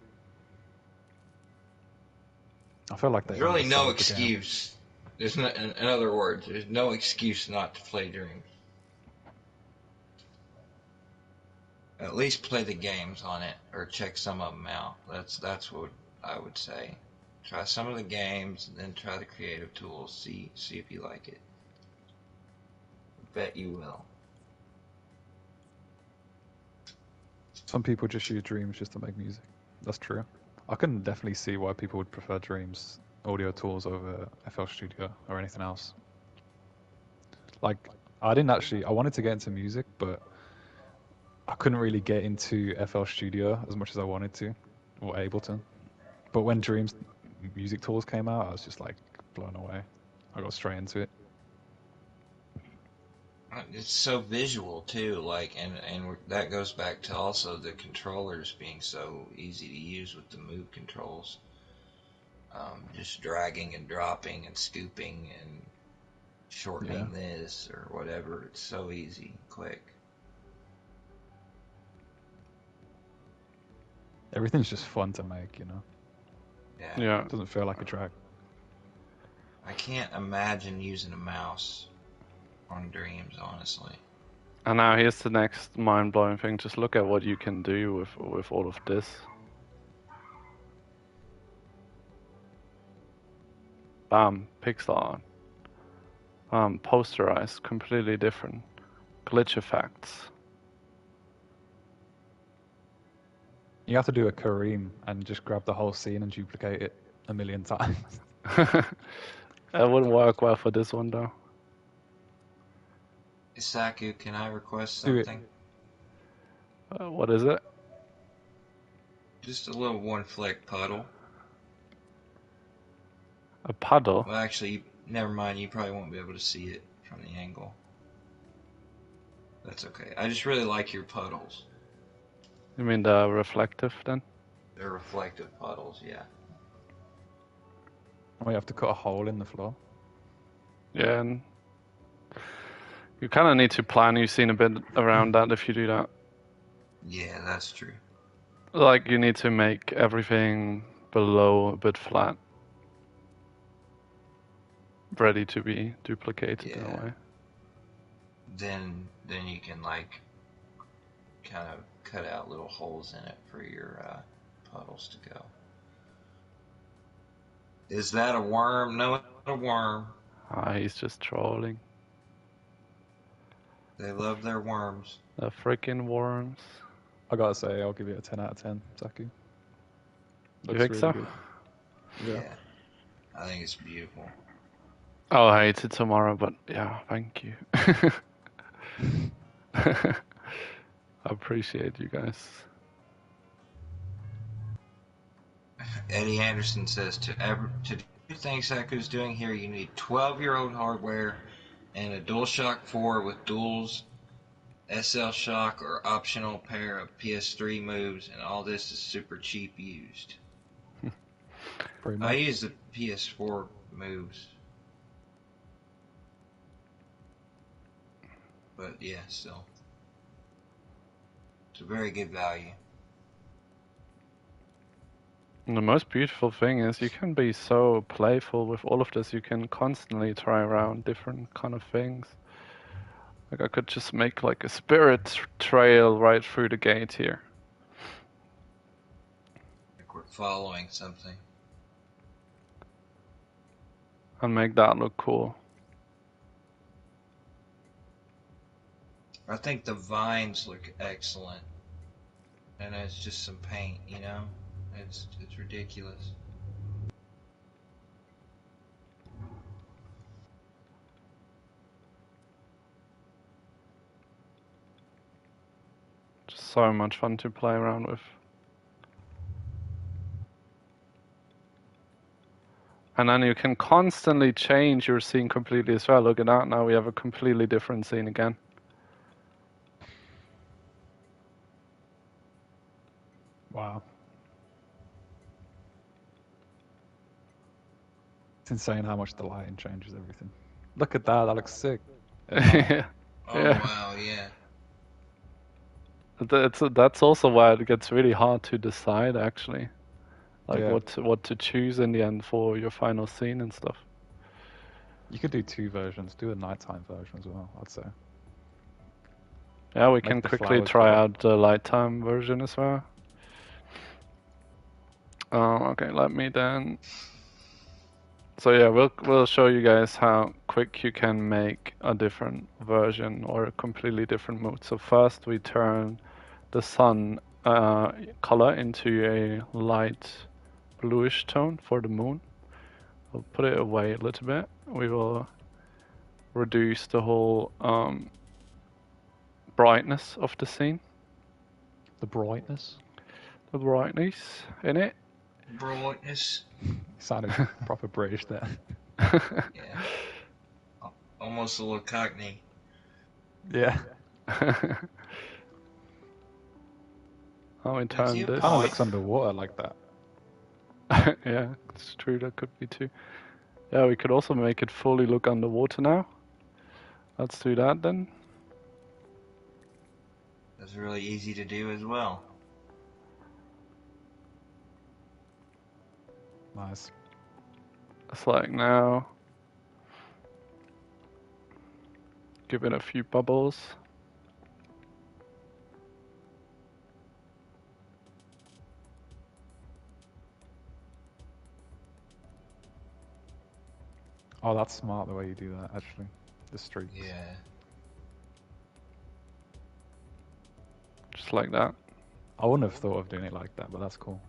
I feel like they There's really no undersold the game. excuse. There's no, in other words, there's no excuse not to play Dreams. At least play the games on it, or check some of them out. That's what I would say. Try some of the games, and then try the creative tools. See if you like it. Bet you will. Some people just use Dreams just to make music. That's true. I can definitely see why people would prefer Dreams audio tools over FL Studio or anything else. Like, I wanted to get into music, but I couldn't really get into FL Studio as much as I wanted to, or able to. But when Dreams music tools came out, I was just like blown away. I got straight into it. It's so visual too, like, and that goes back to also the controllers being so easy to use with the move controls. Just dragging and dropping and scooping and shortening this or whatever. It's so easy, quick. Everything's just fun to make, you know. Yeah. Yeah. It doesn't feel like a drag. I can't imagine using a mouse on Dreams, honestly. And now here's the next mind-blowing thing. Just look at what you can do with all of this. Bam, pixel art. Posterized, completely different. Glitch effects. You have to do a Kareem and just grab the whole scene and duplicate it a million times. That wouldn't work well for this one though. Isaku, can I request Do it. something? What is it? Just a little one-flick puddle. A puddle? Well, actually, never mind. You probably won't be able to see it from the angle. That's okay. I just really like your puddles. You mean the reflective then? They're reflective puddles, yeah. Oh, you have to cut a hole in the floor. Yeah, and you kind of need to plan your scene a bit around that if you do that. Yeah, that's true. Like, you need to make everything below a bit flat. Ready to be duplicated in a Yeah. way. Then you can, like, kind of cut out little holes in it for your puddles to go. Is that a worm? No, it's not a worm. Ah, he's just trolling. They love their worms. The freaking worms. I gotta say, I'll give it a 10 out of 10, Zaku. You think so? good. Yeah. I think it's beautiful. I'll hate it tomorrow, but yeah, thank you. I appreciate you guys. Eddie Anderson says to do things Saku's doing here, you need 12-year-old hardware and a DualShock 4 with duals, SL Shock, or optional pair of PS3 moves, and all this is super cheap used. Pretty I much. use the PS4 moves. But yeah, still. It's a very good value. And the most beautiful thing is you can be so playful with all of this. You can constantly try around different kind of things. Like I could just make like a spirit trail right through the gate here. Like we're following something. And make that look cool. I think the vines look excellent. And it's just some paint, you know? It's ridiculous. Just so much fun to play around with. And then you can constantly change your scene completely as well. Look at that, now we have a completely different scene again. Wow. It's insane how much the lighting changes everything. Look at that, that looks sick. Yeah. Oh, Yeah. wow, yeah. That's also why it gets really hard to decide actually. Like Yeah. what to choose in the end for your final scene and stuff. You could do two versions. Do a nighttime version as well, I'd say. Yeah, we Make can the quickly flowers try glow. out the nighttime version as well. Okay, let me then. So yeah, we'll show you guys how quick you can make a different version or a completely different mood. So first we turn the sun color into a light bluish tone for the moon. We'll put it away a little bit. We will reduce the whole brightness of the scene, The brightness. the brightness in it. Brightness. Sounded proper British there. Yeah. Almost a little cockney. Yeah. Oh, we That's turned you, this. Kind of boy. looks underwater like that. Yeah, it's true, that could be too. Yeah, we could also make it fully look underwater now. Let's do that then. That's really easy to do as well. Nice. It's like now. Give it a few bubbles. Oh, that's smart the way you do that, actually. The streaks. Yeah. Just like that. I wouldn't have thought of doing it like that, but that's cool.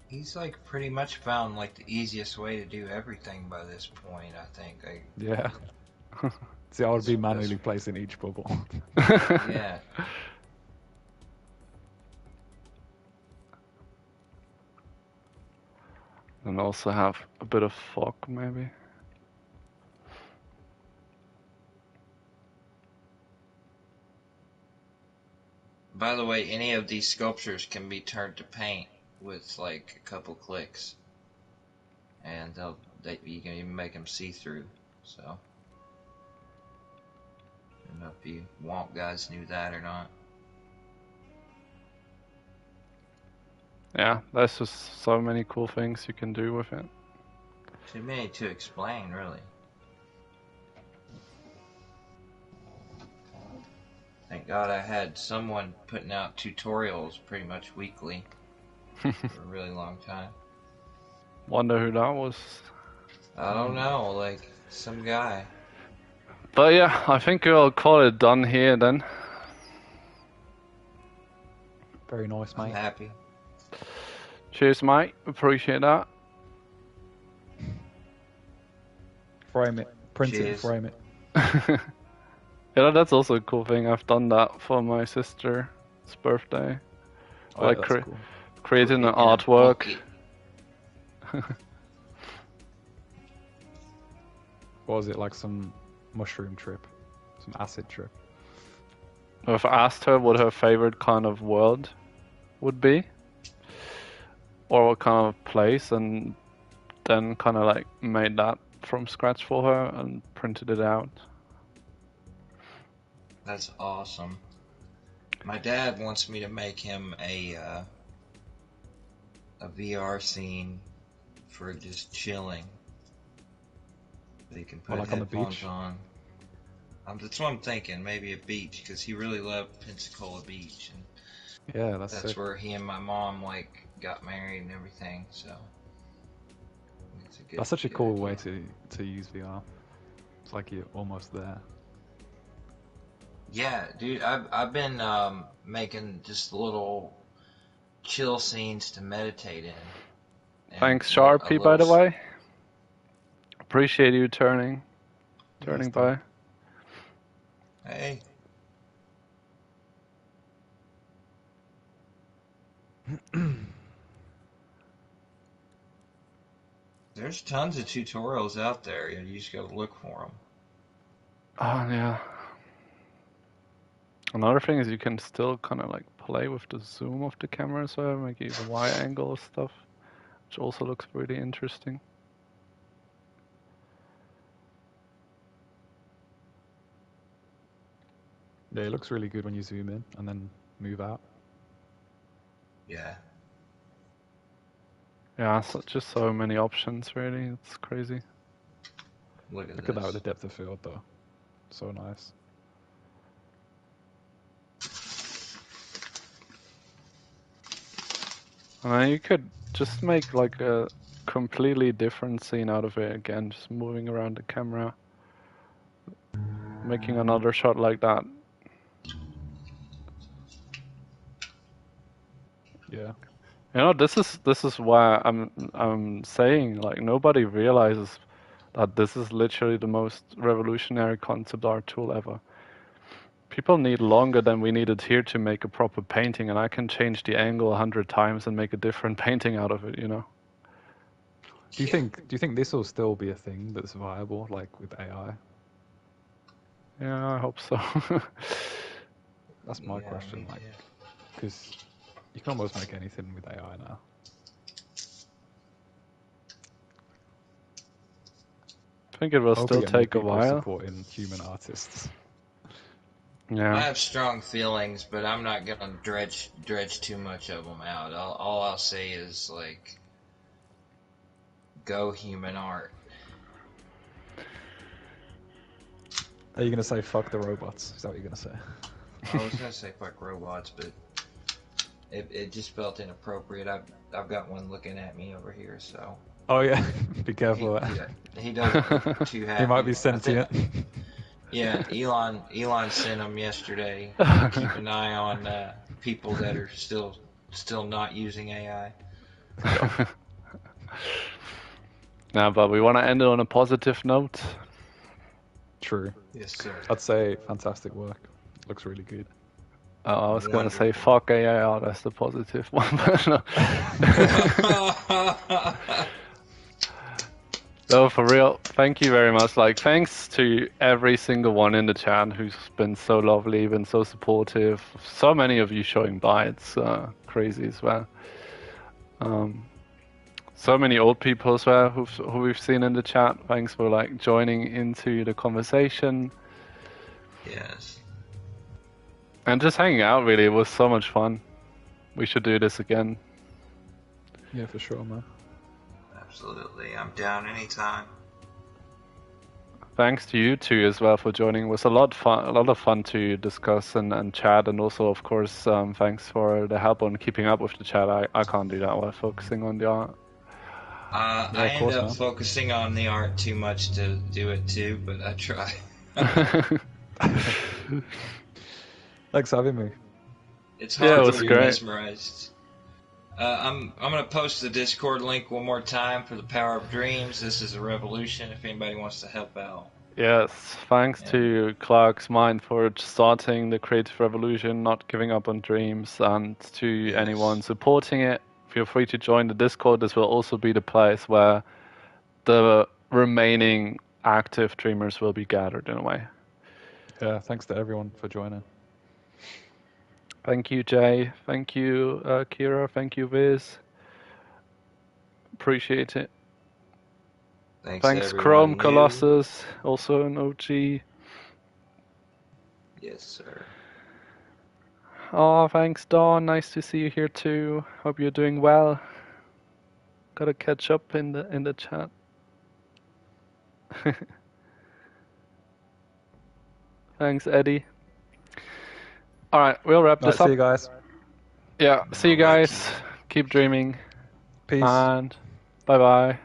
He's like pretty much found like the easiest way to do everything by this point, I think. Yeah. See, I would be That's- manually placing each bubble. Yeah. And also have a bit of fog maybe. By the way, any of these sculptures can be turned to paint with like a couple clicks, and you can even make them see through. So, I don't know if you Womp guys knew that or not. Yeah, there's just so many cool things you can do with it. Too many to explain, really. Thank God I had someone putting out tutorials pretty much weekly for a really long time. Wonder who that was. I don't know, like some guy. But yeah, I think we'll call it done here then. Very nice, I'm mate. happy. Cheers, mate. Appreciate that. Frame it. Print it and Cheers. frame it. Yeah, that's also a cool thing. I've done that for my sister's birthday. Oh, Like yeah, that's cool. creating an Put it in a artwork. bucket. What was it, like some mushroom trip? Some acid trip? I've asked her what her favorite kind of world would be, or what kind of place, and then kind of like made that from scratch for her and printed it out. That's awesome. My dad wants me to make him a VR scene for just chilling. So he can put like on the headphones beach? on. That's what I'm thinking. Maybe a beach, because he really loved Pensacola Beach, and Yeah, that's that's sick. where he and my mom like got married and everything. So it's a good, That's such a good cool idea. way to use VR. It's like you're almost there. Yeah, dude, I've been making just little chill scenes to meditate in. And Thanks, a Sharpie, by the little. way. Appreciate you turning Yes, by. Hey. There's tons of tutorials out there. You just gotta look for them. Oh yeah. Another thing is you can still kind of like play with the zoom of the camera as well, make it wide angle stuff, which also looks really interesting. Yeah, it looks really good when you zoom in and then move out. Yeah. Yeah, so just so many options really. It's crazy. Look at Look at that with this. the depth of field though. So nice. And then you could just make like a completely different scene out of it again, just moving around the camera, making another shot like that. Yeah. You know, this is why I'm saying like nobody realizes that this is literally the most revolutionary concept art tool ever. People need longer than we needed here to make a proper painting, and I can change the angle 100 times and make a different painting out of it, you know? Do you think this will still be a thing that's viable, like with AI? Yeah, I hope so. That's my Yeah, question. me Like, too. because you can almost make anything with AI now. I think it will I hope we still get more take a people while. supporting human artists. I Yeah. have strong feelings, but I'm not gonna dredge too much of them out. All I'll say is like, go human art. Are you gonna say fuck the robots? Is that what you're gonna say? I was gonna say fuck robots, but it just felt inappropriate. I've got one looking at me over here, so Oh yeah, be he careful. he doesn't look too happy. He might be I think, sentient. yeah, Elon sent him yesterday. Keep an eye on people that are still not using AI. No, but we want to end it on a positive note. True. Yes, sir. I'd say fantastic work. Looks really good. I was going to say Wonderful. fuck AI, oh, that's the positive one. But no. No, for real, thank you very much. Like, thanks to every single one in the chat who's been so lovely, been so supportive. So many of you showing by, it's crazy as well. So many old people as well who we've seen in the chat. Thanks for like joining into the conversation Yes. and just hanging out. Really, it was so much fun. We should do this again. Yeah, for sure, man. Absolutely. I'm down anytime. Thanks to you two as well for joining. It was a lot of fun to discuss and chat, and also of course thanks for the help on keeping up with the chat. I can't do that while focusing on the art. I of end course, up man. focusing on the art too much to do it too, but I try. Thanks for having me. It's Yeah, it hard was to be great. mesmerized. I'm gonna post the Discord link one more time for the Power of Dreams. This is a revolution. If anybody wants to help out. Yes, thanks Yeah. to Clark's Mind for starting the creative revolution, not giving up on dreams, and to Yes. anyone supporting it. Feel free to join the Discord. This will also be the place where the remaining active dreamers will be gathered in a way. Yeah, thanks to everyone for joining. Thank you, Jay. Thank you, Kira. Thank you, Viz. Appreciate it. Thanks, Chrome everyone. Colossus, also an OG. Yes, sir. Oh, thanks, Dawn. Nice to see you here too. Hope you're doing well. Gotta catch up in the chat. Thanks, Eddie. All right, we'll wrap this Right, up. see you guys. Yeah, see you All right. guys. Keep dreaming. Peace. And bye bye.